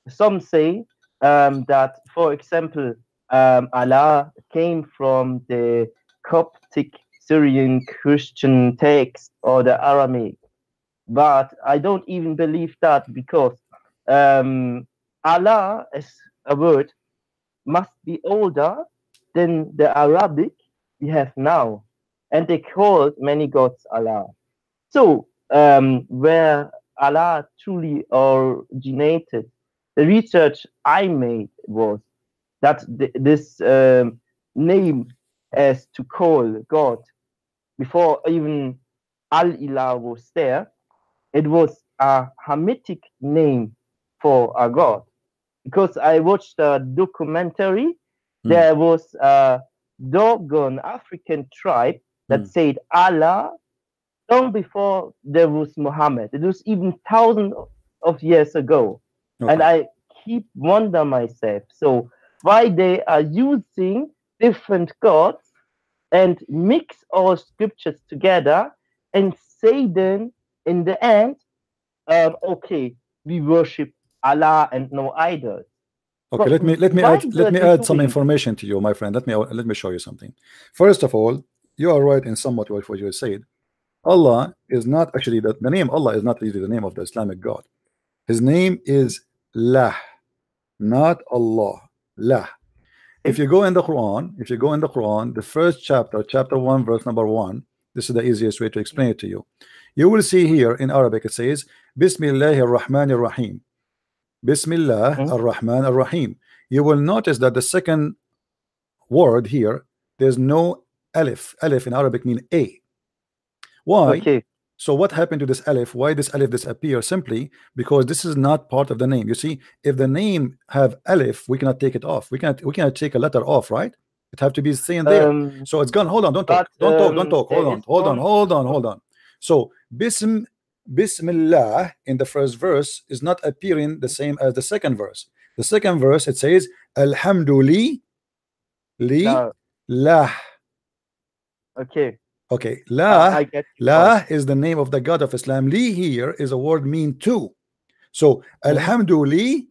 some say that, for example, Allah came from the Coptic Syrian Christian text or the Aramaic, but I don't even believe that, because Allah as a word must be older than the Arabic we have now. And they called many gods Allah. So, where Allah truly originated, the research I made was that this name as to call God, before even Al-Ilah was there, it was a Hamitic name for a God. Because I watched a documentary, there was a Dogon African tribe that said Allah long before there was Muhammad. It was even thousands of years ago. Okay. And I keep wondering myself, so why they are using different gods and mix all scriptures together and say then in the end, okay, we worship Allah and no idols. Okay, but let me add some information to you, my friend. Let me show you something. First of all, you are right in somewhat what you said. Allah is not actually the name Allah is not really the name of the Islamic God. His name is Lah, not Allah. Lah. If you go in the Quran, the first chapter 1, verse number 1, this is the easiest way to explain it to you. You will see here in Arabic it says Bismillahir Rahmanir Rahim. Bismillah ar-Rahman ar-Rahim. You will notice that the second word here, there's no alif. Alif in Arabic mean a. Why? Okay. So what happened to this alif? Why this alif disappear? Simply because this is not part of the name. You see, if the name have alif, we cannot take it off. We cannot take a letter off, right? It have to be staying there. So it's gone. Hold on, don't talk. Hold on. So Bismillah in the first verse is not appearing the same as the second verse. The second verse it says Alhamdulillah. Lah. Okay. Okay. Lah. I get you. Lah is the name of the God of Islam. Li here is a word mean too. So alhamdulillah,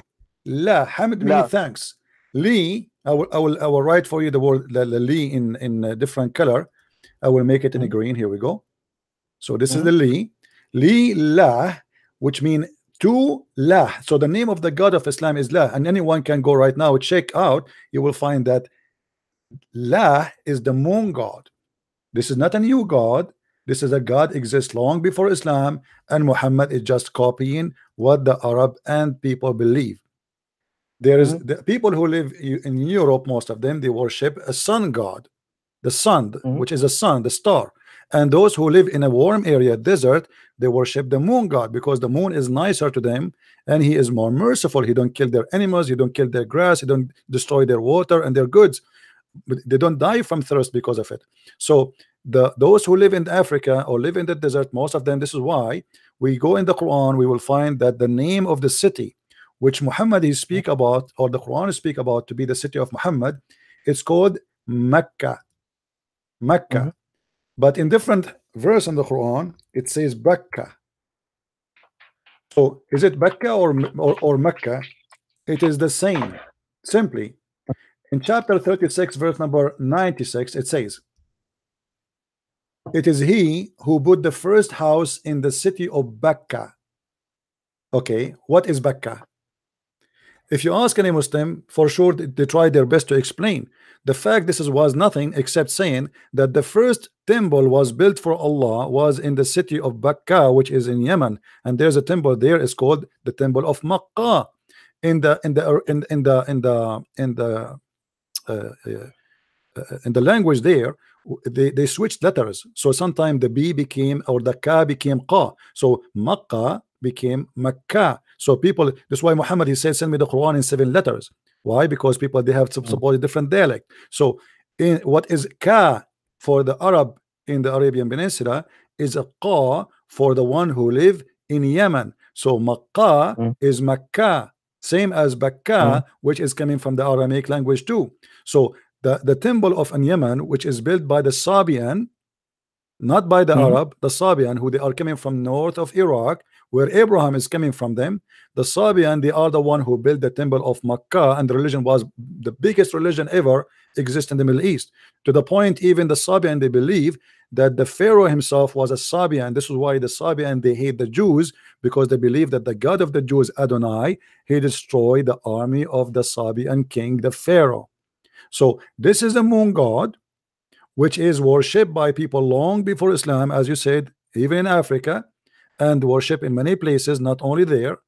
la, hamd means thanks. Li, I will write for you the word li in a different color. I will make it in a green. Here we go. So this is the li lah, which mean to lah. So the name of the God of Islam is lah, and anyone can go right now check out. You will find that lah is the moon god. This is not a new god. This is a God exists long before Islam, and Muhammad is just copying what the Arab and people believe. There is the people who live in Europe, most of them, they worship a sun god, the sun, which is a sun, the star. And those who live in a warm area, desert, they worship the moon god because the moon is nicer to them and he is more merciful. He don't kill their animals, he don't kill their grass, he don't destroy their water and their goods. But they don't die from thirst because of it. So those who live in Africa or live in the desert, most of them, this is why we go in the Quran, we will find that the name of the city which Muhammad is speak about, or the Quran speak about to be the city of Muhammad, it's called Mecca. Mecca. But in different verse in the Quran it says Bakka. So is it Bakka or Mecca? It is the same. Simply in chapter 36 verse number 96 it says, it is he who put the first house in the city of Bakka. Okay, what is Bakka? If you ask any Muslim, for sure they try their best to explain. The fact this was nothing except saying that the first temple was built for Allah was in the city of Bakka, which is in Yemen, and there's a temple there is called the Temple of Makkah. In the language there, they switched letters. So sometimes the B became, or the Ka became Qa. So Makkah became Makkah. So people, that's why Muhammad, he said, send me the Quran in 7 letters. Why? Because people, they have supposed different dialect. So in what is Ka for the Arab in the Arabian Peninsula is a Qa for the one who live in Yemen. So Makkah is Makkah, same as Bakka, which is coming from the Aramaic language too. So the temple of Yemen, which is built by the Sabian, not by the Arab, the Sabian, who they are coming from north of Iraq, where Abraham is coming from them. The Sabian, they are the one who built the temple of Makkah, and the religion was the biggest religion ever exist in the Middle East, to the point even the Sabian, they believe that the Pharaoh himself was a Sabian. This is why the Sabian, they hate the Jews, because they believe that the God of the Jews, Adonai, he destroyed the army of the Sabian king, the Pharaoh. So this is the moon god, which is worshipped by people long before Islam, as you said, even in Africa, and worship in many places, not only there.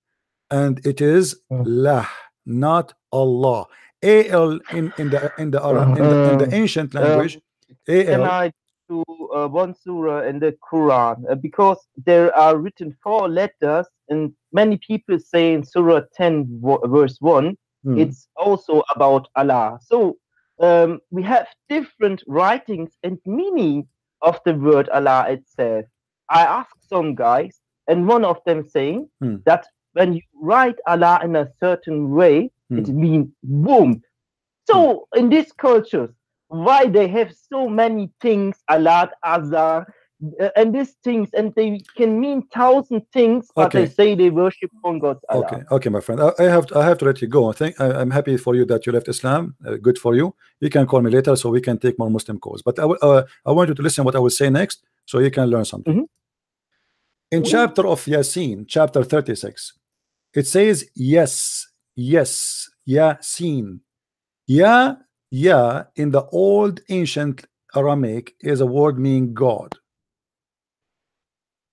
And it is Lah, not Allah. Al in the ancient language. Can I do one surah in the Quran? Because there are written 4 letters, and many people say in Surah 10 verse 1, it's also about Allah. So we have different writings and meaning of the word Allah itself. I asked some guys, and one of them saying that when you write Allah in a certain way, it means boom. So in these cultures, why they have so many things, Allah, Azar, and these things, and they can mean 1,000 things, but they say they worship one God, Allah. Okay, my friend, I have to let you go. I'm happy for you that you left Islam. Good for you. You can call me later so we can take more Muslim calls. But I want you to listen what I will say next, so you can learn something. In chapter of Yasin, chapter 36, it says yes, Yasin. Ya in the old ancient Aramaic is a word meaning God.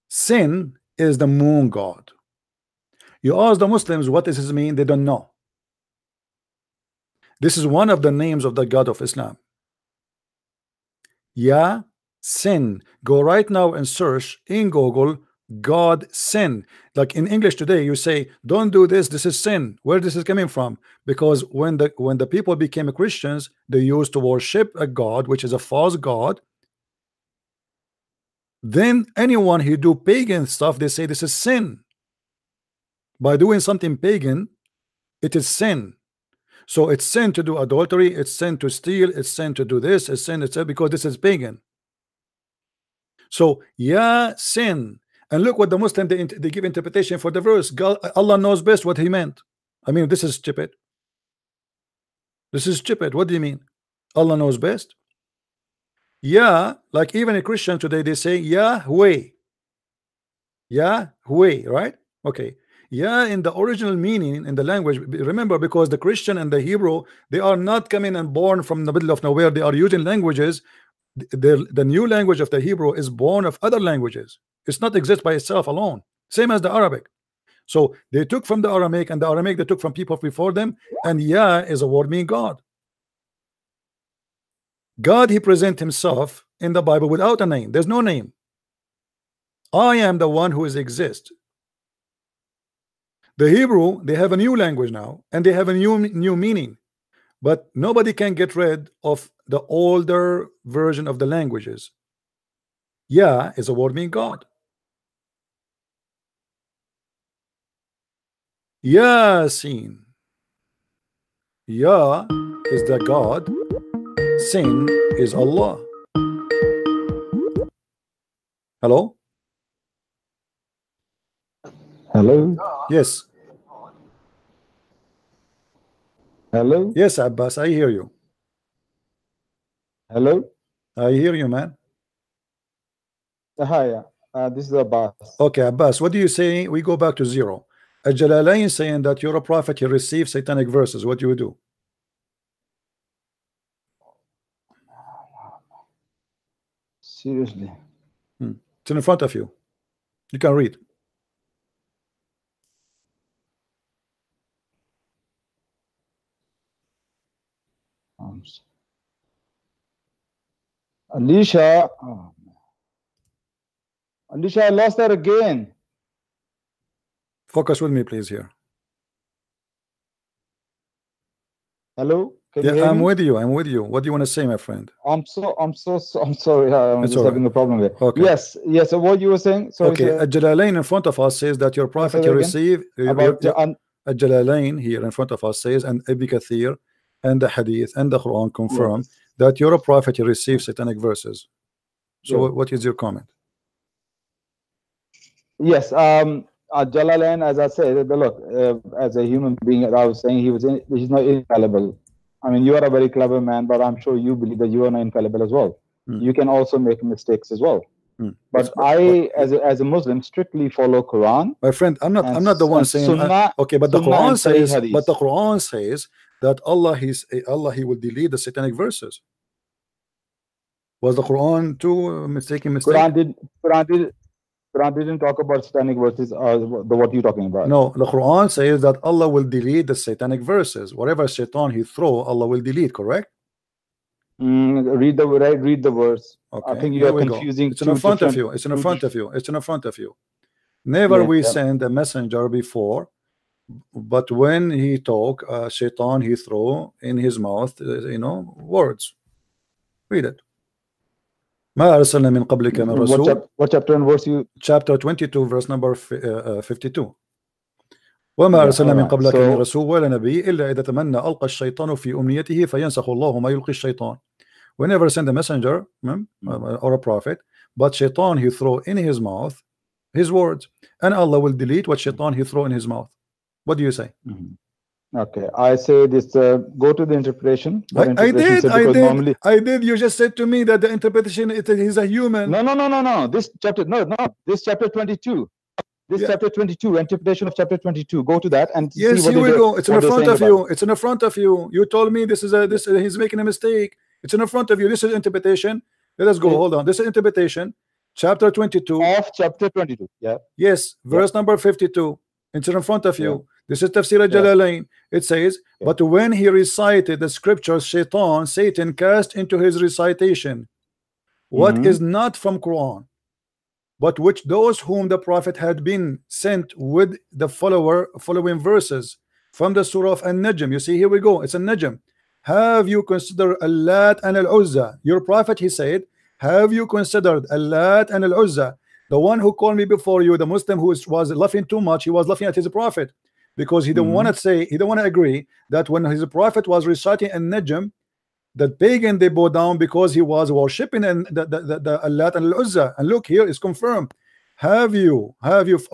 Sin is the moon god. You ask the Muslims what does this mean, they don't know. This is one of the names of the God of Islam. Ya Sin. Go right now and search in Google God sin. Like in English today, you say, don't do this, this is sin. Where this is coming from? Because when the people became Christians, they used to worship a god, which is a false god. Then anyone who do pagan stuff, they say this is sin. By doing something pagan, it is sin. So it's sin to do adultery, it's sin to steal, it's sin to do this, it's sin, because this is pagan. So yeah, sin. And look what the Muslim, they give interpretation for the verse. God, Allah knows best what he meant. I mean, this is stupid. This is stupid. What do you mean? Allah knows best? Yeah, like even a Christian today, they say Yahweh. Yahweh, right? Okay. Yeah, in the original meaning in the language, remember, because the Christian and the Hebrew, they are not coming and born from the middle of nowhere. They are using languages. The new language of the Hebrew is born of other languages. It's not exist by itself alone. Same as the Arabic. So they took from the Aramaic, and the Aramaic they took from people before them. And Yah is a word meaning God. God, he presents himself in the Bible without a name. There's no name. I am the one who exists. The Hebrew, they have a new language now, and they have a new meaning, but nobody can get rid of the older version of the languages. Yah is a word meaning God. Yasin. Yah is the God. Sin is Allah. Hello? Hello? Yes. Hello? Yes, Abbas, I hear you. Hello? I hear you, man. Hi, this is Abbas. Okay, Abbas, what do you say? We go back to zero. Al-Jalalain saying that you're a prophet, you receive satanic verses. What do you do? Seriously. It's in front of you. You can read. Alicia. Oh, Alicia, I lost that again. Focus with me, please, here. Hello? Can Yeah, you hear I'm me? with you. I'm with you. What do you want to say, my friend? I'm sorry. I'm It's just all having right. a problem there. Okay. Yes. So what you were saying? Sorry, Okay, sir. Al-Jalalain in front of us says that your prophet you again? receive About Al-Jalalain here in front of us says, and Ibn Kathir and the Hadith and the Quran confirm that you're a prophet you receive satanic verses. So what is your comment? Yes. Jalalain, as I said, look, as a human being, I was saying he's not infallible. I mean, you are a very clever man, but I'm sure you believe that you are not infallible as well. You can also make mistakes as well. But as a Muslim, strictly follow Quran. My friend, I'm not the one saying Sunnah, okay, but the Sunnah Quran says, Hadith. but the Quran says that Allah he will delete the satanic verses. Was the Quran too mistaken? Quran didn't talk about satanic verses. What you're talking about? No, the Quran says that Allah will delete the satanic verses. Whatever shaitan he throw, Allah will delete. Correct? Read the verse. Okay, I think you are confusing. It's in front of you. It's in front of you. It's in front of you. Never we send a messenger before, but when he talk, shaitan he throw in his mouth, words. Read it. ما أرسلنا من قبلك من رسول. What chapter and verse you? Chapter 22, verse number 52. وما أرسلنا من قبلك من رسول ولا نبي إلا إذا تمنى ألقى الشيطان في أمنيته فينسخ الله ما يلقي الشيطان. We never send a messenger or a prophet, but shaitan he throw in his mouth his words, and Allah will delete what shaitan he throw in his mouth. What do you say? Okay, I say this. Go to the interpretation. I did. You just said to me that the interpretation he's a human. No. This chapter, This chapter 22. This chapter 22, interpretation of chapter 22. Go to that and see what here we go. It's in front of you. It's in front of you. You told me this he's making a mistake. It's in front of you. This is interpretation. Let us go. Hold on. This is interpretation. Chapter 22. Of chapter 22. Yeah. Yes. Verse number 52. It's in front of you. This is Tafsir al-Jalalain. It says, but when he recited the scriptures, Satan cast into his recitation what is not from Quran, but which those whom the Prophet had been sent with the following verses from the Surah of An-Najm. You see, here we go. It's An-Najm. Have you considered Al-Lat and Al-Uzza? Your Prophet, he said, have you considered Al-Lat and Al-Uzza? The one who called me before you, the Muslim who was laughing too much, he was laughing at his Prophet. because he don't want to say, he don't want to agree that when his prophet was reciting an Najm, that pagan they bow down because he was worshipping and the Allat and Al-Uzza. And look, here is confirmed. Have you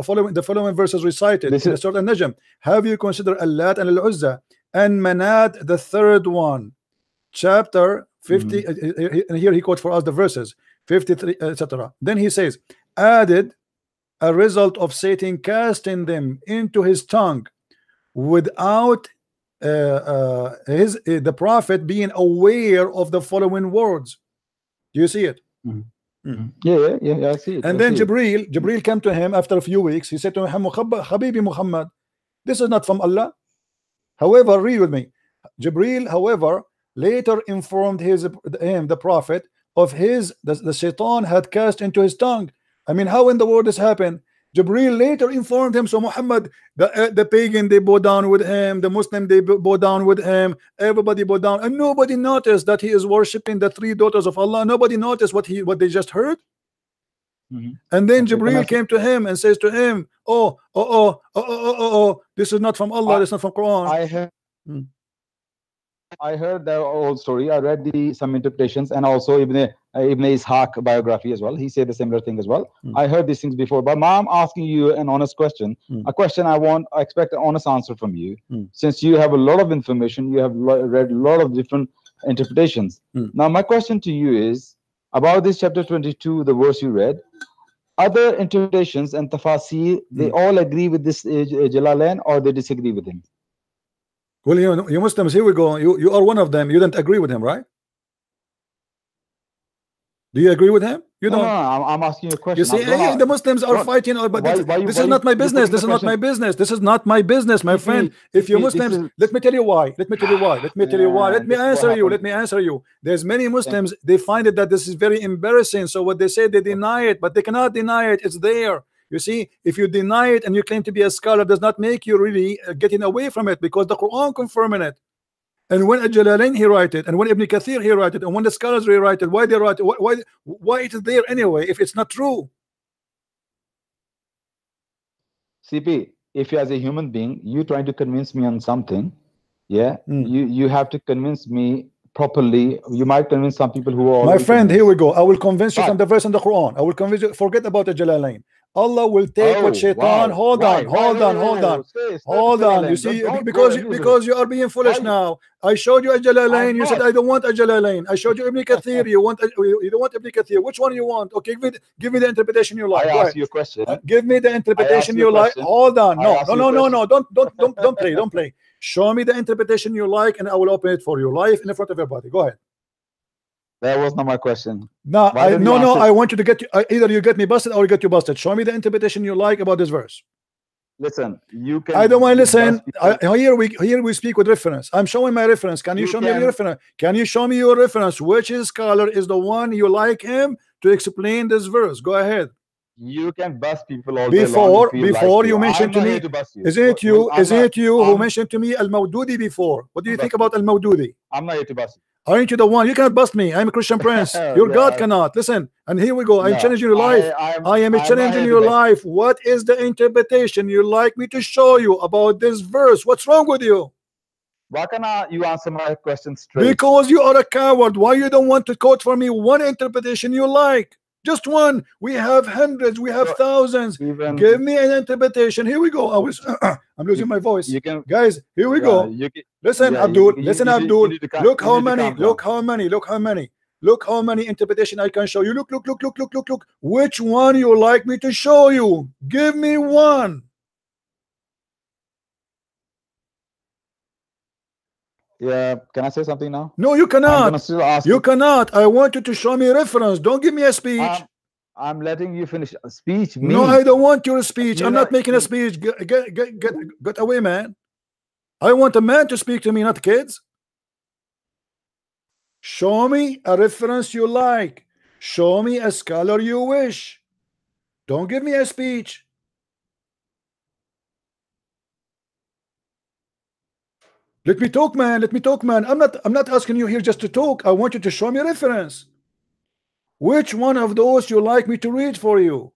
following the following verses recited in the Surah An-Najm? Have you considered Allat and Al-Uzza and Manat, the third one, chapter 50? And here he quotes for us the verses 53, etc. Then he says, added a result of Satan casting them into his tongue without the prophet being aware of the following words. Do you see it? Yeah, I see it. And then Jibril came to him after a few weeks. He said to him, Habibi Muhammad, this is not from Allah. However, read with me. Jibril, however, later informed the prophet of the shaitan had cast into his tongue. I mean, how in the world this happened? Jibril later informed him. So Muhammad, the pagan, they bow down with him, the Muslim, they bow down with him, everybody bow down, and nobody noticed that he is worshiping the three daughters of Allah. Nobody noticed what they just heard. And then Jibril came to him and says to him, oh, this is not from Allah, this is not from Quran. I heard the whole story. I read some interpretations, and also Ibn Ishaq biography as well. He said the similar thing as well. I heard these things before, but now I'm asking you an honest question. A question I expect an honest answer from you. Since you have a lot of information, you have read a lot of different interpretations. Now my question to you is about this chapter 22, the verse you read. Other interpretations and tafasir, they all agree with this Jalalain, or they disagree with him? Well, you Muslims, here we go. You are one of them. You don't agree with him, right? Do you agree with him? You don't. No, I'm asking you a question. You see, the Muslims are fighting, but this is not my business. This is not my business. This is not my business, my friend. If you Muslims, let me tell you why. Let me answer you. There's many Muslims, they find it that this is very embarrassing. So what they say, they deny it, but they cannot deny it. It's there. You see, if you deny it and you claim to be a scholar, does not make you really getting away from it, because the Quran confirming it. And when Jalalain he write it, and when Ibn Kathir he write it, and when the scholars rewrite it, why they write it? Why it is there anyway if it's not true? CP, if you as a human being, you trying to convince me on something, you have to convince me properly. You might convince some people who are. My friend, here we go. I will convince you from the verse in the Quran. I will convince you. Forget about the Jalalain. Allah will take what shaitan. Hold on. You see, because you are being foolish now. I showed you a Jalalain. You said I don't want a Jalalain. I showed you Ibn Kathir. You don't want Ibn Kathir. Which one you want? Okay, give me the interpretation you like. I asked you a question. Give me the interpretation you like. Hold on. No. Don't play. Don't play. Show me the interpretation you like, and I will open it for you live in front of everybody. Go ahead. That was not my question. No, I want you to get either you get me busted or you get you busted. Show me the interpretation you like about this verse. Listen, you can. I don't want to listen. Here we speak with reference. I'm showing my reference. Can you show me your reference? Can you show me your reference? Which scholar is the one you like him to explain this verse? Go ahead. You can bust people all day long. Before you mentioned to me, isn't it you who mentioned to me Al-Mawdudi before? What do you think about Al-Mawdudi? I'm not here to bust you. Aren't you the one? You cannot bust me. I'm a Christian prince. Your God cannot. Listen, and here we go. I'm challenging your life. I am challenging your life. What is the interpretation you like me to show you about this verse? What's wrong with you? Why cannot you answer my question straight? Because you are a coward. Why you don't want to quote for me one interpretation you like? Just one. We have hundreds. We have thousands. Give me an interpretation. Here we go. I'm losing my voice. Guys, here we go. Listen, Abdul. Listen, Abdul. Look how many interpretation I can show you. Look. Which one you like me to show you? Give me one. Yeah, can I say something now? No, you cannot. You cannot. I want you to show me a reference. Don't give me a speech. I'm letting you finish a speech. No, I don't want your speech. I'm not making a speech. Get away, man. I want a man to speak to me, not kids. Show me a reference you like. Show me a scholar you wish. Don't give me a speech. Let me talk, man. I'm not asking you here just to talk. I want you to show me a reference. Which one of those you like me to read for you?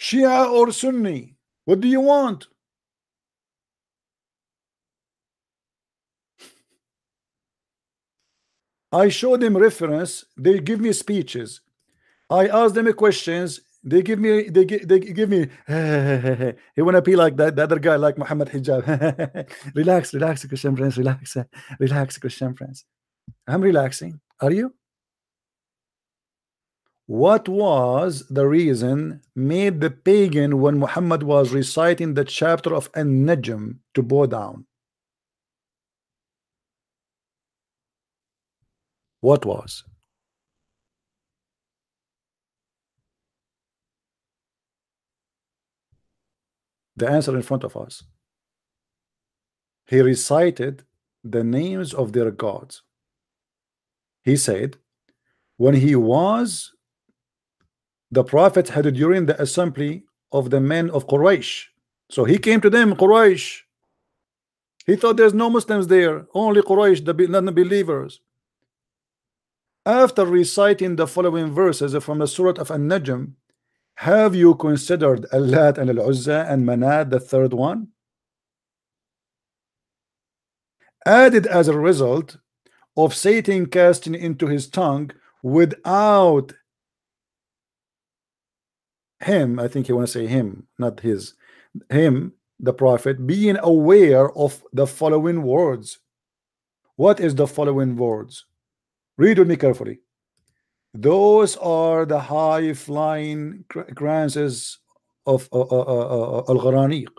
Shia or Sunni? What do you want? I show them reference, they give me speeches. I ask them questions, they give me he wanna be like that, the other guy like Muhammad Hijab. Relax, Christian Prince, relax, Christian Prince. I'm relaxing. Are you? What was the reason made the pagan when Muhammad was reciting the chapter of An-Najm to bow down? What was? The answer in front of us. He recited the names of their gods. He said, when he was the prophet had during the assembly of the men of Quraysh. So he came to them, Quraysh. He thought there's no Muslims there, only Quraysh, the non-believers. After reciting the following verses from the Surah of An-Najm, have you considered Allat and Al-Uzza and Manat, the third one? Added as a result of Satan casting into his tongue without him, I think he want to say him, not his, him, the prophet, being aware of the following words. What is the following words? Read with me carefully. Those are the high flying kranzes of Al-Gharaniq.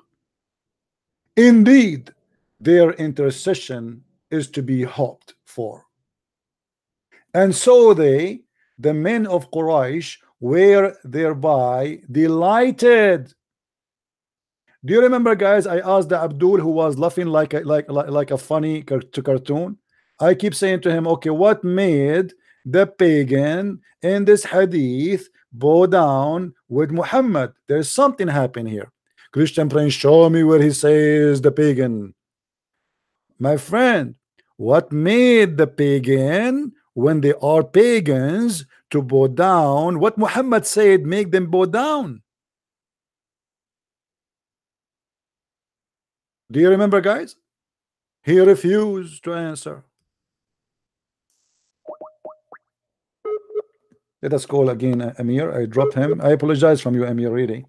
Indeed, their intercession is to be hoped for. And so they, the men of Quraysh, were thereby delighted. Do you remember, guys? I asked the Abdul who was laughing like a funny cartoon. I keep saying to him, okay, what made the pagan in this hadith bow down with Muhammad? There's something happening here. Christian Prince, show me where he says the pagan. My friend, what made the pagan, when they are pagans, to bow down? What Muhammad said make them bow down? Do you remember, guys? He refused to answer. Let us call again Amir. I dropped him. I apologize from you, Amir, really.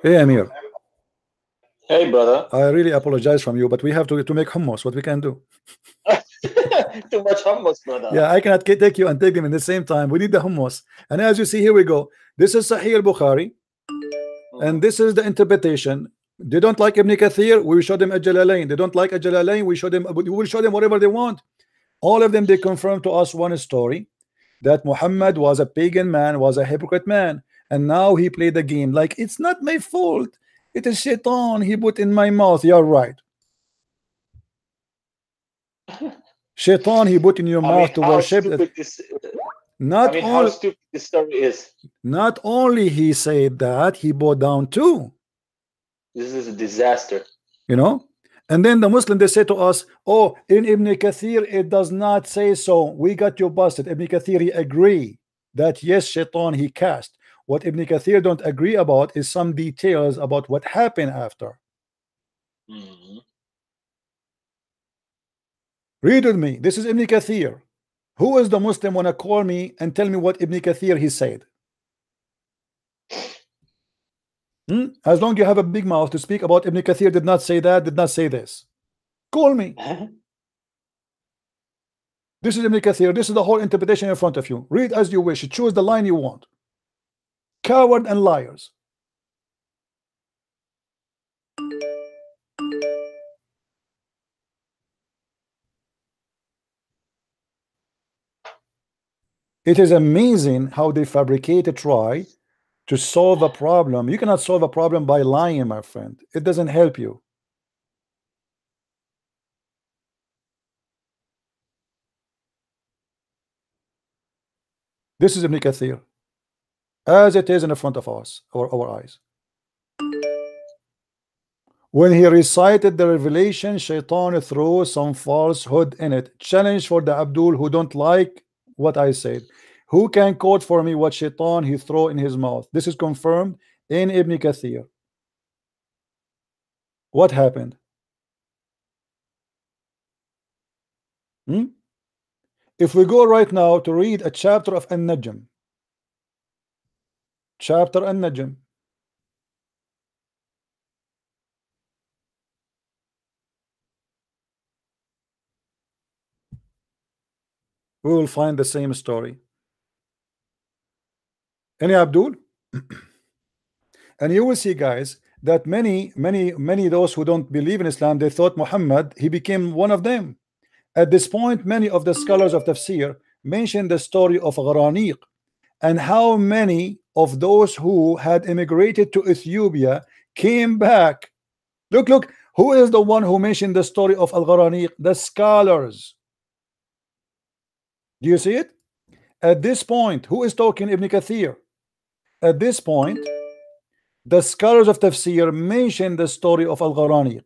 Hey, Amir. Hey, brother. I really apologize from you, but we have to make hummus. What we can do? Too much hummus, brother. Yeah, I cannot take you and take them in the same time. We need the hummus. And as you see, here we go. This is Sahih al-Bukhari, and this is the interpretation. They don't like Ibn Kathir, we will show them Al-Jalalain. They don't like Al-Jalalain, we will show them whatever they want. All of them, they confirm to us one story, that Muhammad was a pagan man, was a hypocrite man, and now he played the game like it's not my fault. It is Shaitan he put in my mouth. You're right. Shaitan he put in your mouth to worship. Not only how stupid this story is. Not only he said that, he bowed down too. This is a disaster. You know? And then the Muslim, they say to us, oh, in Ibn Kathir it does not say so. We got you busted. Ibn Kathir he agree that yes, Shaitan he cast. What Ibn Kathir don't agree about is some details about what happened after. Read with me. This is Ibn Kathir. Who is the Muslim wanna call me and tell me what Ibn Kathir he said? As long as you have a big mouth to speak about Ibn Kathir did not say that, did not say this. Call me. This is Ibn Kathir. This is the whole interpretation in front of you. Read as you wish. Choose the line you want. Coward and liars. It is amazing how they fabricate a try to solve a problem. You cannot solve a problem by lying, my friend. It doesn't help you. This is Ibn Kathir, as it is in the front of us, or our eyes. When he recited the revelation, Shaitan threw some falsehood in it. Challenge for the Abdul who don't like what I said. Who can quote for me what Shaitan he threw in his mouth? This is confirmed in Ibn Kathir. What happened? If we go right now to read a chapter of An-Najm, chapter An-Najm, we will find the same story. Any Abdul? And you will see, guys, that many those who don't believe in Islam, they thought Muhammad, he became one of them. At this point, many of the scholars of tafsir mention the story of Gharaniq and how many of those who had immigrated to Ethiopia came back. Look, who is the one who mentioned the story of Al-Gharaniq? The scholars. Do you see it? At this point, who is talking? Ibn Kathir. At this point, the scholars of tafsir mention the story of Al-Gharaniq.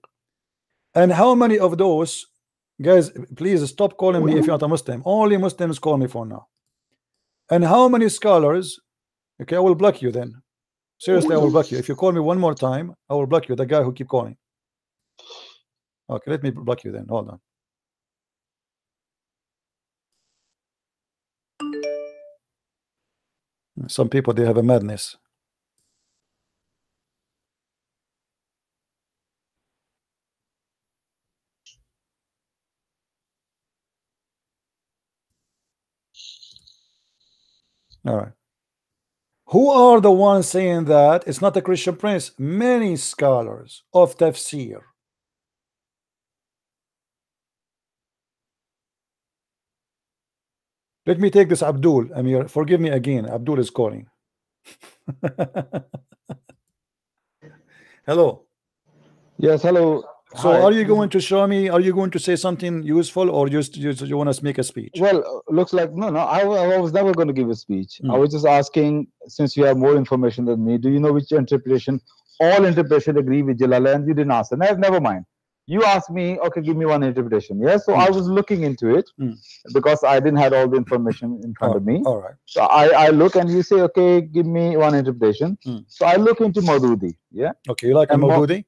And how many of those guys, please stop calling me if you're not a Muslim. Only Muslims call me for now. And how many scholars? Okay, I will block you then. Seriously, I will block you. If you call me one more time, I will block you, the guy who keep calling. Okay, let me block you then. Hold on. Some people, they have a madness. All right. Who are the ones saying that it's not a Christian prince? Many scholars of tafsir. Let me take this Abdul. Amir, forgive me again. Abdul is calling. Hello. Yes, hello. So Hi. are you going to show me, are you going to say something useful, or just you want to make a speech? Well, looks like no. I was never going to give a speech. I was just asking, since you have more information than me, do you know which interpretation? All interpretation agree with Jalalain. You didn't answer. Never mind. You asked me, okay, give me one interpretation. Yes, so I was looking into it because I didn't have all the information in front of me. All right. So I look and you say, okay, give me one interpretation. So I look into Maududi. Yeah. Okay, you like Maududi?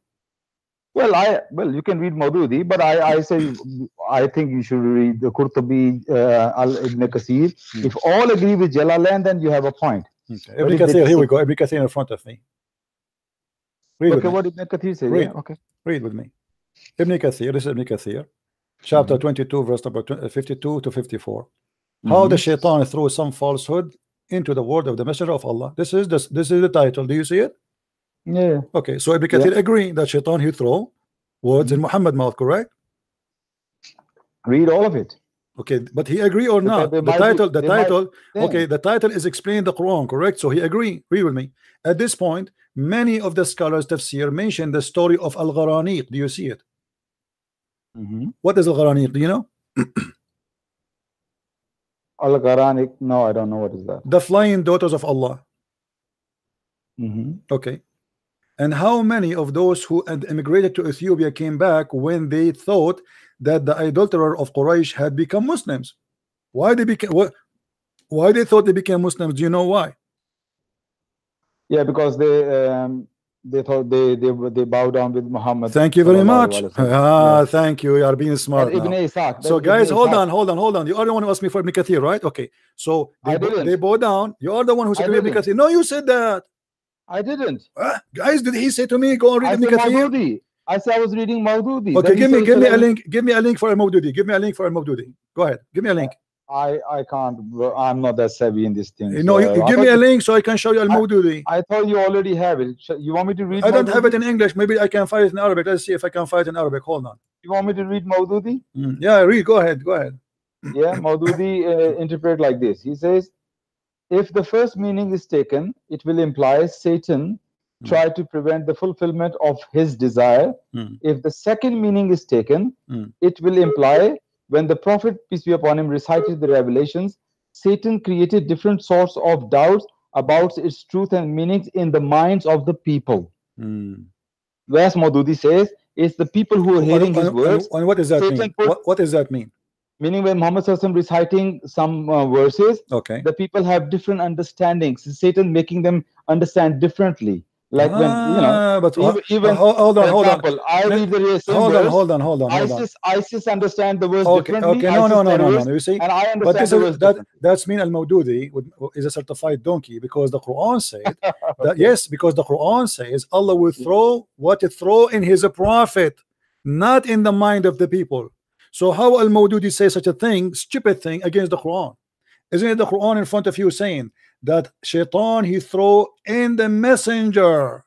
Well, you can read Maududi, but I say I think you should read the Qurtubi, Ibn Kathir. If all agree with Jalalain, then you have a point. Okay. Ibn Kathir, here we go. Ibn Kathir in front of me. Read okay, what Ibn Kathir says. Read. Yeah, okay. Read with me. Ibn Kathir, this is Ibn Kathir, chapter 22, verse number 52 to 54. How the shaitan threw some falsehood into the word of the messenger of Allah. This is the title. Do you see it? Yeah. Okay, so Ibn Kathir agree that shaitan he throw words in Muhammad's mouth, correct? Read all of it. Okay, but he agree or not? The title. Okay, the title is explaining the Quran, correct? So he agree. Read with me. At this point, many of the scholars tafsir mention the story of Al-Gharaniq. Do you see it? What is Al-Gharaniq? Do you know? Al-Gharaniq? No, I don't know what is that. The flying daughters of Allah. Okay. And how many of those who had immigrated to Ethiopia came back when they thought that the adulterer of Quraysh had become Muslims? Why they became why they thought they became Muslims? Do you know why? Yeah, because they thought they bow down with Muhammad. Thank you very much. Thank you. You are being smart now. So guys, hold on. You are the one who asked me for Ibn Kathir, right? Okay. So they bow down. You are the one who said to me Ibn Kathir. No, you said that. I didn't. Guys, did he say to me go and read Ibn Kathir? I said I was reading Maududi. Okay, give me a link. Give me a link for a Maududi. Give me a link for a Maududi. Go ahead. Give me a link. I can't. I'm not that savvy in this thing. No, you give me a link so I can show you Al Maududi. I thought you already have it. You want me to read? I don't have it in English. Maybe I can find it in Arabic. Let's see if I can find it in Arabic. Hold on. You want me to read Maududi? Yeah, read. Go ahead. Yeah, Maududi interpret like this. He says, if the first meaning is taken, it will imply Satan tried to prevent the fulfillment of his desire. If the second meaning is taken, it will imply when the Prophet, peace be upon him, recited the revelations, Satan created different sorts of doubts about its truth and meanings in the minds of the people. As Maududi says, it's the people who are hearing his words. And what does that mean? What does that mean? Meaning when Muhammad reciting some verses, okay, the people have different understandings. Satan making them understand differently. Like when but even hold on, I read the same verse. Hold on. ISIS understand the verse differently. Okay, no. You see, and I understand but this the is that's mean al-Mawdudi is a certified donkey, because the Quran said that yes, because the Quran says Allah will throw what it throw in His prophet, not in the mind of the people. So how al-Mawdudi say such a thing, stupid thing, against the Quran? Isn't it the Quran in front of you saying that shaitan he throw in the messenger?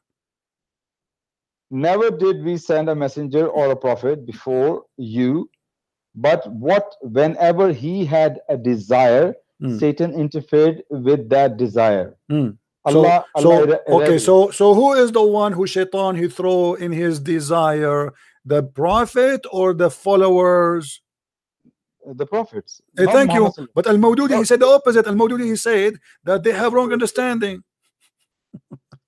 Never did we send a messenger or a prophet before you, but whenever he had a desire, Satan interfered with that desire. So who is the one who shaitan he throw in his desire? The prophet or the followers? The prophets. Thank you. But al-Mawdudi he said the opposite. Al-Mawdudi he said that they have wrong understanding.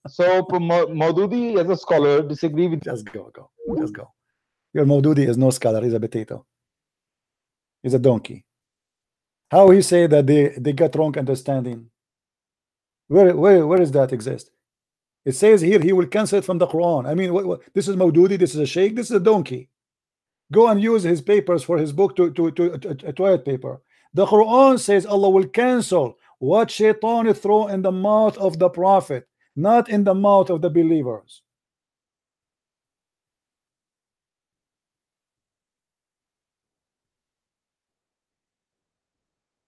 So Maududi as a scholar disagree with. Just go. Your Maududi is no scholar. He's a potato. He's a donkey. How he say that they got wrong understanding? Where does that exist? It says here he will cancel it from the Quran. I mean, what this is Maududi, this is a sheikh, this is a donkey. Go and use his papers for his book to toilet paper. The Quran says Allah will cancel what shaitan throw in the mouth of the prophet, not in the mouth of the believers.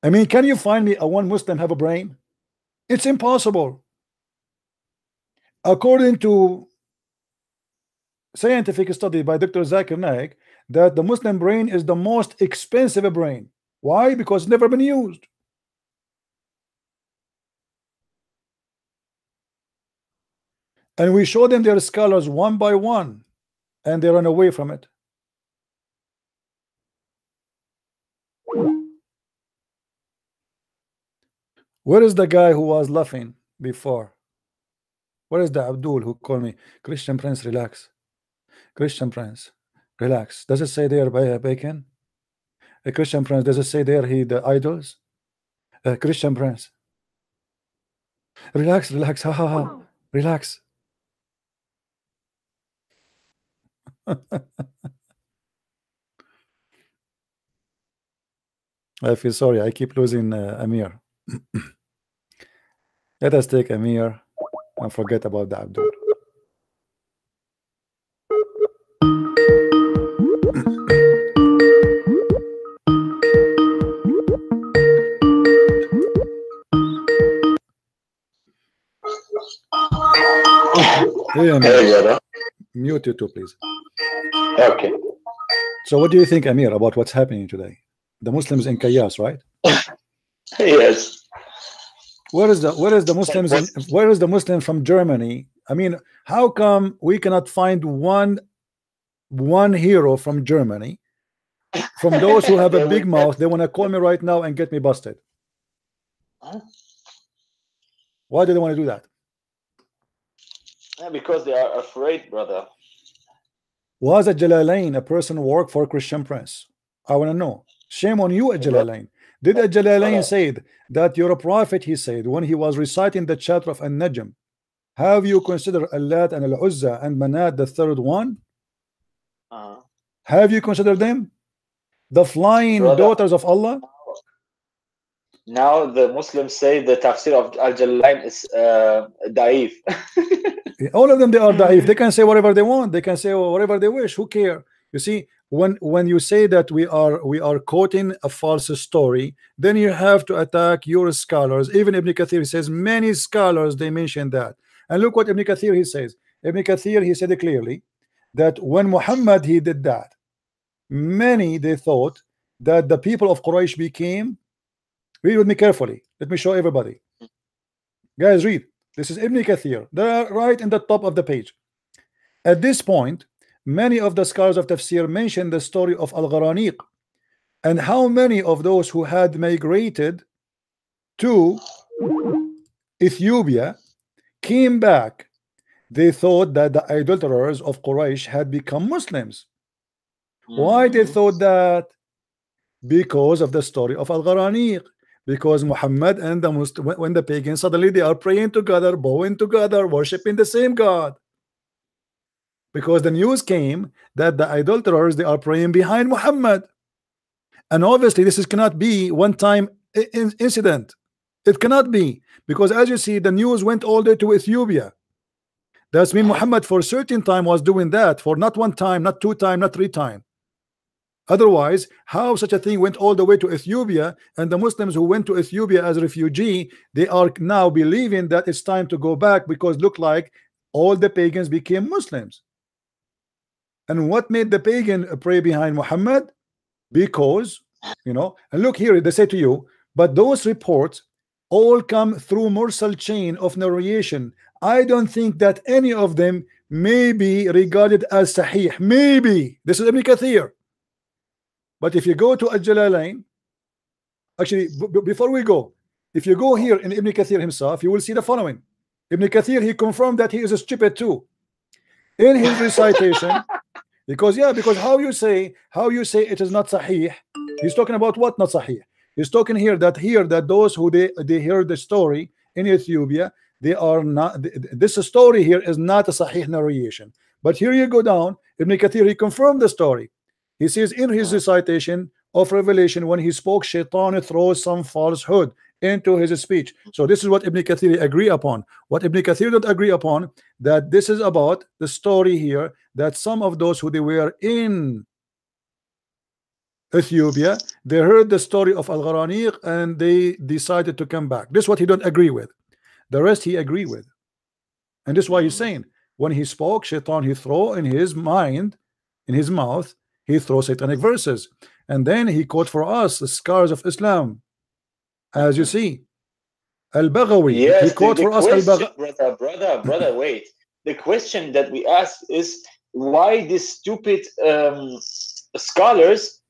I mean, can you find me a one Muslim have a brain? It's impossible. According to scientific study by Dr. Zakir Naik, that the Muslim brain is the most expensive brain. Why? Because it's never been used. And we show them their scholars one by one, and they run away from it. Where is the guy who was laughing before? Where is the Abdul who called me? Christian Prince, relax. Christian Prince, relax. Does it say there by Bacon? Christian Prince, does it say there the idols? Christian Prince, relax, ha. Relax. I feel sorry. I keep losing Amir. Let us take Amir and forget about the Abdul. Hey, Amir. Mute you too, please. Okay. So what do you think, Amir, about what's happening today? The Muslims in chaos, right? Yes. Where is the Muslims? Where is the Muslim from Germany? I mean, how come we cannot find one hero from Germany? From those who have a big mouth, they want to call me right now and get me busted. Why do they want to do that? Because they are afraid, brother. Was a Jalalain a person who worked for Christian Prince? I want to know. Shame on you, Jalalain. Did Jalalain say that you're a prophet? He said when he was reciting the chapter of An-Najm, have you considered Allat and Al-Uzza and Manat, the third one? Have you considered them? The flying daughters of Allah? Now the Muslims say the tafsir of Al-Jalalain is da'if. All of them, they are da'if. They can say whatever they want. They can say whatever they wish. Who care? You see, when you say that we are quoting a false story, then you have to attack your scholars. Even Ibn Kathir says many scholars they mention that. And look what Ibn Kathir he says. Ibn Kathir he said clearly that when Muhammad he did that, many they thought that the people of Quraysh became. Read with me carefully. Let me show everybody. Guys, read. This is Ibn Kathir. They're right in the top of the page. At this point, many of the scholars of tafsir mention the story of Al-Gharaniq and how many of those who had migrated to Ethiopia came back. they thought that the idolaters of Quraysh had become Muslims. Why they thought that? Because of the story of Al-Gharaniq. Because Muhammad and the Muslim, when the pagans suddenly they are praying together, bowing together, worshiping the same God. Because the news came that the idolaters they are praying behind Muhammad, and obviously this cannot be one-time incident. It cannot be, because as you see, the news went all the way to Ethiopia. That's mean Muhammad for a certain time was doing that, for not one time, not two time, not three time. Otherwise, how such a thing went all the way to Ethiopia, and the Muslims who went to Ethiopia as a refugee, they are now believing that it's time to go back because look like all the pagans became Muslims. And what made the pagan pray behind Muhammad? Because, you know, and look here, they say to you, but those reports all come through mursal chain of narration. I don't think that any of them may be regarded as sahih. Maybe. This is Ibn Kathir. But if you go to Al-Jalalain, actually, before we go, if you go here in Ibn Kathir himself, you will see the following. Ibn Kathir, he confirmed that he is a stupid too. In his recitation, because how you say it is not sahih, he's talking about what not sahih. He's talking here that those who they heard the story in Ethiopia, they are not, this story here is not a sahih narration. But here you go down, Ibn Kathir, he confirmed the story. He says in his recitation of Revelation, when he spoke, Shaitan throws some falsehood into his speech. So this is what Ibn Kathir agree upon. What Ibn Kathir don't agree upon, that this is about the story here, that some of those who they were in Ethiopia, they heard the story of Al-Gharaniq and they decided to come back. This is what he don't agree with. The rest he agree with. And this is why he's saying, when he spoke, Shaitan, he throw in his mind, in his mouth, he throws satanic verses, and then he quote for us the scars of Islam, as you see. Al-Baghawi, yes, he quote for us Al-Baghawi. Brother, wait. The question that we ask is why these stupid scholars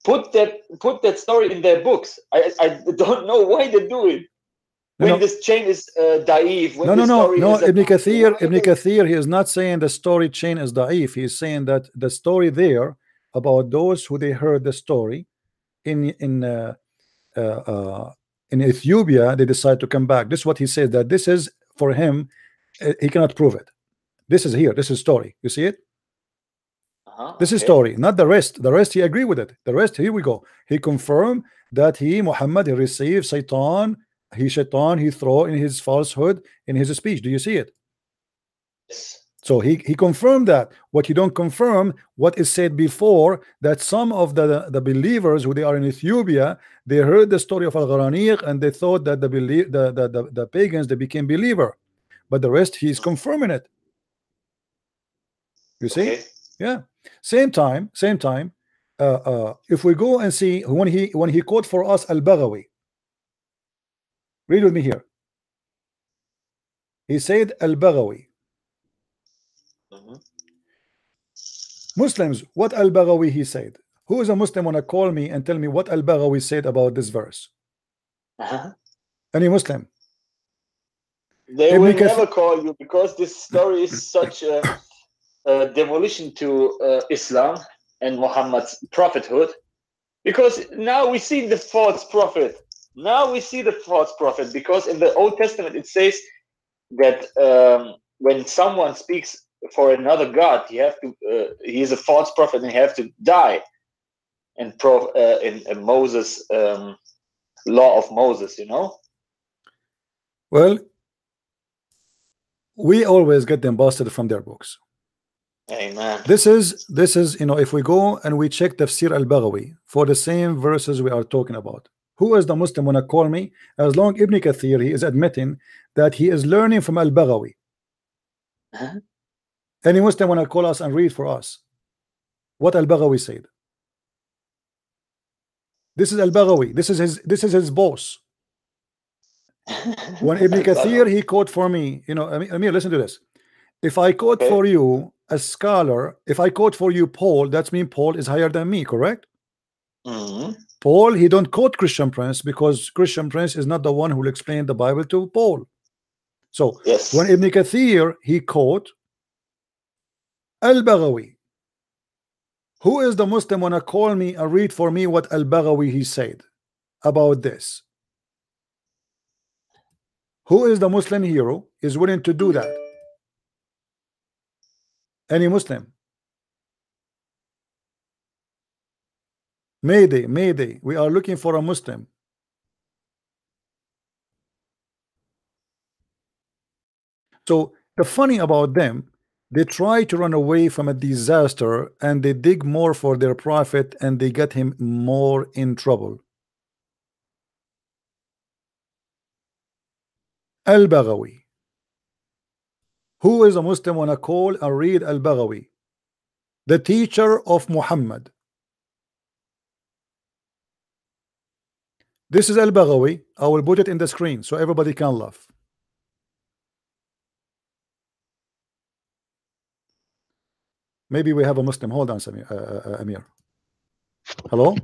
put that story in their books. I don't know why they do it. When this chain is da'if. No. Ibn Kathir, he is not saying the story chain is da'if. He is saying that the story there about those who they heard the story in Ethiopia, they decide to come back. This is what he says, that this is for him, he cannot prove it. This is here, this is story. You see it? This is story, not the rest. The rest he agree with it. The rest, here we go. He confirmed that Muhammad, he received Shaitan, he throw in his falsehood in his speech. Do you see it? Yes. So he confirmed that. What you don't confirm, what is said before, that some of the believers who they are in Ethiopia, they heard the story of Al-Gharaniq and they thought that the pagans, they became believer. But the rest, he's confirming it. You see? Okay. Yeah. Same time, if we go and see when he quote for us Al-Baghawi, read with me here. He said Al-Baghawi. Muslims, what Al-Baghawi he said? Who is a Muslim wanna call me and tell me what Al-Baghawi said about this verse? Any Muslim? They will never call you, because this story is such a demolition to Islam and Muhammad's prophethood. Because now we see the false prophet. Because in the Old Testament it says that when someone speaks for another god, he is a false prophet and he have to die. And in Moses, law of Moses, you know. Well, we always get them busted from their books. Amen. This is if we go and we check Tafsir Al-Baghawi for the same verses we are talking about, who is the Muslim wanna call me? As long Ibn Kathir, he is admitting that he is learning from Al-Baghawi. Any Muslim wanna call us and read for us what Al-Baghawi said? This is Al-Baghawi. This is his boss. When Ibn Kathir he quote for me, Amir, listen to this. If I quote for you a scholar, if I quote for you Paul, that means Paul is higher than me, correct? Paul, he don't quote Christian Prince, because Christian Prince is not the one who will explain the Bible to Paul. So Yes. when Ibn Kathir, he quote Al-Baghawi. Who is the Muslim wanna call me and read for me what Al-Baghawi he said about this? Who is the Muslim hero is willing to do that? Any Muslim? Mayday, Mayday. We are looking for a Muslim. So the funny about them, they try to run away from a disaster and they dig more for their prophet and they get him more in trouble. Al-Baghawi. Who is a Muslim wanna call and read Al-Baghawi, the teacher of Muhammad? This is Al-Baghawi. I will put it in the screen so everybody can laugh. Maybe we have a Muslim. Hold on, Samir, Amir. Hello?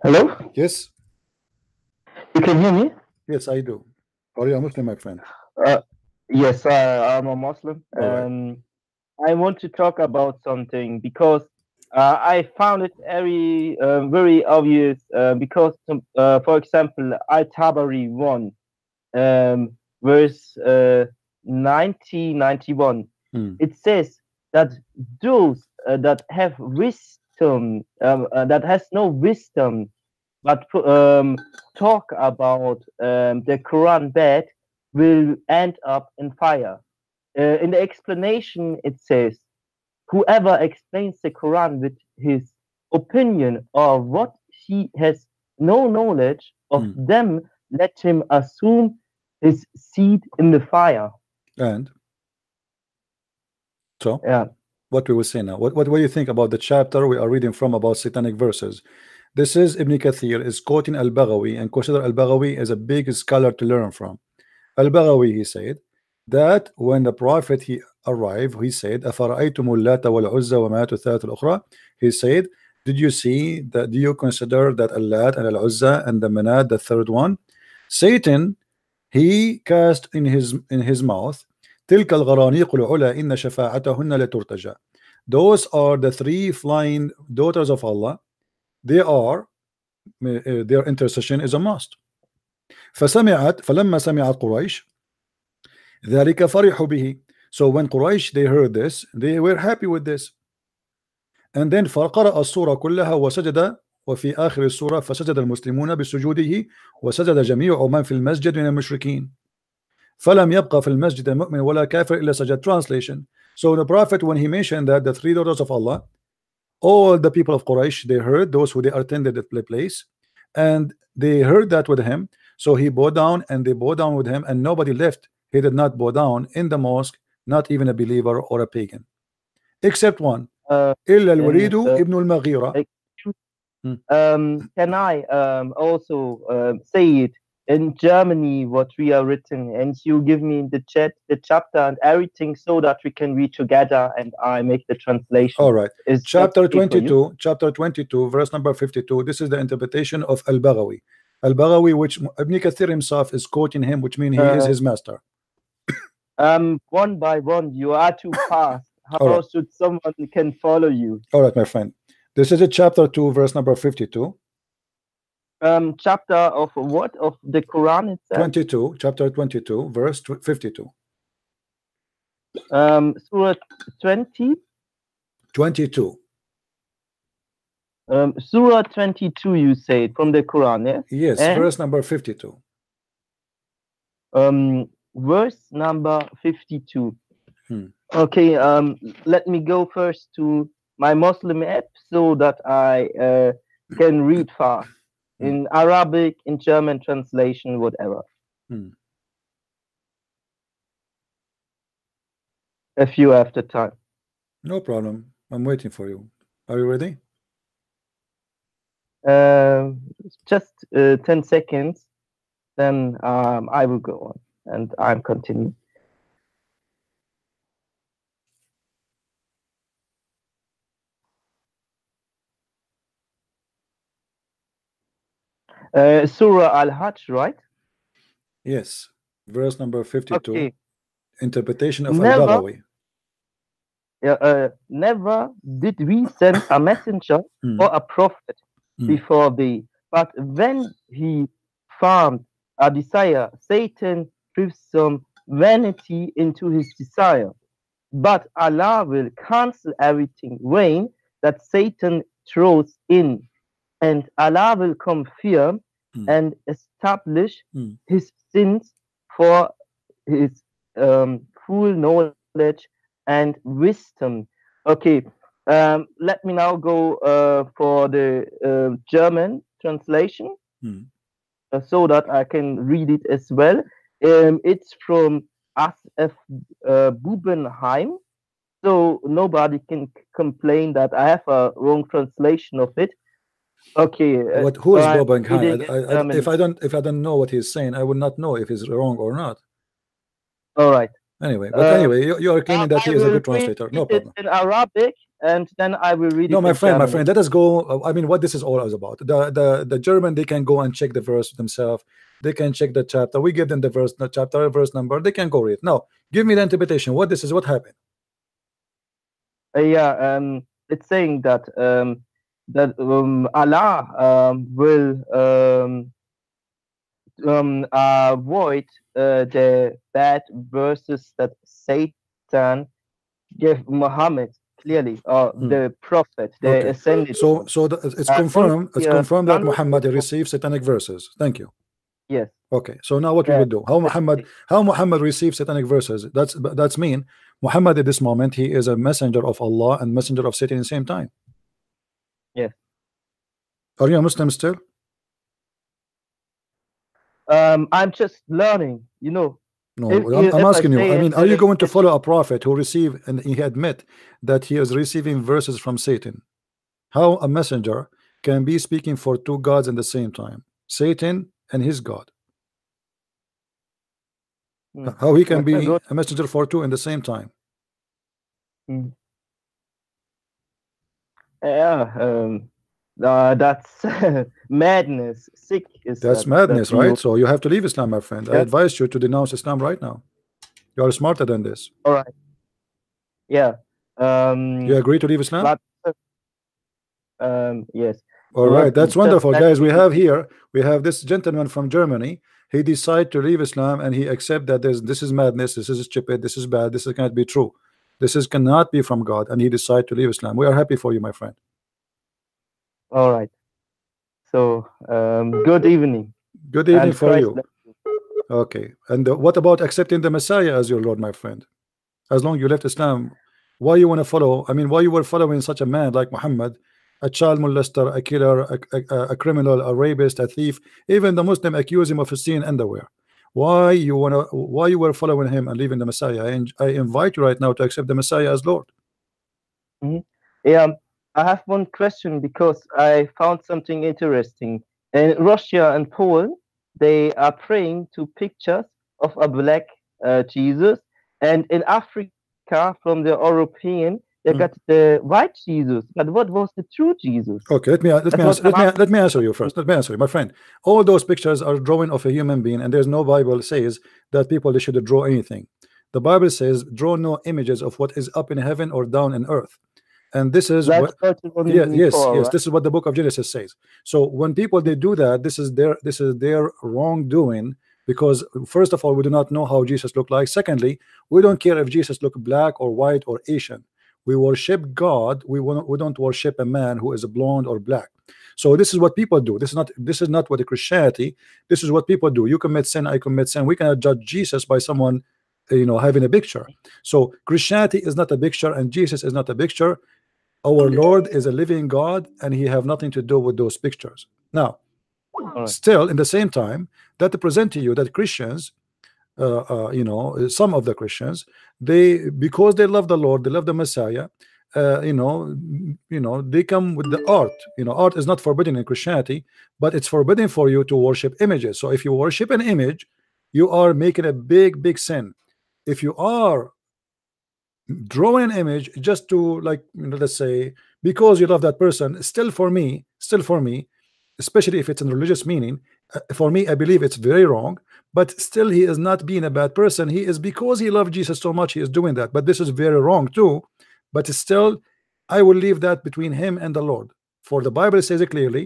Hello? Yes? You can hear me? Yes, I do. Are you a Muslim, my friend? Yes, I'm a Muslim. Right. I want to talk about something because I found it very obvious because, for example, Al-Tabari 1, verse 90-91, it says that those that have wisdom, that has no wisdom, but talk about the Quran bad, will end up in fire. In the explanation, it says, whoever explains the Quran with his opinion or what he has no knowledge of them, let him assume his seat in the fire. And so, yeah, what we will say now. What do you think about the chapter we are reading from about satanic verses? This is Ibn Kathir is quoting Al-Baghawi and consider Al-Baghawi as a big scholar to learn from. Al-Baghawi, he said that when the prophet he arrived, he said, أَفَرَأَيْتُمُ اللَّاتَ وَالْعُزَّى وَمَنَاةَ الثَّالِثَةَ الْأُخْرَى. He said, did you see that? Do you consider that Allat and Al-Uzza and the Manat, the third one? Satan, he cast in his mouth, تلك الغرانيق العلا إن شفاعتهن لترتجى. Those are the three flying daughters of Allah. They are their intercession is a must. فلما سمعت قريش ذلك فرحوا به. So when Quraysh they heard this, they were happy with this. And then فقرأ السورة كلها وسجد وفي آخر السورة فسجد المسلمون بسجوده وسجد جميع من في المسجد من المشركين فلم يبقى في المسجد مؤمن ولا كافر إلا سجد. Translation. So the prophet, when he mentioned that the three daughters of Allah, all the people of Quraysh, they heard, those who they attended the place, and they heard that with him. So he bowed down and they bowed down with him, and nobody left. He did not bow down in the mosque, not even a believer or a pagan, except one. إلا الوليد ابن المغيرة. Can I also say it in Germany what we are written, and you give me in the chat the chapter and everything so that we can read together and I make the translation. All right. Chapter 22, chapter 22, verse number 52. This is the interpretation of Al-Baghawi. Al-Baghawi, which Ibn Kathir himself is quoting him, which means he is his master. One by one, you are too fast. How should someone can follow you? All right, my friend. This is a chapter 2, verse number 52. Chapter of what? Of the Quran itself? 22, chapter 22, verse 52. Surah 20? 22. Surah 22, you say, from the Quran, yeah? Yes, and verse number 52. Verse number 52. Okay, let me go first to my Muslim app so that I can read fast in Arabic, in German translation, whatever. If you have the time. No problem. I'm waiting for you. Are you ready? Just 10 seconds, then I will go on and I'm continuing. Surah Al-Hajj, right? Yes, verse number 52. Okay. Interpretation of Never, Al-Baghawi. never did we send a messenger or a prophet before thee, but when he found a desire, Satan threw some vanity into his desire. But Allah will cancel everything vain that Satan throws in, and Allah will confirm and establish his sins for his full knowledge and wisdom. Okay, let me now go for the German translation so that I can read it as well. It's from Asaf Bubenheim, so nobody can complain that I have a wrong translation of it. Okay. What? Who is Bubenheim? If I don't know what he's saying, I will not know if he's wrong or not. All right. Anyway, but anyway, you are claiming that he is a good translator. No problem. In Arabic, and then I will read it. No, my friend, let us go. I mean, what this is all about. The German, they can go and check the verse themselves. They can check the chapter. We give them the verse, the chapter, verse number. They can go read. Now, give me the interpretation. What this is? What happened? It's saying that Allah will avoid the bad verses that Satan gave Muhammad, clearly, or the prophet, the ascended. So it's confirmed. It's confirmed that Muhammad received satanic verses. Thank you. Yes. Okay. So now what we will do? How Muhammad received satanic verses? That's mean Muhammad at this moment, he is a messenger of Allah and messenger of Satan at the same time. Yes. Are you a Muslim still? I'm just learning, you know. No, I'm asking you. I mean, are you going to follow a prophet who received and he admit that he is receiving verses from Satan? How a messenger can be speaking for two gods at the same time, Satan and his God? How he can be a messenger for two in the same time? That's madness. Sick is that's madness, right? So you have to leave Islam, my friend. I advise you to denounce Islam right now. You are smarter than this. All right. Yeah. You agree to leave Islam? Yes. All right. That's wonderful, guys. We have this gentleman from Germany. He decided to leave Islam and he accept that this is madness, this is stupid, this is bad, this cannot be true, cannot be from God, and he decided to leave Islam. We are happy for you, my friend. All right. So good evening. Good evening for you. Okay. And what about accepting the Messiah as your Lord, my friend? As long as you left Islam, why you want to follow? I mean, why you were following such a man like Muhammad, a child molester, a killer, a criminal, a rapist, a thief? Even the Muslim accuse him of stealing underwear. Why you were following him and leaving the Messiah? And I invite you right now to accept the Messiah as Lord. Yeah. I have one question because I found something interesting. In Russia and Poland, they are praying to pictures of a black Jesus, and in Africa, from the European, they got the white Jesus. But what was the true Jesus? Okay, let me answer you first. Let me answer you, my friend. All those pictures are drawing of a human being, and there's no Bible says that they should draw anything. The Bible says, "Draw no images of what is up in heaven or down in earth." And this is what, yes, this is what the book of Genesis says. So when people they do that, this is their wrongdoing, because first of all, we do not know how Jesus looked like. Secondly, we don't care if Jesus looked black or white or Asian. We worship God. We don't worship a man who is blonde or black. So this is what people do. This is not what the Christianity. This is what people do. You commit sin, I commit sin. We cannot judge Jesus by someone, having a picture. So Christianity is not a picture, and Jesus is not a picture. Our Lord is a living God, and he have nothing to do with those pictures. Now, still, in the same time, that present to you that Christians, some of the Christians, because they love the Lord, they love the Messiah, they come with the art. Art is not forbidden in Christianity, but it's forbidden for you to worship images. So if you worship an image, you are making a big sin. If you are drawing an image just to, let's say, because you love that person, still for me, especially if it's in religious meaning, for me, I believe it's very wrong, but still he is not being a bad person. He is, because he loved Jesus so much, he is doing that. But this is very wrong too. But still, I will leave that between him and the Lord. For the Bible says it clearly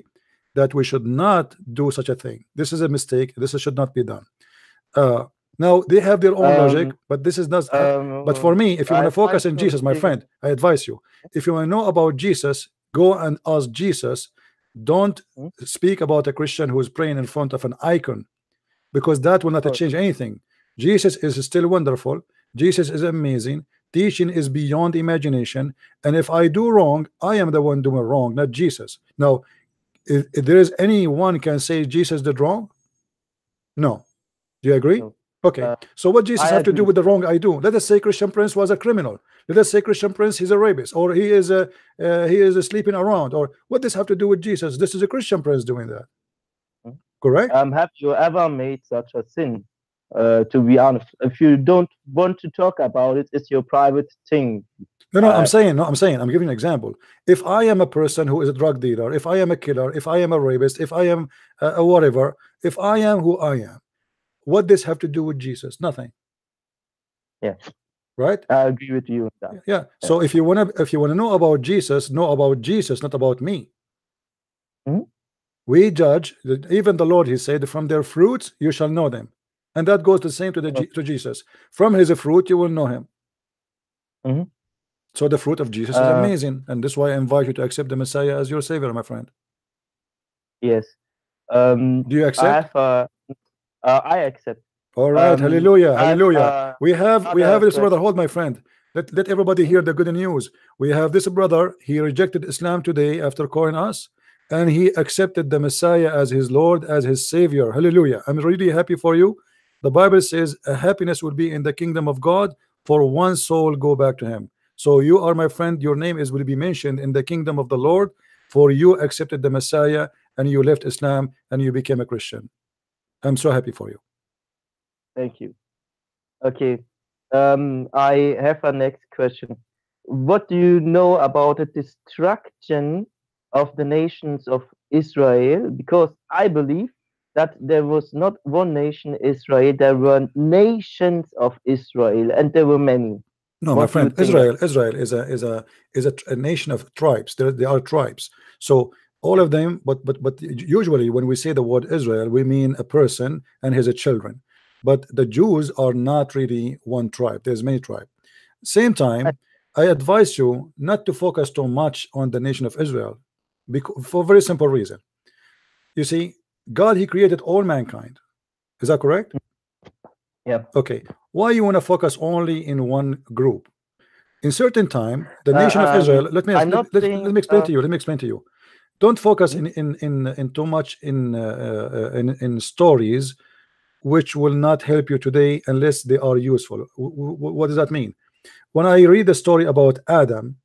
that we should not do such a thing. This is a mistake. This should not be done. Now they have their own logic, but this is not. But for me, if you want to focus on Jesus, my friend, I advise you. If you want to know about Jesus, go and ask Jesus. Don't speak about a Christian who is praying in front of an icon, because that will not change anything. Jesus is still wonderful. Jesus is amazing. Teaching is beyond imagination. And if I do wrong, I am the one doing wrong, not Jesus. Now, if there is anyone can say Jesus did wrong? No. Do you agree? No. Okay. So what Jesus have to do with the wrong I do? Let us say Christian Prince was a criminal. Let us say Christian Prince he's a rapist, or he is sleeping around, or what does have to do with Jesus? This is a Christian Prince doing that. Correct? Have you ever made such a sin? To be honest, if you don't want to talk about it, it's your private thing. No, I'm saying, I'm giving an example. If I am a person who is a drug dealer, if I am a killer, if I am a rapist, if I am a whatever, if I am who I am, what does have to do with Jesus? Nothing. Yeah. Right? I agree with you on that. Yeah. So if you wanna know about Jesus, know about Jesus, not about me. We judge, even the Lord, he said, from their fruits you shall know them. And that goes the same to Jesus. From his fruit you will know him. So the fruit of Jesus is amazing, and this is why I invite you to accept the Messiah as your savior, my friend. Yes. Do you accept? I accept. All right, hallelujah, hallelujah. We have this brother. Hold, my friend. Let everybody hear the good news. We have this brother. He rejected Islam today after calling us, and he accepted the Messiah as his Lord, as his Savior. Hallelujah. I'm really happy for you. The Bible says a happiness will be in the kingdom of God for one soul go back to him. So you are my friend. Your name will be mentioned in the kingdom of the Lord, for you accepted the Messiah and you left Islam and you became a Christian. I'm so happy for you. Thank you. Okay. I have a next question. What do you know about the destruction of the nations of Israel? Because I believe that there was not one nation Israel, there were nations of Israel, and there were many. No, my friend, Israel is a nation of tribes. They are tribes. So all of them, but usually when we say the word Israel, we mean a person and his children. But the Jews are not really one tribe. There's many tribes. Same time, I advise you not to focus too much on the nation of Israel, because for a very simple reason. You see, God, he created all mankind. Is that correct? Yeah. Okay. Why you want to focus only in one group? In certain time, the nation of Israel. Let me explain to you. Let me explain to you. Don't focus in too much in stories which will not help you today unless they are useful. What does that mean? When I read the story about Adam,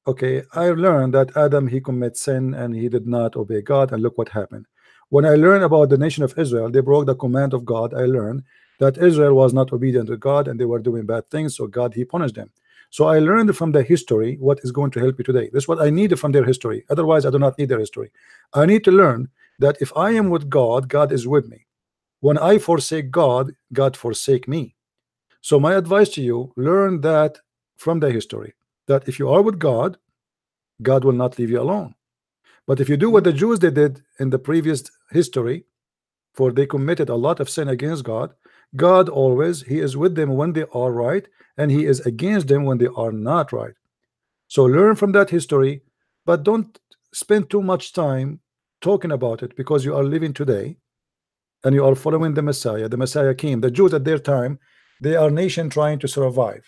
okay, I learned that Adam, he committed sin and he did not obey God, and look what happened. When I learned about the nation of Israel, they broke the command of God. I learned that Israel was not obedient to God and they were doing bad things, so God, he punished them. So I learned from the history what is going to help you today. This is what I need from their history. Otherwise, I do not need their history. I need to learn that if I am with God, God is with me. When I forsake God, God forsake me. So my advice to you, learn that from the history, that if you are with God, God will not leave you alone. But if you do what the Jews they did in the previous history, for they committed a lot of sin against God, God always, he is with them when they are right, and he is against them when they are not right. So learn from that history, but don't spend too much time talking about it, because you are living today and you are following the Messiah. The Messiah came. The Jews at their time, they are nation trying to survive.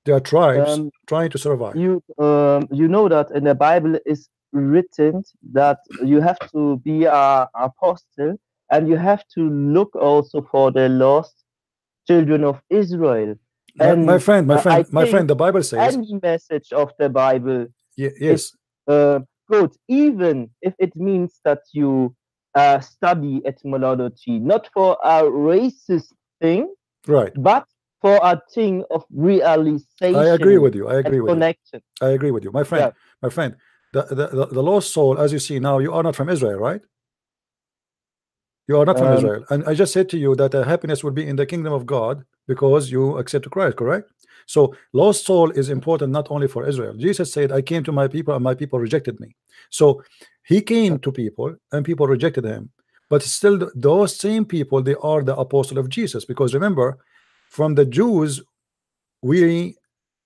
They are tribes trying to survive. You know that in the Bible is written that you have to be an apostle, and you have to look also for the lost children of Israel. And my friend, the Bible says any message of the Bible yes, is good, even if it means that you study etymology, not for a racist thing, right, but for a thing of realization. I agree with you. I agree with connection. you. I agree with you, my friend. Yeah. My friend, the lost soul, as you see now, you are not from Israel, right? You are not from Israel. And I just said to you that happiness will be in the kingdom of God because you accept Christ, correct? So lost soul is important not only for Israel. Jesus said, I came to my people and my people rejected me. So he came to people and people rejected him. But still those same people, they are the apostle of Jesus. Because remember, from the Jews, we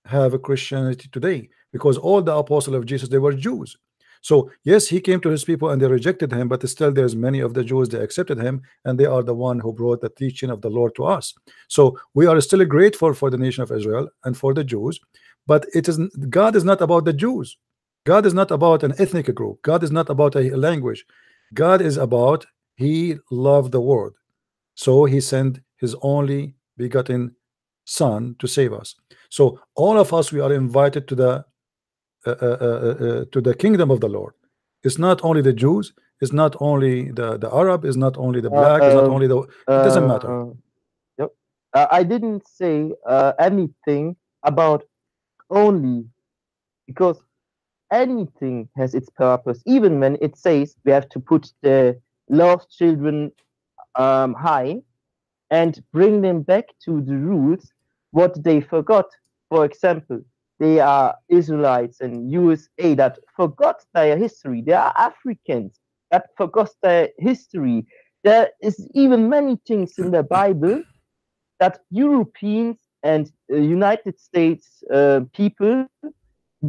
have a Christianity today because all the apostles of Jesus, they were Jews. So yes, he came to his people and they rejected him, but still there's many of the Jews that accepted him, and they are the one who brought the teaching of the Lord to us. So we are still grateful for the nation of Israel and for the Jews, but it is God is not about the Jews. God is not about an ethnic group. God is not about a language. God is about he loved the world, so he sent his only begotten Son to save us. So all of us, we are invited to the kingdom of the Lord. It's not only the Jews, it's not only the Arab, it's not only the black, it's not only the, it doesn't matter. Yep. I didn't say anything about only, because anything has its purpose. Even when it says we have to put the lost children high and bring them back to the roots, what they forgot. For example, they are Israelites and USA that forgot their history. They are Africans that forgot their history. There is even many things in the Bible that Europeans and United States people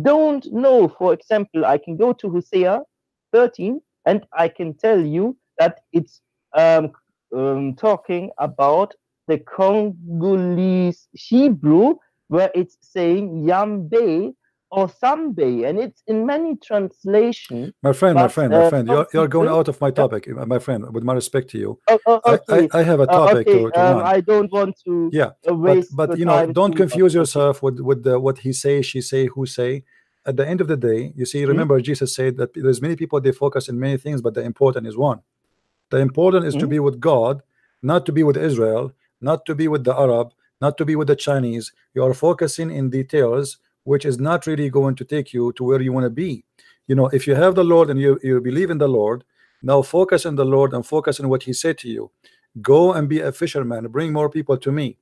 don't know. For example, I can go to Hosea 13 and I can tell you that it's talking about the Congolese Hebrew, where it's saying Yambe or Sambe, and it's in many translations. My friend, you're going out of my topic, my friend. With my respect to you, okay. I have a topic to run. I don't want to. Yeah, but you know, don't confuse yourself with what he say, she say, who say. At the end of the day, you see, remember Jesus said that there's many people, they focus in many things, but the important is one. The important is to be with God, not to be with Israel, not to be with the Arab, not to be with the Chinese. You are focusing in details, which is not really going to take you to where you want to be. You know, if you have the Lord and you believe in the Lord, now focus on the Lord and focus on what he said to you. Go and be a fisherman, bring more people to me.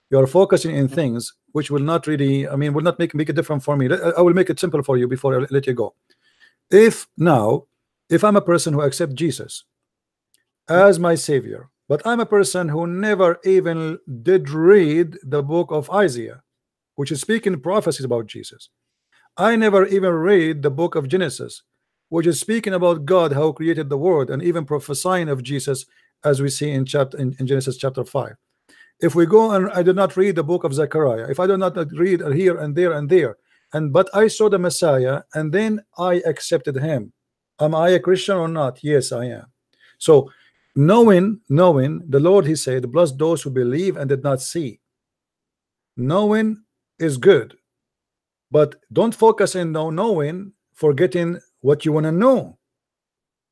You are focusing in things which will not really, I mean, will not make a difference for me. I will make it simple for you before I let you go. If I'm a person who accepts Jesus as my savior, but I'm a person who never even did read the book of Isaiah, which is speaking prophecies about Jesus. I never even read the book of Genesis, which is speaking about God, how he created the world, and even prophesying of Jesus, as we see in Genesis chapter 5. If we go and I did not read the book of Zechariah, if I do not read here and there, but I saw the Messiah and then I accepted him, am I a Christian or not? Yes, I am. So knowing the Lord, he said, bless those who believe and did not see. Knowing is good, but don't focus in knowing, forgetting what you want to know.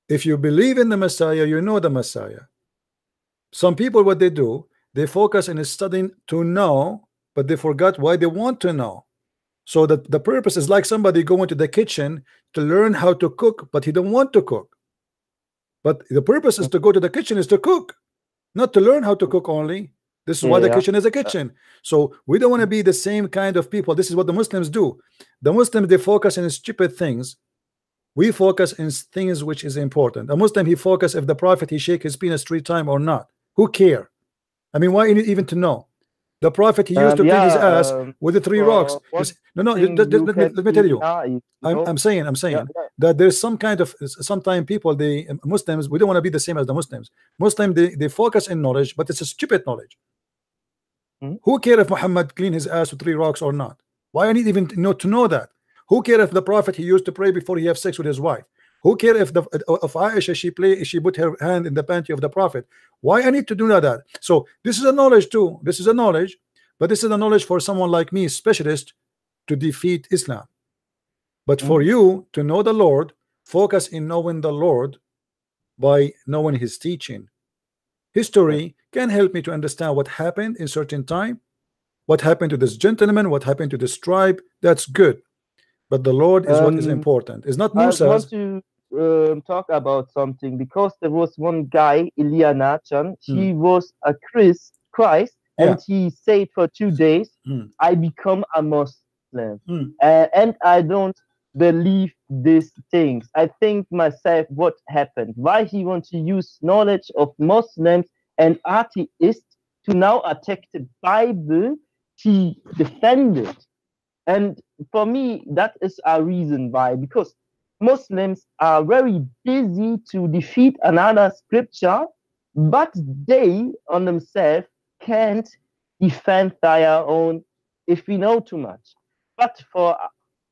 If you believe in the Messiah, you know the Messiah. Some people, what they do, they focus in studying to know, but they forgot why they want to know. So that the purpose is like somebody going to the kitchen to learn how to cook, but he don't want to cook. But the purpose is to go to the kitchen is to cook, not to learn how to cook only. This is why the kitchen is a kitchen. So we don't want to be the same kind of people. This is what the Muslims do. The Muslims, they focus on stupid things. We focus in things which is important. A Muslim, he focus if the Prophet, he shake his penis 3 times or not. Who care? I mean, why even to know? The Prophet, he used to clean his ass with the 3 rocks. Let me tell you. I'm saying that there's some kind of, sometimes people, Muslims, we don't want to be the same as the Muslims. Muslims, they focus in knowledge, but it's a stupid knowledge. Who care if Muhammad cleaned his ass with 3 rocks or not? Why I need even to know that? Who care if the Prophet, he used to pray before he have sex with his wife? Who care if Aisha, she put her hand in the panty of the Prophet? Why I need to do that? So this is a knowledge too. This is a knowledge, but this is a knowledge for someone like me, specialist, to defeat Islam. But for you to know the Lord, focus in knowing the Lord by knowing his teaching. History can help me to understand what happened in certain time, what happened to this gentleman, what happened to this tribe. That's good. But the Lord is what is important. It's not Musa's. talk about something, because there was one guy, Ilya Nachan. He was a Christ, and he said for 2 days, I become a Muslim, and I don't believe these things. I think myself, what happened? Why he wants to use knowledge of Muslims and atheists to now attack the Bible? He defended, and for me, that is a reason why, because Muslims are very busy to defeat another scripture, but they on themselves can't defend their own if we know too much. But for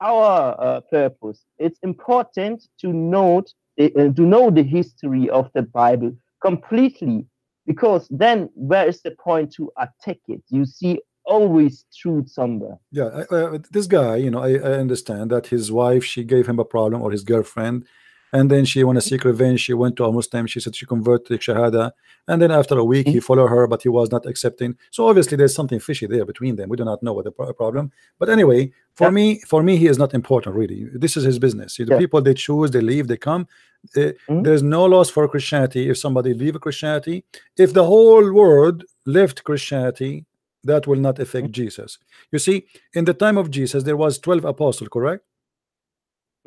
our purpose, it's important to know the history of the Bible completely, because then where is the point to attack it? You see always truth somewhere. Yeah, this guy, you know, I understand that his wife, she gave him a problem, or his girlfriend, and then she want to seek revenge. She went to a Muslim. She said she converted to Shahada, and then after a week he followed her, but he was not accepting. So obviously there's something fishy there between them. We do not know what the problem. But anyway, for me, he is not important really. This is his business. The people, they choose, they leave, they come. There's no loss for Christianity if somebody leave Christianity. If the whole world left Christianity, that will not affect Jesus. You see, in the time of Jesus, there was 12 apostles, correct?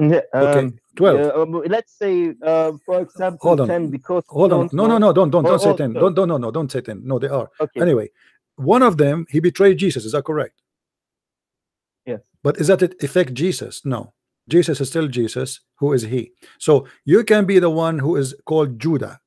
Okay, 12. Let's say, for example, hold on. 10, because hold on. No, don't say 10. Don't say 10. No, they are. Okay. Anyway, one of them, he betrayed Jesus. Is that correct? Yes. But is that it affect Jesus? No. Jesus is still Jesus. Who is he? So you can be the one who is called Judah,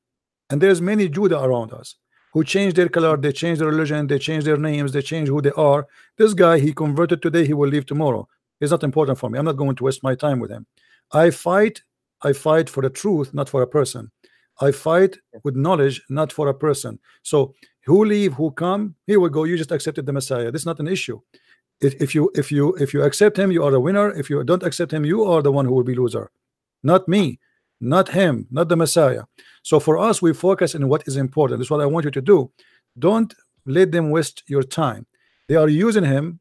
and there's many Judah around us who change their color, they change their religion, they change their names, they change who they are. This guy, he converted today, he will leave tomorrow. It's not important for me. I'm not going to waste my time with him. I fight for the truth, not for a person. I fight with knowledge, not for a person. So who leave, who come, here we go. You just accepted the Messiah. This is not an issue. If you accept him, you are the winner. If you don't accept him, you are the one who will be loser. Not me, not him, not the Messiah. So for us, we focus on what is important. That's what I want you to do. Don't let them waste your time. They are using him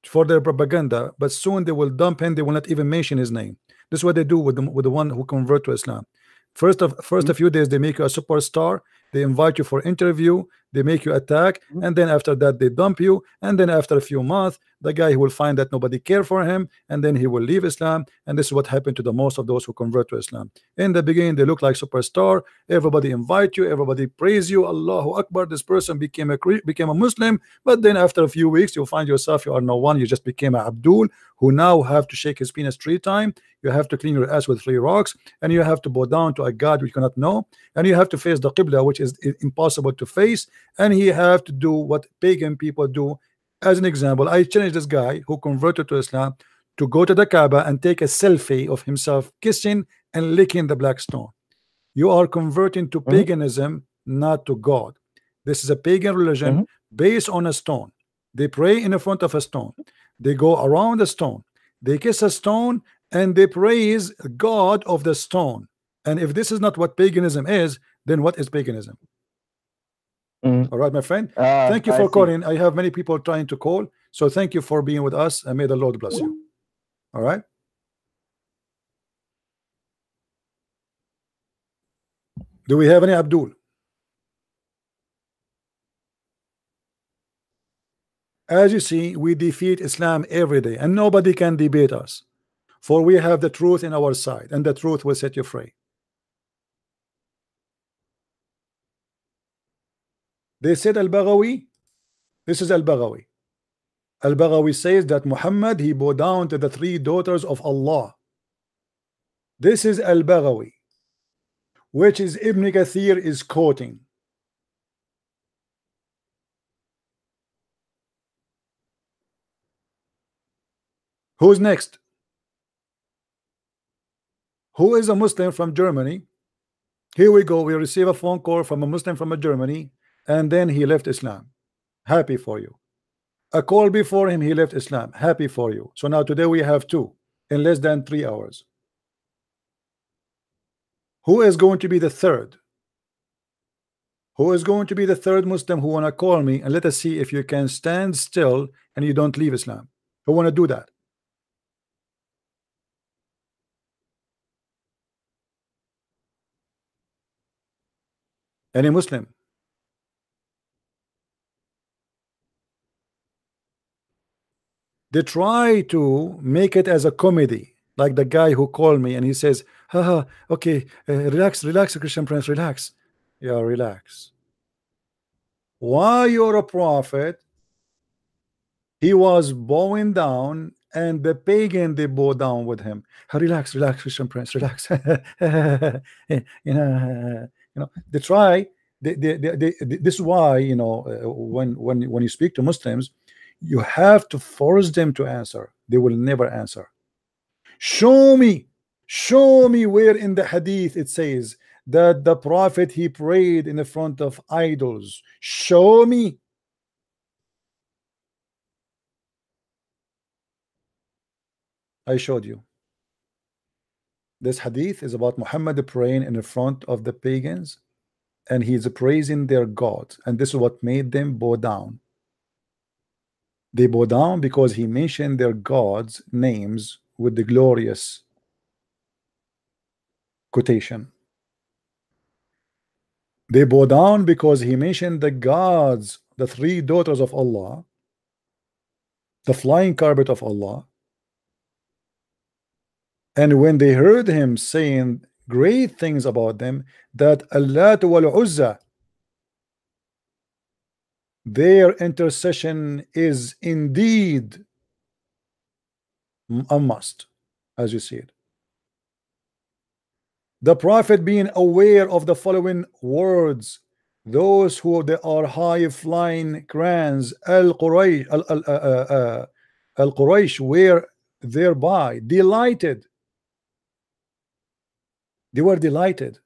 for their propaganda, but soon they will dump him. They will not even mention his name. This is what they do with the one who convert to Islam. First a few days they make you a superstar. They invite you for interview. They make you attack, and then after that they dump you. And then after a few months, the guy will find that nobody care for him, and then he will leave Islam. And this is what happened to the most of those who convert to Islam. In the beginning, they look like superstar. Everybody invite you. Everybody praise you. Allahu Akbar. This person became a Muslim. But then after a few weeks, you'll find yourself you are no one. You just became a Abdul, who now have to shake his penis 3 times. You have to clean your ass with 3 rocks, and you have to bow down to a God you cannot know, and you have to face the Qibla, which is impossible to face, and he have to do what pagan people do. As an example, I challenge this guy who converted to Islam to go to the Kaaba and take a selfie of himself kissing and licking the black stone. You are converting to paganism, not to God. This is a pagan religion based on a stone. They pray in the front of a stone. They go around the stone. They kiss a stone, and they praise God of the stone. And if this is not what paganism is, then what is paganism? All right, my friend. Thank you for calling. I have many people trying to call, so thank you for being with us, and may the Lord bless you. All right. Do we have any Abdul? As you see, we defeat Islam every day, and nobody can debate us. For we have the truth in our side, and the truth will set you free. They said Al-Baghawi. This is Al-Baghawi. Al-Baghawi says that Muhammad, he bowed down to the 3 daughters of Allah. This is Al-Baghawi, which is Ibn Kathir is quoting. Who's next? Who is a Muslim from Germany? Here we go. We receive a phone call from a Muslim from Germany, and then he left Islam. Happy for you. A call before him, he left Islam. Happy for you. So now today we have 2 in less than 3 hours. Who is going to be the third? Who is going to be the third Muslim who want to call me, and let us see if you can stand still and you don't leave Islam? Who want to do that? Any Muslim? They try to make it as a comedy, like the guy who called me and he says, haha, okay, relax, Christian Prince, relax. Yeah, relax. Why you're a prophet? He was bowing down and the pagan, they bow down with him. Relax, Christian Prince, relax. They try. This is why, when you speak to Muslims, you have to force them to answer. They will never answer. Show me where in the hadith it says that the prophet, he prayed in the front of idols. Show me. I showed you. This hadith is about Muhammad praying in the front of the pagans, and he's praising their God, and this is what made them bow down. They bow down because he mentioned their gods' names with the glorious quotation. They bow down because he mentioned the gods, the three daughters of Allah, the flying carpet of Allah. And when they heard him saying great things about them, that Allah wal Uzza, their intercession is indeed a must, as you see it. The prophet being aware of the following words, those who they are high flying crans, Al-Quraysh were thereby delighted. They were delighted.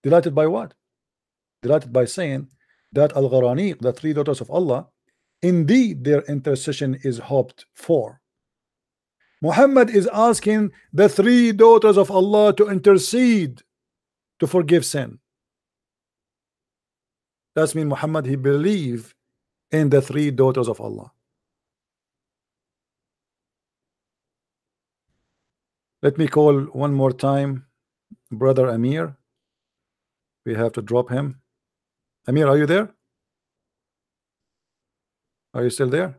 Delighted by what? Delighted by saying that Al-Gharaniq, the three daughters of Allah, indeed their intercession is hoped for. Muhammad is asking the three daughters of Allah to intercede to forgive sin. That's mean Muhammad, he believed in the three daughters of Allah. Let me call one more time brother Amir. We have to drop him. Amir, are you there? Are you still there?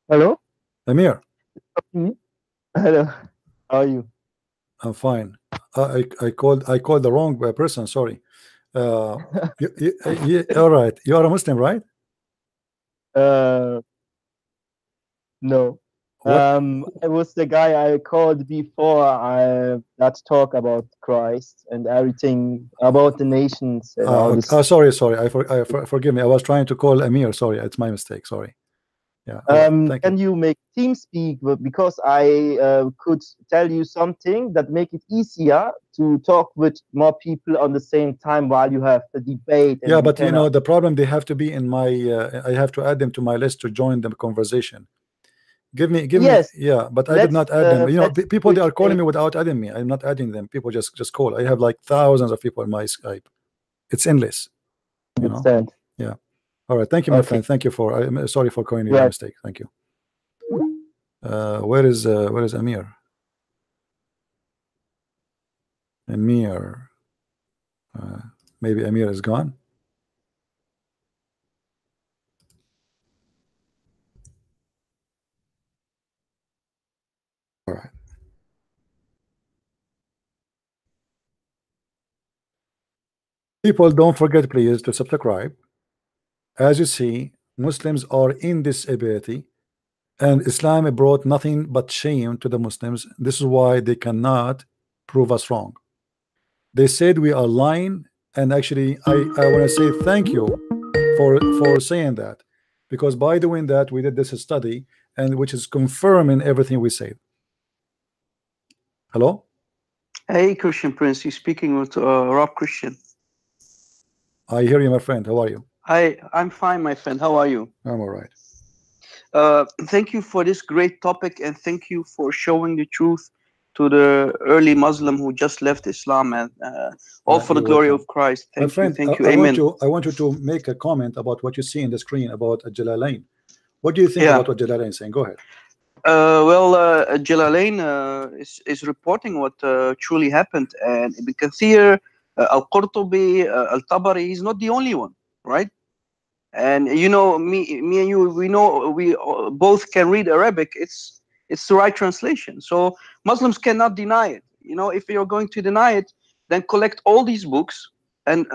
Hello? Amir. Hello. How are you? I'm fine. I called the wrong person. Sorry. All right. You are a Muslim, right? No. It was the guy I called before that talk about Christ and everything about the nations. And all this. Sorry. Forgive me. I was trying to call Amir. Sorry, it's my mistake. Sorry. Yeah. Can you make TeamSpeak, because I could tell you something that make it easier to talk with more people on the same time while you have the debate. Yeah, but you know the problem, they have to be in my. I have to add them to my list to join the conversation. Give me. Yeah, but I did not add them. You know, people they are calling me without adding me. I'm not adding them. People just call. I have like thousands of people in my Skype. It's endless. You know. Yeah. All right, thank you, my friend. Thank you for. I'm sorry for calling you a mistake. Thank you. Where is Amir? Amir. Maybe Amir is gone. All right. People, don't forget, please, to subscribe. As you see, Muslims are in this ability, and Islam brought nothing but shame to the Muslims. This is why they cannot prove us wrong. They said we are lying, and actually I want to say thank you for saying that, because by doing that we did this study, and which is confirming everything we said. Hello? Hey, Christian Prince, you're speaking with Rob Christian. I hear you, my friend. How are you? I'm fine, my friend. How are you? I'm all right. Thank you for this great topic, and thank you for showing the truth to the early Muslim who just left Islam, and all for the glory of Christ. Thank you. Thank you. Amen. I want you to make a comment about what you see in the screen about Jalalain. What do you think about what Jalalain is saying? Go ahead. Jalalain is reporting what truly happened, and Ibn Kathir, Al-Qurtubi, Al-Tabari, he's not the only one, right? And you know, me and you, we know, we both can read Arabic. It's the right translation. So Muslims cannot deny it. You know, if you're going to deny it, then collect all these books and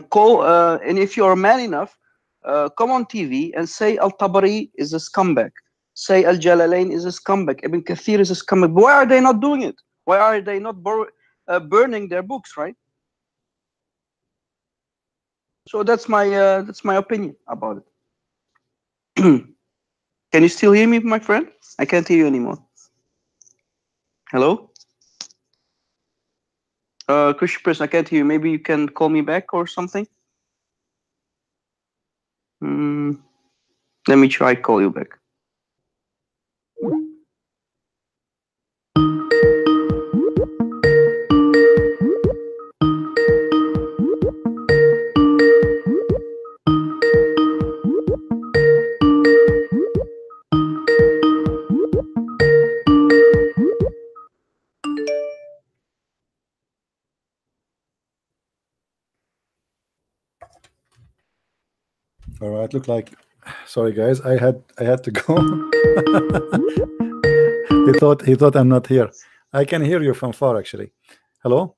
call. And if you're a man enough, come on TV and say Al-Tabari is a scumbag. Say Al-Jalalain is a scumbag. Ibn Kathir is a scumbag. Why are they not doing it? Why are they not burning their books, right? So that's my opinion about it. Can you still hear me, my friend? I can't hear you anymore. Hello? Christian person, I can't hear you. Maybe you can call me back or something? Let me try call you back. All right, look like, sorry guys, I had to go. he thought I'm not here. I can hear you from far actually. Hello?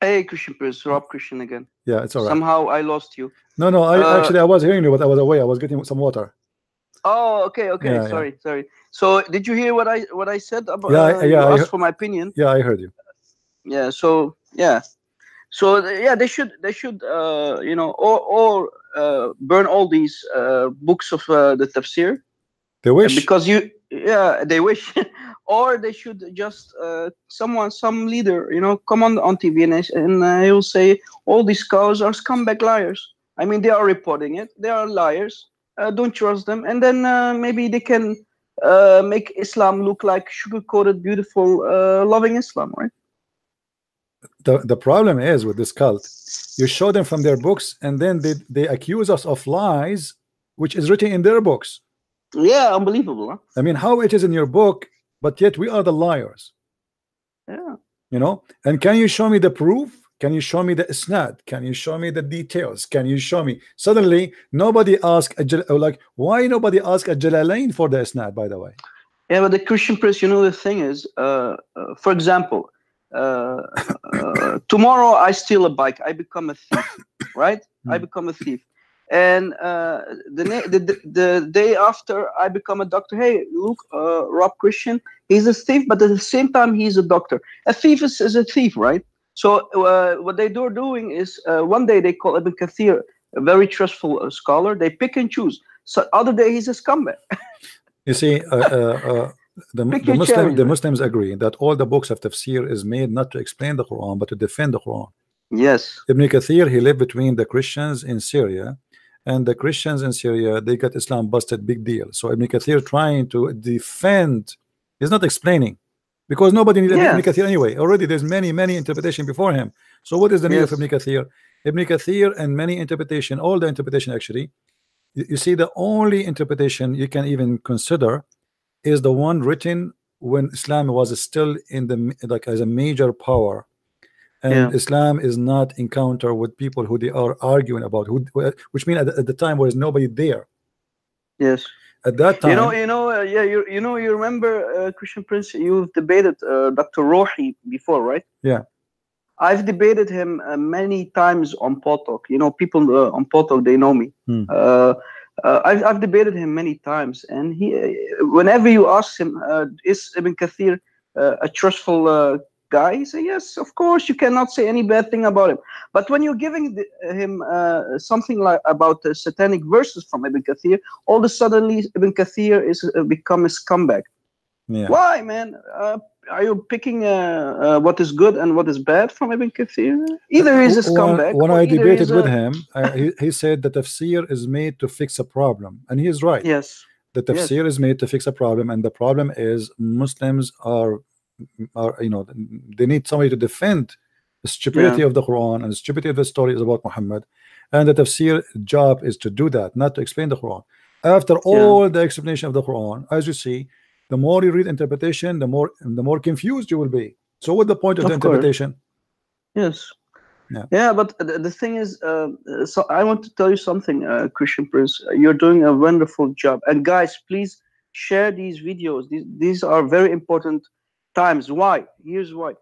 Hey Christian Prince, Rob Christian again. Yeah, it's all right. Somehow I lost you. No, I was hearing you, but I was away. I was getting some water. Oh, okay. Yeah, sorry. So did you hear what I said about? You asked for my opinion. Yeah, I heard you. Yeah. So they should you know, or burn all these books of the tafsir. They wish, because they wish. Or they should just some leader, you know, come on TV and he will say all these scholars are scumbag liars. I mean, they are reporting it. They are liars. Don't trust them. And then maybe they can make Islam look like sugar-coated, beautiful, loving Islam, right? The problem is with this cult, you show them from their books, and then they accuse us of lies, which is written in their books. Yeah, unbelievable. Huh? I mean, how it is in your book, but yet we are the liars. Yeah. You know, and can you show me the proof? Can you show me the isnad? Can you show me the details? Can you show me? Suddenly, nobody asked, like, why nobody asked a Jalalain for the isnad, by the way? Yeah, but the Christian Prince, you know, the thing is, for example, tomorrow I steal a bike, I become a thief, right? I become a thief. And the day after I become a doctor, hey, look, Rob Christian, he's a thief, but at the same time, he's a doctor. A thief is a thief, right? So what they're doing is one day they call Ibn Kathir a very trustful scholar. They pick and choose. So other day he's a scumbag. You see, the Muslims agree that all the books of tafsir is made not to explain the Quran, but to defend the Quran. Yes. Ibn Kathir, he lived between the Christians in Syria, and the Christians in Syria, they got Islam busted, big deal. So Ibn Kathir trying to defend, he's not explaining, because nobody needed Ibn Kathir anyway. Already there's many interpretation before him. So what is the need of Ibn Kathir? Ibn Kathir and many interpretation, all the interpretation actually, you see, the only interpretation you can even consider is the one written when Islam was still in the, like, as a major power. And Islam is not encounter with people who they are arguing about, which means at the time there was nobody there. Yes. At that time, you remember, Christian Prince, you've debated Dr. Rohi before, right? Yeah. I've debated him many times on Potok. You know, people on Potok, they know me. I've debated him many times, and whenever you ask him, is Ibn Kathir a trustful guy? He says, yes, of course, you cannot say any bad thing about him. But when you're giving him something like about the satanic verses from Ibn Kathir, all of a sudden Ibn Kathir is become a scumbag. Yeah. Why, man? Are you picking what is good and what is bad from Ibn Kathir? Either he's a scumbag. When I debated with him, he said that tafsir is made to fix a problem, and he is right. Yes. The tafsir is made to fix a problem, and the problem is Muslims are are, you know, they need somebody to defend the stupidity of the Quran and the stupidity of the stories about Muhammad, and the tafsir job is to do that, not to explain the Quran. After all the explanation of the Quran, as you see, the more you read interpretation, the more confused you will be. So what's the point of the interpretation? Yes. Yeah, but the thing is, so I want to tell you something, Christian Prince. You're doing a wonderful job, and guys, please share these videos. These are very important times. Why? Here's why.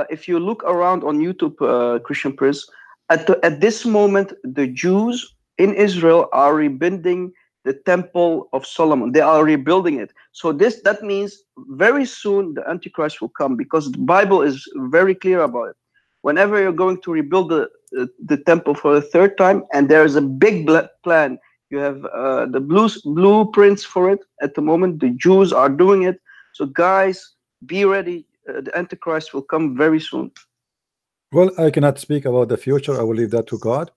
If you look around on YouTube, Christian Prince, at this moment, the Jews in Israel are rebuilding the Temple of Solomon. They are rebuilding it. So that means very soon the Antichrist will come, because the Bible is very clear about it. Whenever you're going to rebuild the temple for the third time, and there is a big plan, you have the blueprints for it at the moment. The Jews are doing it. So guys, be ready. The Antichrist will come very soon. Well, I cannot speak about the future. I will leave that to God.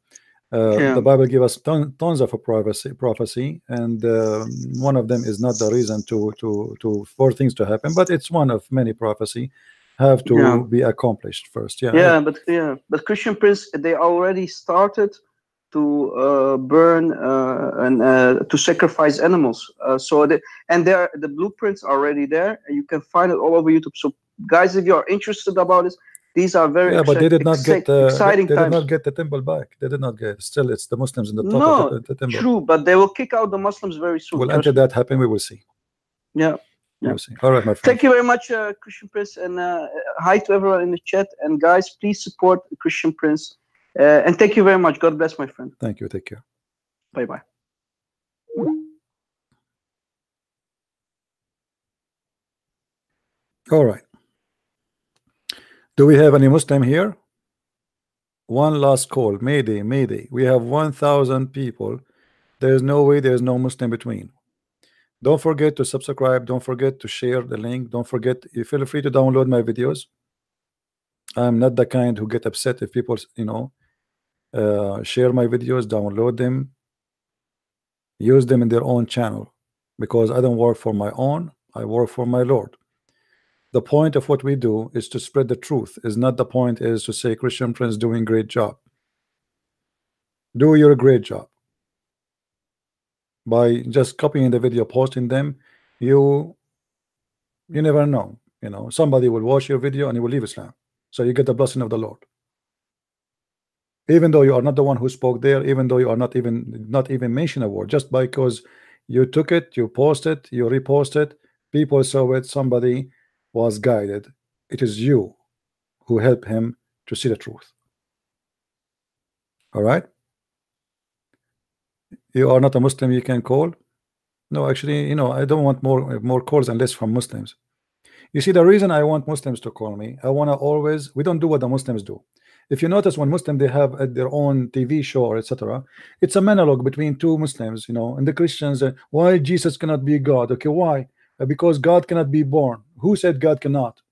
The Bible gives us tons of prophecy, and one of them is not the reason for things to happen, but it's one of many prophecy have to be accomplished first. But Christian Prince, they already started to burn and to sacrifice animals. The blueprints are already there, and you can find it all over YouTube. So guys, if you are interested about this, these are very but they did not get exciting they times. did not get the temple back. They did not get. Still, it's the Muslims in the top of the temple. True, but they will kick out the Muslims very soon. Well, until that happens, we will see. We'll see. All right, my friend. Thank you very much, Christian Prince, and hi to everyone in the chat. And guys, please support Christian Prince. And thank you very much. God bless, my friend. Thank you. Take care. Bye-bye. All right. Do we have any Muslim here? One last call. Mayday, Mayday. We have 1,000 people. There is no way there is no Muslim between. Don't forget to subscribe. Don't forget to share the link. Don't forget, you feel free to download my videos. I'm not the kind who get upset if people, you know, share my videos, download them, use them in their own channel, because I don't work for my own. I work for my Lord. The point of what we do is to spread the truth. Is not the point is to say Christian Prince doing great job. Do your great job. By just copying the video, posting them, you never know. You know, somebody will watch your video and he will leave Islam. So you get the blessing of the Lord. Even though you are not the one who spoke there, even though you are not even mention a word, just because you took it, you posted, you reposted, people saw it, somebody was guided. It is you who help him to see the truth. All right. You are not a Muslim, you can call. No, actually, you know, I don't want more calls and less from Muslims. You see, the reason I want Muslims to call me, I want to always, we don't do what the Muslims do. If you notice, when Muslim, they have their own TV show or etc., it's a monologue between two Muslims, you know, and the Christians, why Jesus cannot be God? Okay, why? Because God cannot be born. Who said God cannot?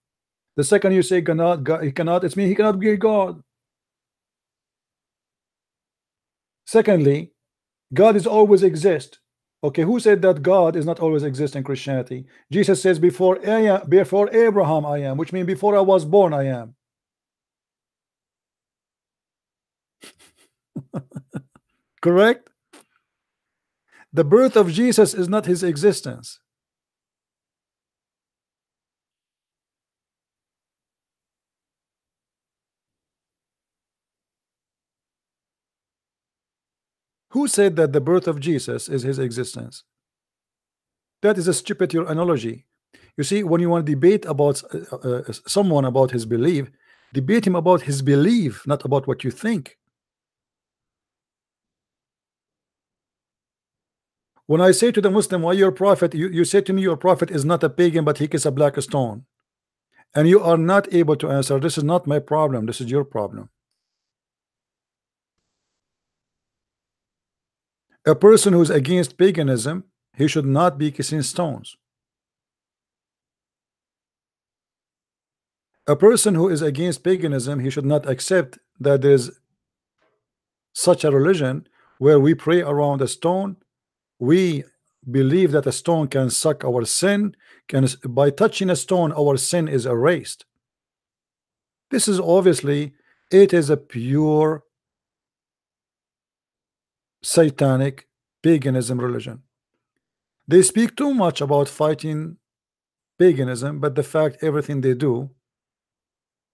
The second you say God, he cannot, it's mean he cannot be God. Secondly, God is always exist. Okay, who said that God is not always exist in Christianity? Jesus says before Abraham I am, which means before I was born I am. Correct? The birth of Jesus is not his existence. Who said that the birth of Jesus is his existence? That is a stupid analogy. You see, when you want to debate about someone about his belief, debate him about his belief, not about what you think. When I say to the Muslim, why your prophet, you say to me your prophet is not a pagan, but he kissed a black stone, and you are not able to answer. This is not my problem, this is your problem. A person who is against paganism, he should not be kissing stones. A person who is against paganism, he should not accept that there is such a religion where we pray around a stone, we believe that a stone can suck our sin, by touching a stone our sin is erased. This is obviously, it is a pure satanic paganism religion. They speak too much about fighting paganism, but the fact everything they do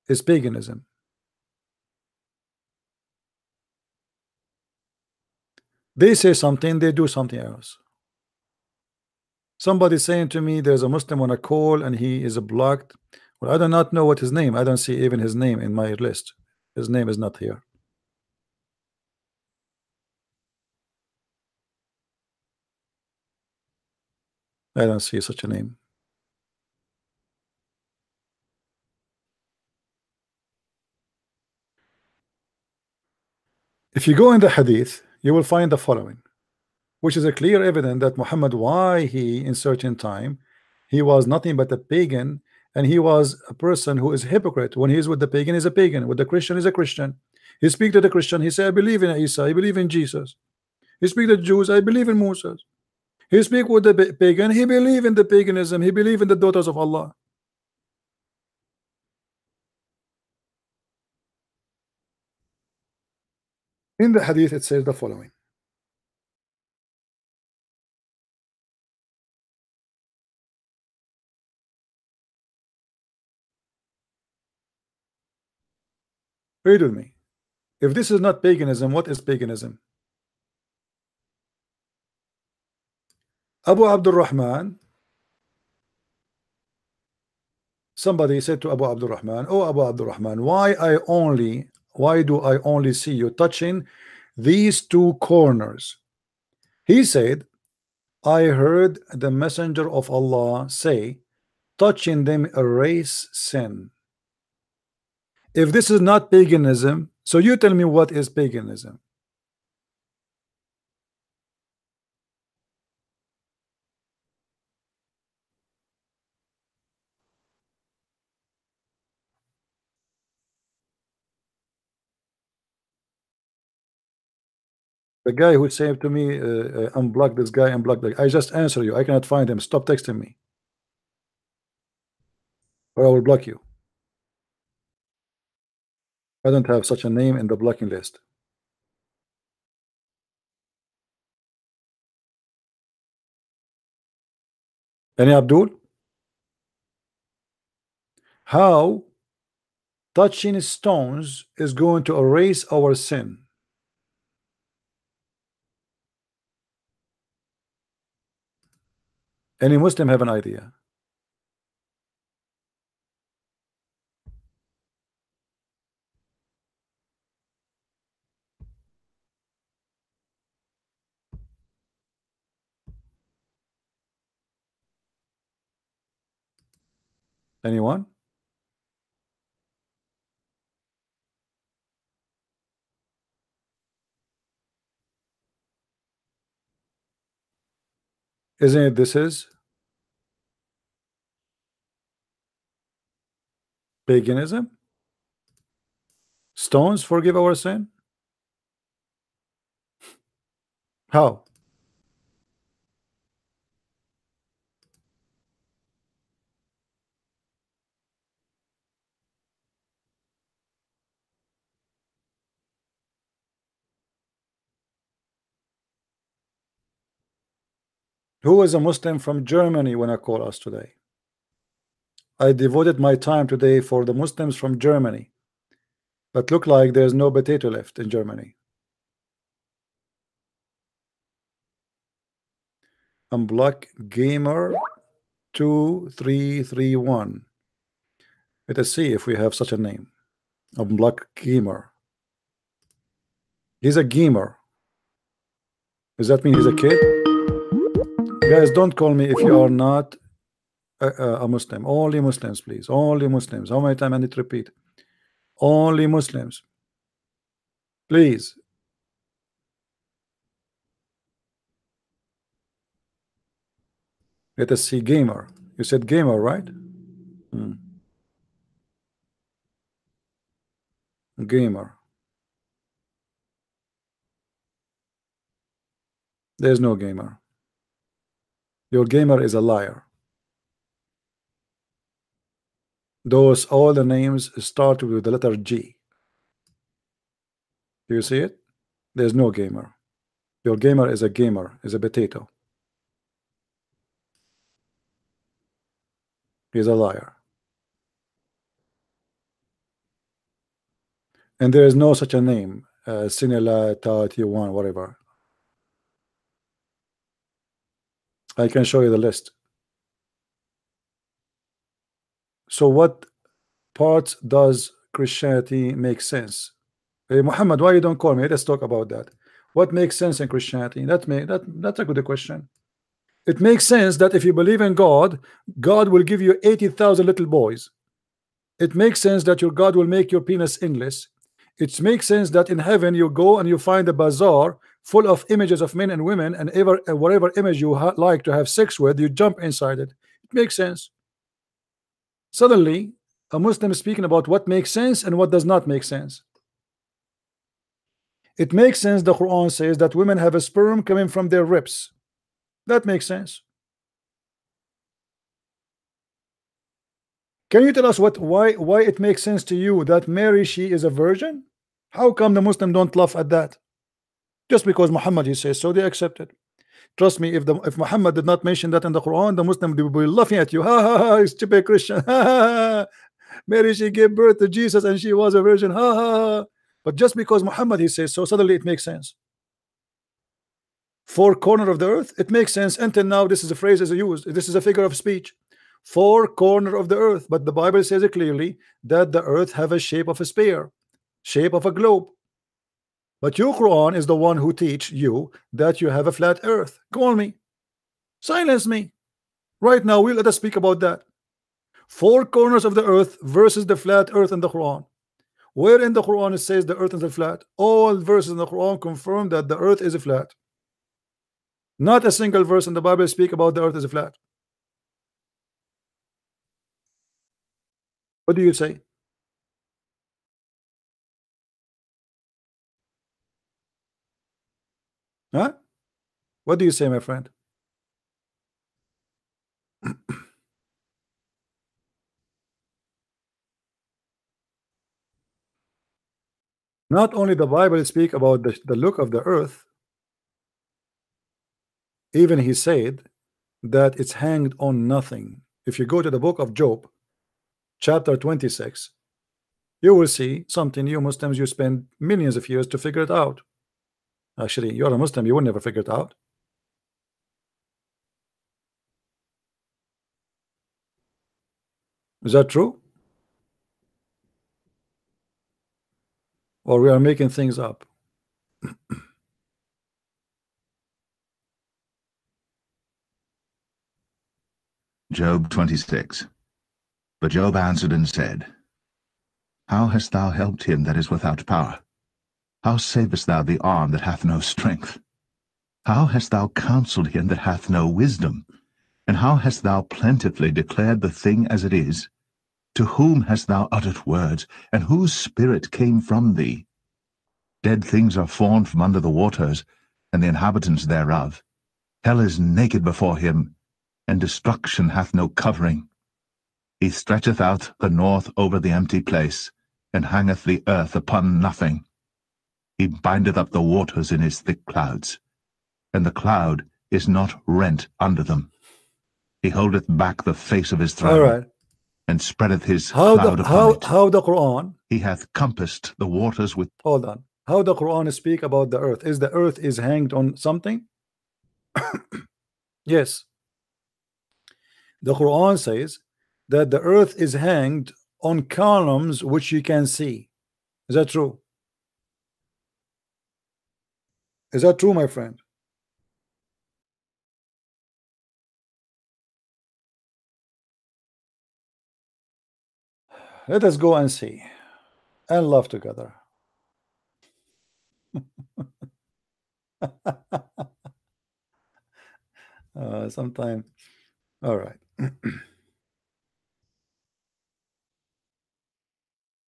is paganism. They say something, they do something else. Somebody saying to me there's a Muslim on a call and he is blocked. Well, I do not know what his name. I don't see even his name in my list. His name is not here. I don't see such a name. If you go in the hadith, you will find the following, which is a clear evidence that Muhammad, why he in certain time he was nothing but a pagan, and he was a person who is a hypocrite. When he is with the pagan, is a pagan. With the Christian, is a Christian. He speak to the Christian, he say, I believe in Isa, I believe in Jesus. He speak to the Jews, I believe in Moses. He speak with the pagan, he believe in the paganism, he believe in the daughters of Allah. In the hadith it says the following. Read with me. If this is not paganism, what is paganism? Abu Abdul Rahman, somebody said to Abu Abdul Rahman, oh Abu Abdul Rahman, why do I only see you touching these two corners? He said, I heard the messenger of Allah say, touching them erase sin. If this is not paganism, so you tell me what is paganism? The guy who said to me, unblock this guy, unblock that. I just answer you. I cannot find him. Stop texting me, or I will block you. I don't have such a name in the blocking list. Any Abdul? How touching stones is going to erase our sin? Any Muslim have an idea? Anyone? Isn't it this is paganism? Stones forgive our sin? How? Who is a Muslim from Germany when I call us today? I devoted my time today for the Muslims from Germany, but look like there's no potato left in Germany. Unblock gamer 2331. Let us see if we have such a name. Unblock gamer. He's a gamer. Does that mean he's a kid? Guys, don't call me if you are not a Muslim. Only Muslims, please. Only Muslims. How many times I need to repeat? Only Muslims. Please. Let us see gamer. You said gamer, right? Gamer. There's no gamer. Your gamer is a liar. Those all the names start with the letter G. Do you see it? There's no gamer. Your gamer, is a potato. He's a liar. And there is no such a name, Sinela, T1, whatever. I can show you the list. So what parts does Christianity make sense? Hey, Muhammad, why you don't call me? Let's talk about that. What makes sense in Christianity? That's a good question. It makes sense that if you believe in God, God will give you 80,000 little boys. It makes sense that your God will make your penis English. It makes sense that in heaven you go and you find a bazaar full of images of men and women, and whatever image you like to have sex with, you jump inside it. It makes sense. Suddenly, a Muslim is speaking about what makes sense and what does not make sense. It makes sense. The Quran says that women have a sperm coming from their ribs. That makes sense. Can you tell us why it makes sense to you that Mary, she is a virgin? How come the Muslim don't laugh at that? Just because Muhammad he says so, they accept it. Trust me, if Muhammad did not mention that in the Quran, the Muslim will be laughing at you. Ha ha ha! Stupid Christian. Ha ha ha! Mary, she gave birth to Jesus and she was a virgin. Ha ha ha! But just because Muhammad he says so, suddenly it makes sense. Four corners of the earth, it makes sense. Until now, this is a phrase is used. This is a figure of speech. Four corners of the earth, but the Bible says it clearly that the earth have a shape of a sphere, shape of a globe. But your Quran is the one who teach you that you have a flat earth. Call me, silence me right now. Let us speak about that. Four corners of the earth versus the flat earth in the Quran. Where in the Quran it says the earth is a flat? All verses in the Quran confirm that the earth is a flat. Not a single verse in the Bible speak about the earth is a flat. What do you say? Huh? What do you say, my friend? Not only the Bible speak about the look of the earth, even he said that it's hanged on nothing. If you go to the book of Job, chapter 26, you will see something you Muslims, you spend millions of years to figure it out. Actually, you're a Muslim, you will never figure it out. Is that true? Or we are making things up? Job 26. But Job answered and said, How hast thou helped him that is without power? How savest thou the arm that hath no strength? How hast thou counseled him that hath no wisdom? And how hast thou plentifully declared the thing as it is? To whom hast thou uttered words, and whose spirit came from thee? Dead things are formed from under the waters, and the inhabitants thereof. Hell is naked before him, and destruction hath no covering. He stretcheth out the north over the empty place, and hangeth the earth upon nothing. He bindeth up the waters in his thick clouds, and the cloud is not rent under them. He holdeth back the face of his throne, right, and spreadeth his cloud upon it. How the Quran? He hath compassed the waters with... Hold on. How the Quran speak about the earth? Is the earth is hanged on something? Yes. The Quran says that the earth is hanged on columns which you can see. Is that true? Is that true, my friend? Let us go and see and laugh together. Sometime. All right.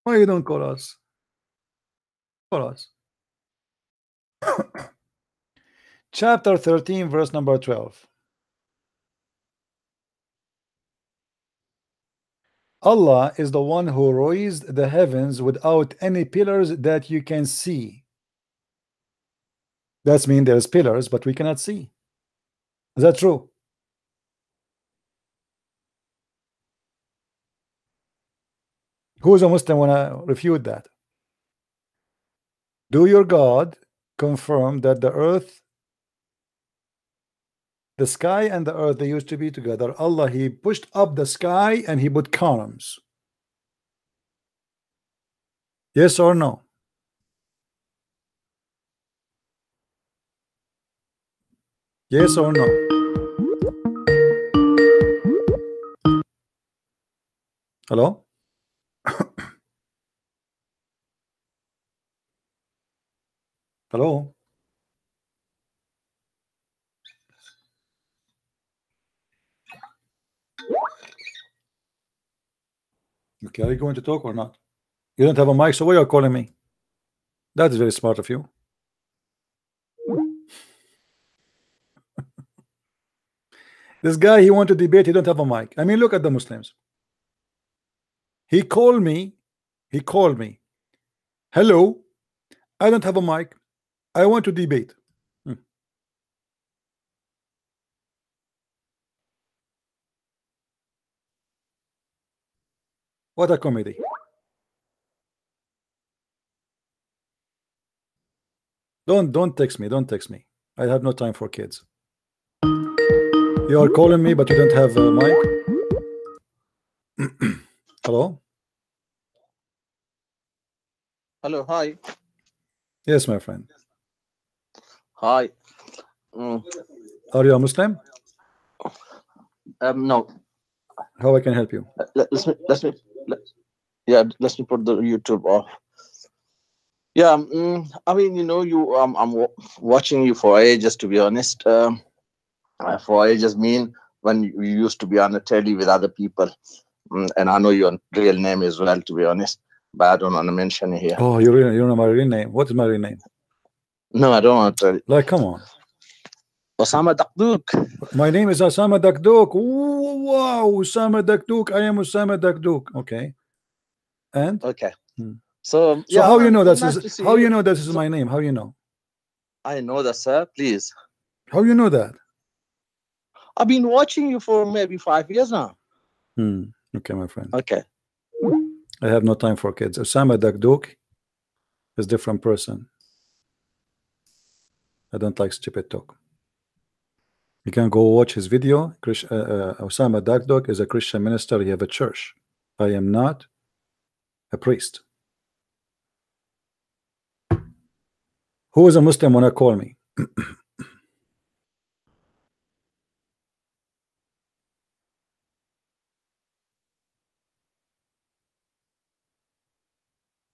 Why you don't call us? Call us. Chapter 13, verse number 12. Allah is the one who raised the heavens without any pillars that you can see. That's mean there's pillars, but we cannot see. Is that true? Who is a Muslim when I refute that? Do your God confirm that the earth, the sky and the earth, they used to be together? Allah, he pushed up the sky and he put columns. Yes or no? Yes or no? Hello? Hello? Okay, are you going to talk or not? You don't have a mic, so why are you calling me? That is very smart of you. This guy, he want to debate, he don't have a mic. I mean, look at the Muslims. He called me. Hello, I don't have a mic. I want to debate. What a comedy. Don't text me. Don't text me. I have no time for kids. You are calling me, but you don't have a mic. Hello? Hello, hi. Yes, my friend. Hi. Are you a Muslim? No. How I can help you? Let me put the YouTube off. Yeah, I mean, you know, I'm watching you for ages, to be honest. For ages mean when you used to be on the telly with other people, and I know your real name as well, to be honest, but I don't want to mention it here. Oh, you don't know my real name? What is my real name? No, I don't want to tell you. Like, come on. Osama Dakdouk. My name is Osama Dakdouk. Wow, Osama Dakdouk. I am Osama Dakdouk. Okay. And? Okay. So yeah, how you know that is how you know this is my name? How you know? I know that, sir. Please. How you know that? I've been watching you for maybe 5 years now. Okay, my friend. Okay. I have no time for kids. Osama Dakdouk is a different person. I don't like stupid talk. You can go watch his video. Osama Dakdouk is a Christian minister. He have a church. I am not a priest. Who is a Muslim when I call me?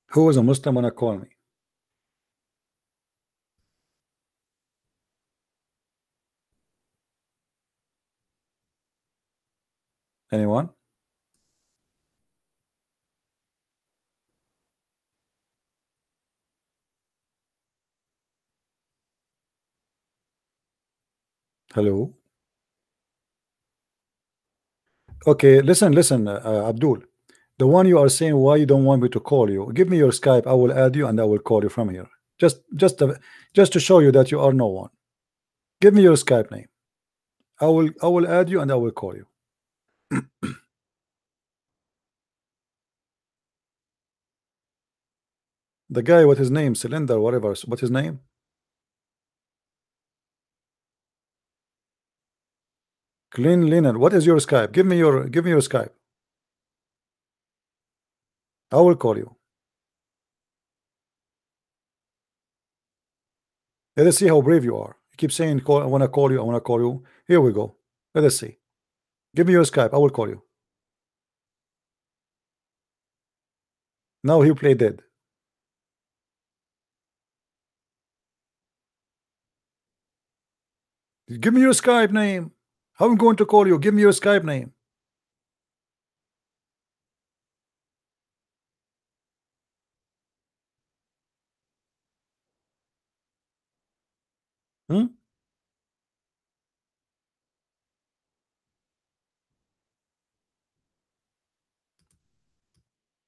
Who is a Muslim when I call me? Anyone? Hello? Okay, listen, Abdul. The one you are saying why you don't want me to call you, give me your Skype. I will add you and I will call you from here. Just to show you that you are no one. Give me your Skype name. I will add you and I will call you. The guy with his name, Cylinder, whatever. What's his name? Clean Linen. What is your Skype? Give me your Skype. I will call you. Let us see how brave you are. You keep saying I want to call you, I want to call you. Here we go. Let us see. Give me your Skype. I will call you. Now he play dead. Give me your Skype name. How am I going to call you? Give me your Skype name.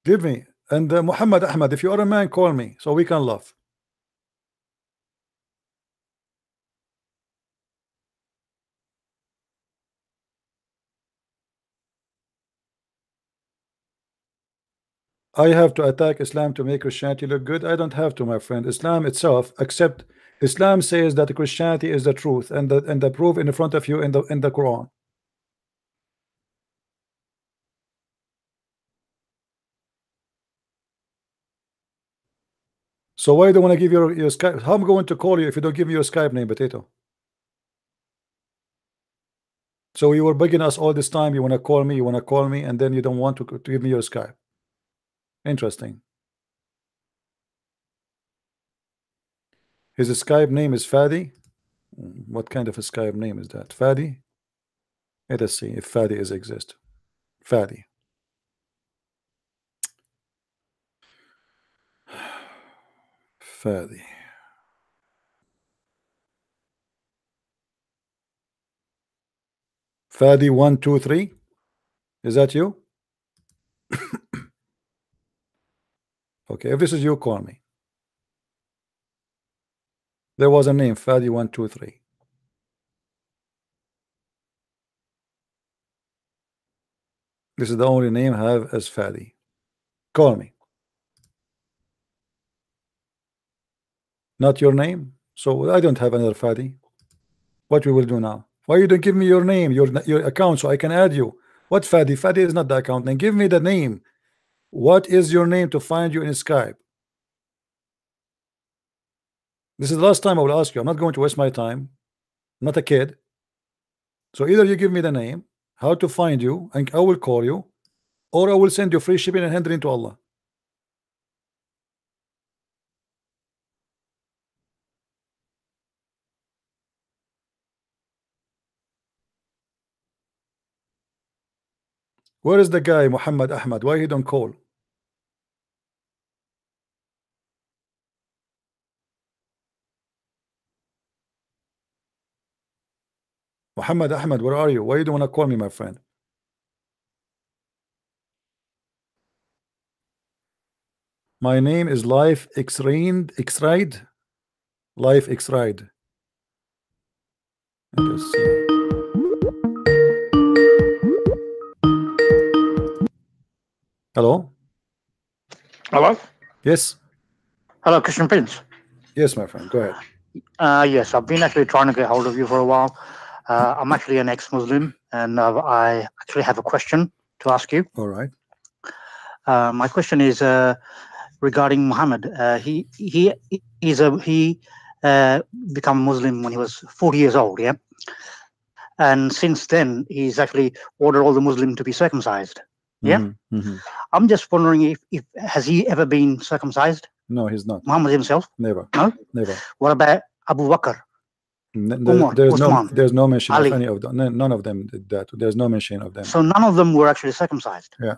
Give me. And Muhammad Ahmad, if you are a man, call me so we can laugh. I have to attack Islam to make Christianity look good? I don't have to, my friend. Islam itself, except Islam says that Christianity is the truth, and the proof in front of you in the Quran. So why do you want to give your Skype? How am I going to call you if you don't give me your Skype name, Potato? So you were begging us all this time. You want to call me, and then you don't want to give me your Skype. Interesting. His Skype name is Fadi. What kind of a Skype name is that? Fadi? Let us see if Fadi exists. Fadi. Fadi. Fadi 123. Is that you? Okay, if this is you, call me. There was a name, Fadi 123. This is the only name I have as Fadi. Call me. Not your name? So I don't have another Fadi. What we will do now? Why you don't give me your name, your account, so I can add you? What Fadi? Fadi is not the account name. Give me the name. What is your name to find you in Skype? This is the last time I will ask you. I'm not going to waste my time. I'm not a kid. So either you give me the name, how to find you, and I will call you, or I will send you free shipping and handling to Allah. Where is the guy, Muhammad Ahmad? Why he don't call? Muhammad Ahmad, where are you? Why you don't want to call me, my friend? My name is Life X-Ride. Life X-Ride. Let's see. Hello? Hello? Yes. Hello, Christian Prince. Yes, my friend. Go ahead. Yes, I've been actually trying to get hold of you for a while. I'm actually an ex-Muslim, and I actually have a question to ask you. All right. My question is regarding Muhammad. He became Muslim when he was 40 years old, yeah? And since then, he's actually ordered all the Muslims to be circumcised. Yeah. Mm-hmm. Mm-hmm. I'm just wondering if has he ever been circumcised? No, he's not. Muhammad himself? Never. No? Never. What about Abu Bakr? There's no mention Ali. Of any of them. None of them did that. There's no mention of them. So none of them were actually circumcised. Yeah.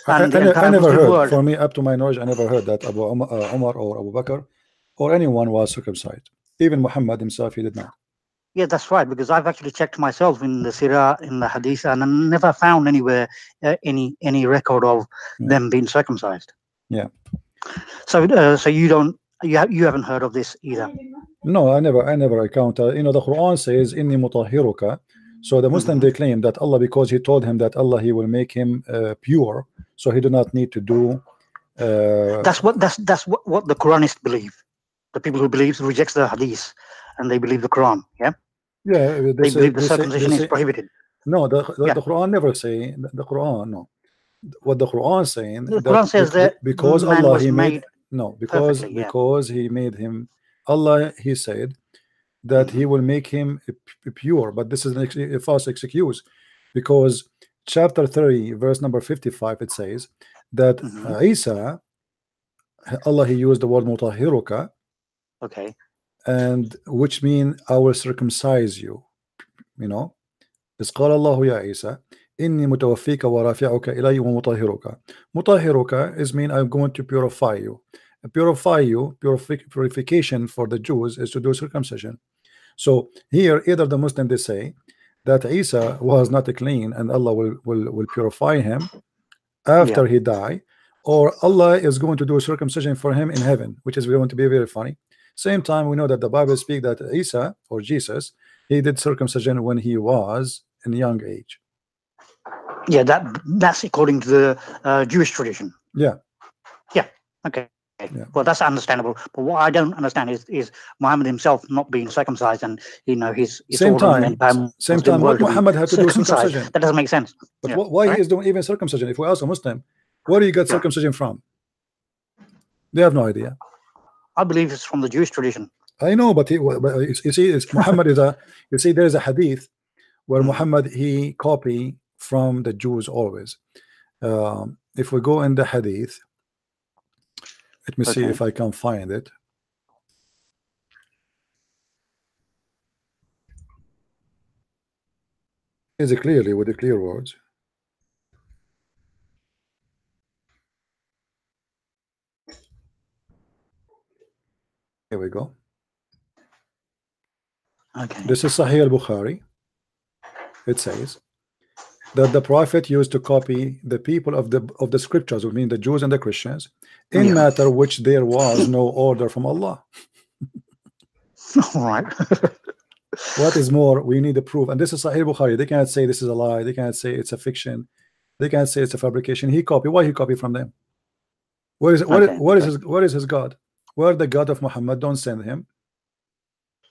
I never heard. For me, up to my knowledge, I never heard that Abu Umar or Abu Bakr or anyone was circumcised. Even Muhammad himself, he did not. Yeah, that's right. Because I've actually checked myself in the Sirah, in the Hadith, and I never found anywhere any record of them being circumcised. Yeah. So, so you haven't heard of this either. No, I never encountered. You know, the Quran says, "Inni mutahhiruka." So the Muslim they claim that Allah, because He told him that Allah, He will make him pure, so he do not need to do. That's what the Quranists believe. The people who rejects the Hadith and they believe the Quran. Yeah. Yeah. They believe the circumcision is prohibited. No, the Quran never say the Quran. No, what the Quran saying. The Quran says that because Allah He made because He made him. Allah He said that He will make him pure, but this is a false excuse, because chapter 3 verse number 55 it says that Isa, Allah He used the word mutahhiruka, okay, and which mean I will circumcise you. You know, is قال الله يا عيسى إني متوفيك ورافعك إلي ومطهرك. Mutahhiruka is mean I'm going to purify you. Purification for the Jews is to do circumcision. So here either the Muslim they say that Isa was not clean and Allah will purify him, after he die, or Allah is going to do circumcision for him in heaven, which is going to be very funny. Same time, we know that the Bible speaks that Isa, or Jesus, he did circumcision when he was in young age. Yeah, that's according to the Jewish tradition. Yeah. Yeah. Okay. Yeah. Well, that's understandable. But what I don't understand is Muhammad himself not being circumcised, and his same time. What Muhammad had to do circumcision? That doesn't make sense. But why he is doing even circumcision? If we ask a Muslim, where do you get circumcision from? They have no idea. I believe it's from the Jewish tradition. I know, but you see, Muhammad is a. You see, there is a hadith where Muhammad he copy from the Jews always. If we go in the hadith, let me see if I can find it. Is it clearly with the clear words? Here we go. Okay. This is Sahih al-Bukhari. It says that the Prophet used to copy the people of the scriptures, which mean the Jews and the Christians, in matter which there was no order from Allah. All right. What is more, we need a proof, and this is Sahih Bukhari. They cannot say this is a lie. They cannot say it's a fiction. They can't say it's a fabrication. He copied. Why he copied from them? Where is his God? Where the God of Muhammad? Don't send him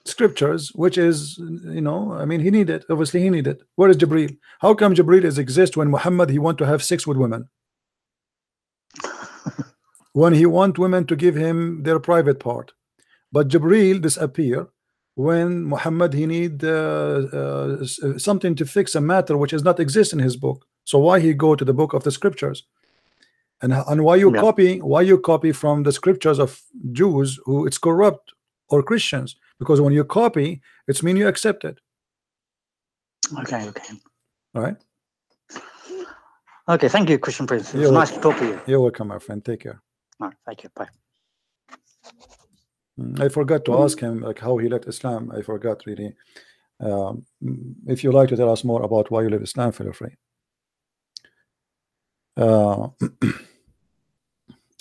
scriptures, which is, I mean, he needed. Obviously, he needed. Where is Jibril? How come Jibril exist when Muhammad he want to have sex with women? When he want women to give him their private part, but Jibril disappear when Muhammad he need something to fix a matter which is not exist in his book. So why he go to the book of the scriptures? And why you copy from the scriptures of Jews who it's corrupt, or Christians? Because when you copy, it's mean you accept it. Okay. All right. Okay, thank you, Christian Prince. It was nice to talk to you. You're welcome, my friend. Take care. All right, thank you. Bye. I forgot to ask him like how he left Islam. I forgot really. If you like to tell us more about why you left Islam, feel free.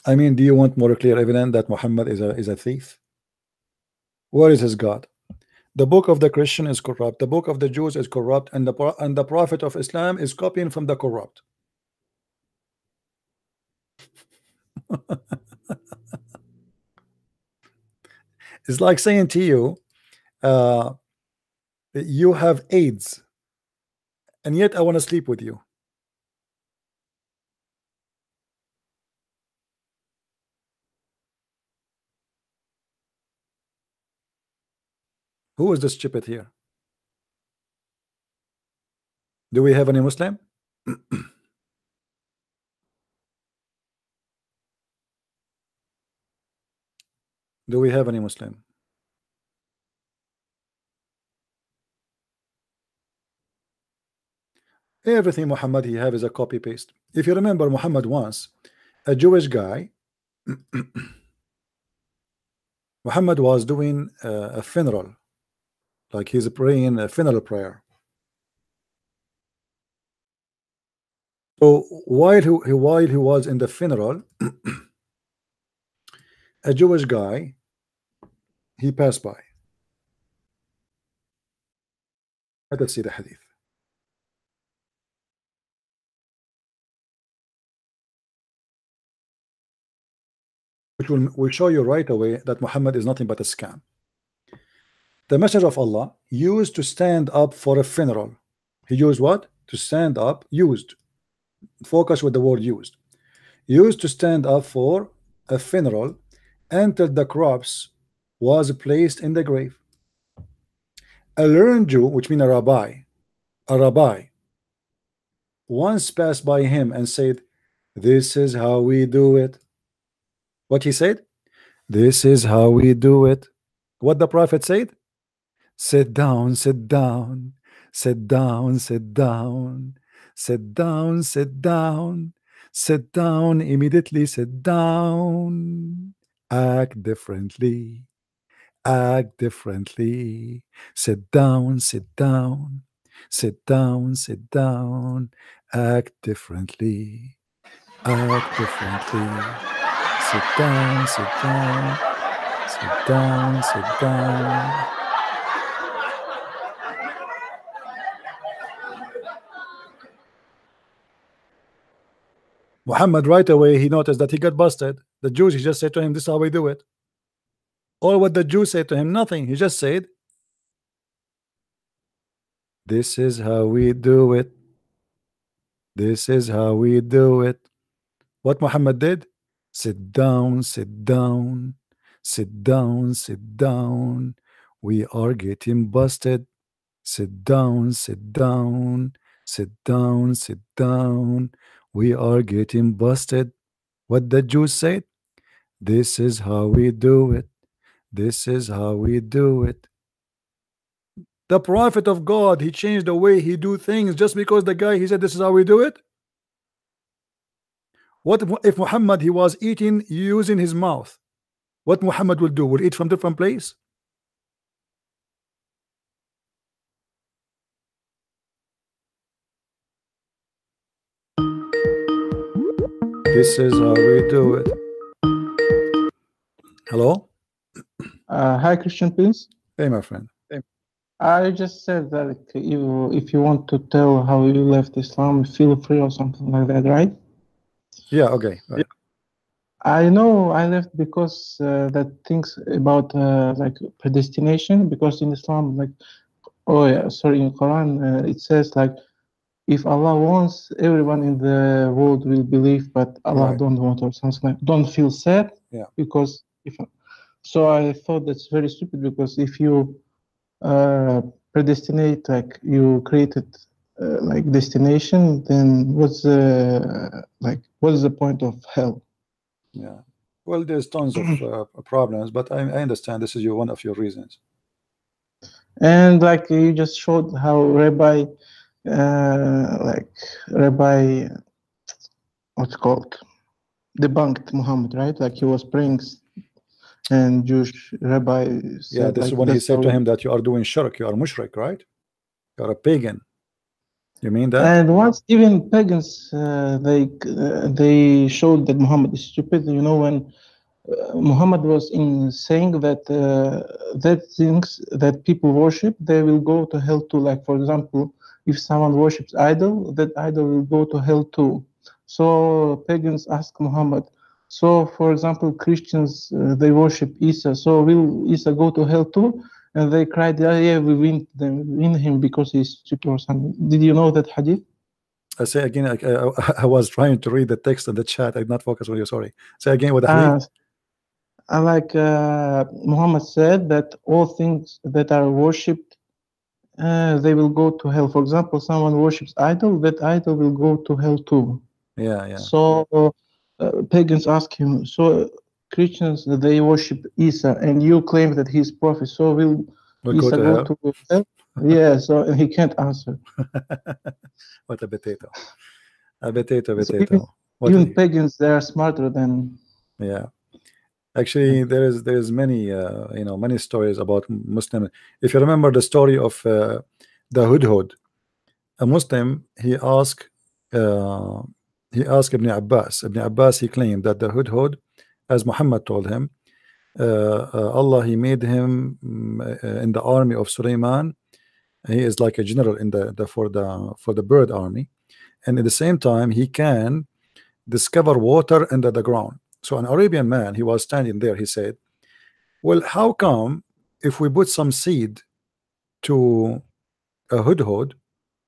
I mean, do you want more clear evidence that Muhammad is a thief? Where is his God? The book of the Christian is corrupt. The book of the Jews is corrupt, and the Prophet of Islam is copying from the corrupt. It's like saying to you, you have AIDS, and yet I want to sleep with you. Who is the stupid here? Do we have any Muslim? Do we have any Muslim? Everything Muhammad he have is a copy paste. If you remember, Muhammad once, a Jewish guy, Muhammad was doing a funeral, like he's praying a funeral prayer. So while he was in the funeral, a Jewish guy, he passed by. Let us see the hadith. Which will show you right away that Muhammad is nothing but a scam. The Messenger of Allah used to stand up for a funeral. He used what? To stand up, used. Focus with the word used. Used to stand up for a funeral until the corpse was placed in the grave. A learned Jew, which means a rabbi, once passed by him and said, "This is how we do it." What he said? "This is how we do it." What the Prophet said? "Sit down, sit down, sit down, sit down, sit down, sit down, sit down, immediately sit down. Act differently, act differently. Sit down, sit down, sit down, sit down, act differently." act differently. Sit down, sit down, sit down, sit down. Muhammad right away, he noticed that he got busted. The Jews, he just said to him, this is how we do it. All what the Jews said to him, nothing. He just said, this is how we do it. This is how we do it. What Muhammad did? Sit down, sit down, sit down, sit down. We are getting busted. Sit down, sit down, sit down, sit down. We are getting busted. What the Jews said? This is how we do it. This is how we do it. The prophet of God, he changed the way he do things just because the guy, he said, this is how we do it. What if Muhammad, he was eating using his mouth? What Muhammad will do? Will eat from different place? This is how we do it. Hello? Hi, Christian, please. Hey, my friend. I just said that if you want to tell how you left Islam, feel free or something like that, right? Yeah, okay. Right. I know I left because that things about like predestination, because in Islam, like, oh yeah, sorry, in Quran, it says like, if Allah wants, everyone in the world will believe, but Allah Right. don't want or something like, don't feel sad. Yeah. Because so I thought that's very stupid, because if you predestinate, like you created like destination, then what's the point of hell? Yeah. Well, there's tons of problems, but I understand this is one of your reasons. And like you just showed how Rabbi what's called, debunked Muhammad, right? Like he was praying, and Jewish rabbi said, yeah, this like, is when he said to him that you are doing shirk, you are mushrik, right? You are a pagan. You mean that? And once even pagans, they showed that Muhammad is stupid. You know, when Muhammad was in saying that that things that people worship, they will go to hell too. Like, for example, if someone worships idol, that idol will go to hell too. So pagans ask Muhammad, so for example, Christians, they worship Isa, so will Isa go to hell too? And they cried, yeah, we win him because he's stupid or something. Did you know that hadith? I say again, I was trying to read the text in the chat. I did not focus on you, sorry. Say again what the hadith. Like Muhammad said that all things that are worshipped, they will go to hell. For example, someone worships idol, that idol will go to hell too. Yeah, yeah. So pagans ask him, so Christians, they worship Isa, and you claim that he's prophet, so will Isa go to hell? Yeah, so and he can't answer. What a potato. A potato. So even pagans, they are smarter than. Yeah. Actually, there is many many stories about Muslim. If you remember the story of the Hudhud, a Muslim, he asked Ibn Abbas. Ibn Abbas, he claimed that the Hudhud, as Muhammad told him, Allah, he made him in the army of Sulaiman. He is like a general in for the bird army, and at the same time he can discover water under the ground. So an Arabian man, he was standing there, he said, well, how come if we put some seed to a hudhud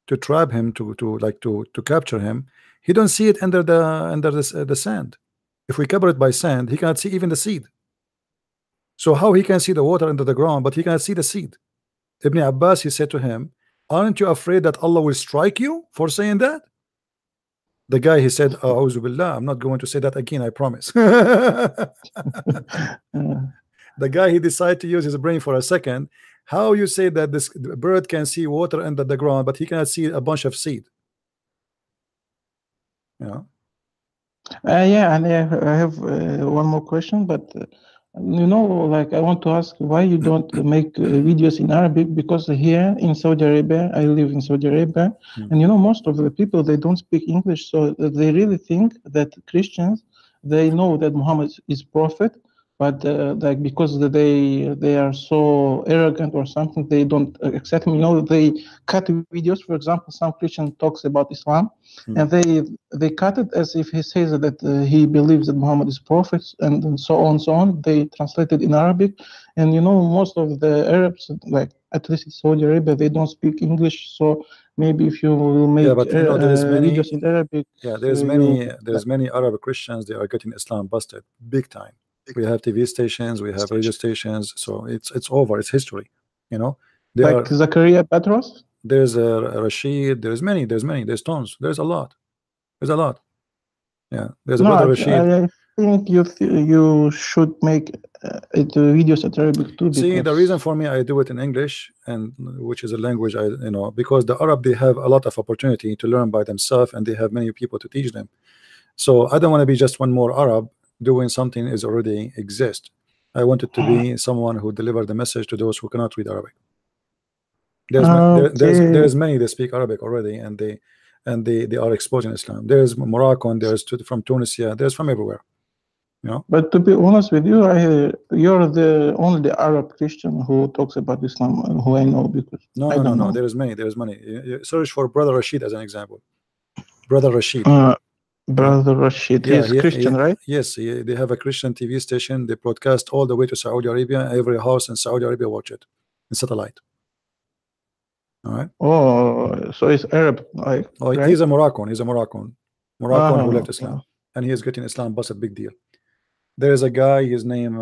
to trap him, to capture him, he don't see it under the sand? If we cover it by sand, he cannot see even the seed. So how he can see the water under the ground, but he cannot see the seed? Ibn Abbas, he said to him, aren't you afraid that Allah will strike you for saying that? The guy, he said, A'udhu billah, I'm not going to say that again, I promise. The guy, he decided to use his brain for a second. How you say that this bird can see water under the ground, but he cannot see a bunch of seed? Yeah, and I have one more question, but You know, like I want to ask why you don't make videos in Arabic, because here in Saudi Arabia, I live in Saudi Arabia, and you know, most of the people, they don't speak English, so they really think that Christians, they know that Muhammad is prophet, but like because they are so arrogant or something, they don't accept him. You know, they cut videos. For example, some Christian talks about Islam, and they cut it as if he says that he believes that Muhammad is prophet, and so on, so on. They translate it in Arabic, and you know, most of the Arabs, like at least in Saudi Arabia, they don't speak English. So maybe if you will make but you know, there is many videos in Arabic, there's many Arab Christians, they are getting Islam busted big time. We have TV stations, we have radio stations, so it's over, it's history, you know. Like Zakaria Petros, there's Rashid, there's tons, there's a lot. Yeah, there's a brother Rashid. I think you should make videos at Arabic too. See, the reason for me, I do it in English, and which is a language because the Arab, they have a lot of opportunity to learn by themselves, and they have many people to teach them. So I don't want to be just one more Arab doing something is already exist. I wanted to be someone who delivered the message to those who cannot read Arabic. There's many that speak Arabic already, and they are exposing Islam. There's Moroccan, there's from Tunisia, there's from everywhere, you know. But to be honest with you, you're the only Arab Christian who talks about Islam who I know, because no, there's many. Search for Brother Rashid as an example. Brother Rashid. Brother Rashid, he's Christian, right? Yes, they have a Christian TV station. They broadcast all the way to Saudi Arabia. Every house in Saudi Arabia watch it in satellite. All right. Oh, so it's Arab, right? Oh, right? He's a Moroccan. Who left Islam, and he is getting Islam busted, big deal. There is a guy. His name,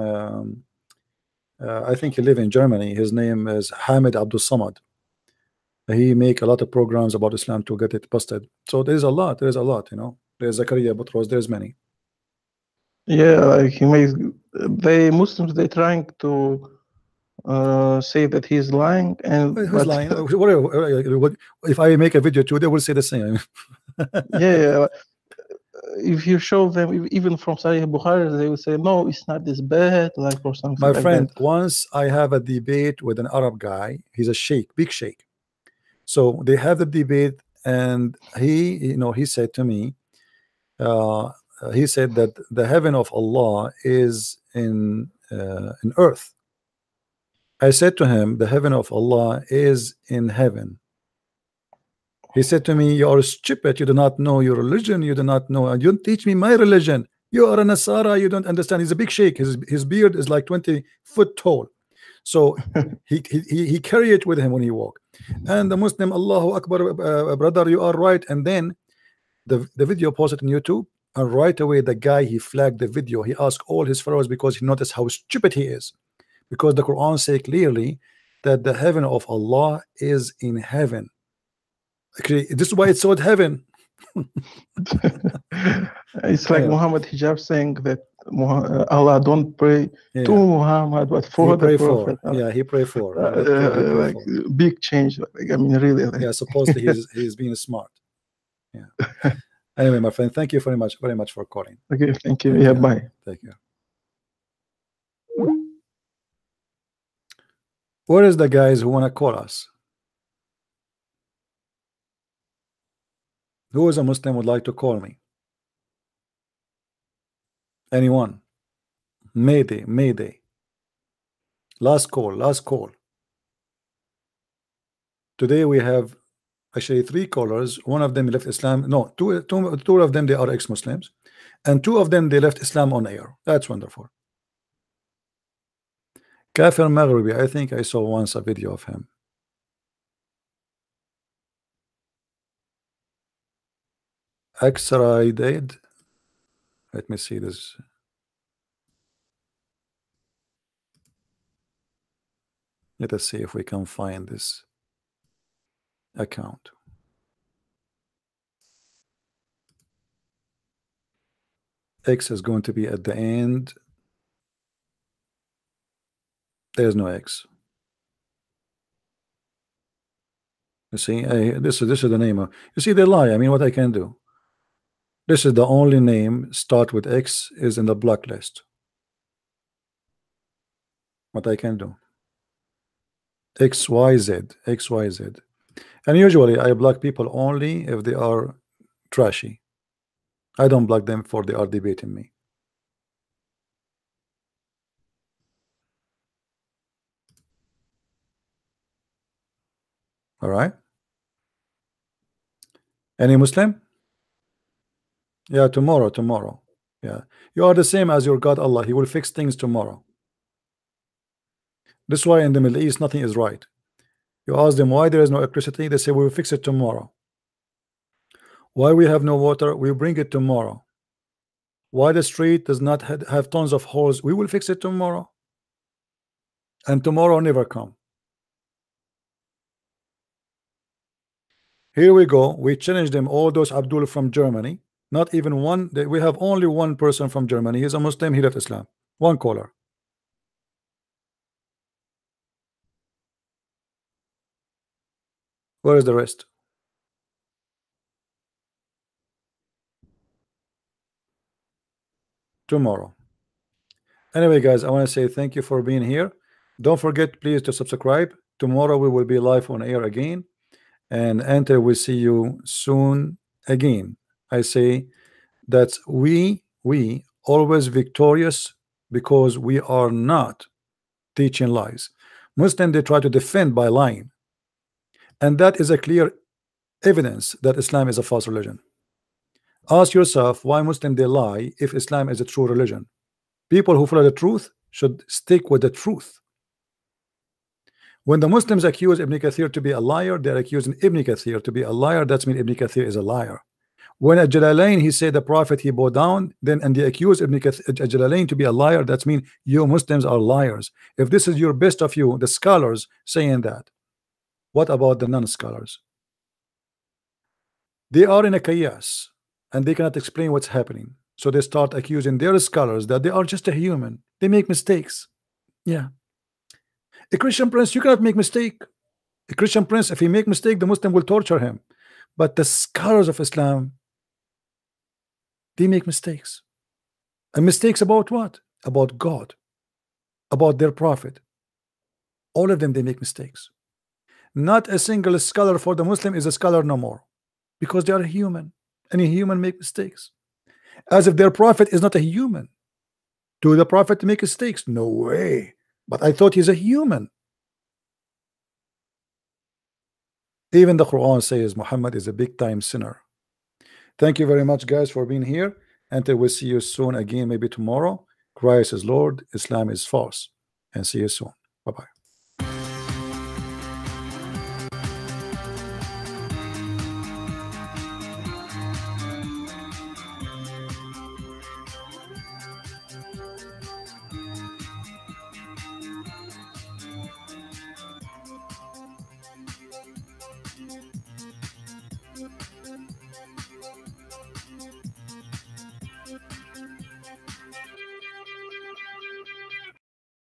I think he lives in Germany. His name is Hamid Abdul Samad. He make a lot of programs about Islam to get it busted. So there's a lot, you know. There's Zakaria Petros, there's many. Yeah, like he makes the Muslims, they're trying to say that he's lying, and who's lying? If I make a video too, they will say the same. Yeah, if you show them even from Sahih Bukhari, they will say no, it's not this bad, like, or something. My friend, that. Once I have a debate with an Arab guy. He's a sheikh, big sheikh. So they have the debate, and he said to me, he said that the heaven of Allah is in earth. I said to him, the heaven of Allah is in heaven. He said to me, you are stupid, you do not know your religion, you do not know, and you don't teach me my religion. You are a Nasara, you don't understand. He's a big sheikh, his beard is like 20 foot tall. So he carry it with him when he walk. And the Muslim, Allahu Akbar, brother, you are right. And then the video posted on YouTube, and right away the guy, he flagged the video. He asked all his followers because he noticed how stupid he is, because the Quran says clearly that the heaven of Allah is in heaven. Okay, this is why it's called heaven. It's like Muhammad Hijab saying that Allah don't pray to Muhammad, but for the Prophet. He pray for. Like big change. Like, I mean, really. Like. Yeah, supposedly he's being smart. Yeah. Anyway, my friend, thank you very much for calling. Okay, thank you. Yeah, bye. Thank you. Where is the guys who want to call us? Who is a Muslim would like to call me? Anyone? Mayday. Last call. Today we have actually 3 callers. One of them left Islam. No, two of them, they are ex-Muslims, and 2 of them, they left Islam on air. That's wonderful. Kafir Maghribi, I think I saw once a video of him. X-Ray Dade. Let me see this. Let us see if we can find this account. X is going to be at the end. There's no X. You see, this is the name of. You see, they lie. I mean, what I can do. This is the only name start with X is in the blacklist. what I can do. XYZ, XYZ. And usually I block people only if they are trashy. I don't block them for they are debating me. All right. Any Muslim? Yeah, tomorrow. Yeah, you are the same as your God Allah. He will fix things tomorrow. This is why in the Middle East nothing is right. You ask them why there is no electricity, they say we will fix it tomorrow. Why we have no water, we bring it tomorrow. Why the street does not have tons of holes, we will fix it tomorrow. And tomorrow never come. Here we go. We challenge them, all those Abdul from Germany. Not even one. We have only one person from Germany. He's a Muslim. He left Islam. One caller. Where is the rest? Tomorrow. Anyway, guys, I want to say thank you for being here. Don't forget, please, to subscribe. Tomorrow we will be live on air again. And Enter, we'll see you soon again. I say that we always victorious because we are not teaching lies. Muslims, they try to defend by lying, and that is a clear evidence that Islam is a false religion. Ask yourself why Muslims they lie if Islam is a true religion. People who follow the truth should stick with the truth. When the Muslims accuse Ibn Kathir to be a liar, they're accusing Ibn Kathir to be a liar. That means Ibn Kathir is a liar. When at Jalalain he said the Prophet he bowed down, then and they accuse Ibn Kathir Jalalain to be a liar, that means you Muslims are liars. If this is your best of you, the scholars saying that, what about the non-scholars? They are in a chaos and they cannot explain what's happening. So they start accusing their scholars that they are just a human. They make mistakes. Yeah. A Christian prince, you cannot make mistake. A Christian prince, if he make mistake, the Muslim will torture him. But the scholars of Islam, they make mistakes. And mistakes about what? About God, about their prophet. All of them, they make mistakes. Not a single scholar for the Muslim is a scholar no more, because they are human. Any human make mistakes. As if their prophet is not a human. Do the prophet make mistakes? No way. But I thought he's a human. Even the Quran says Muhammad is a big time sinner. Thank you very much, guys, for being here. And I will see you soon again, maybe tomorrow. Christ is Lord, Islam is false. And see you soon. Bye-bye.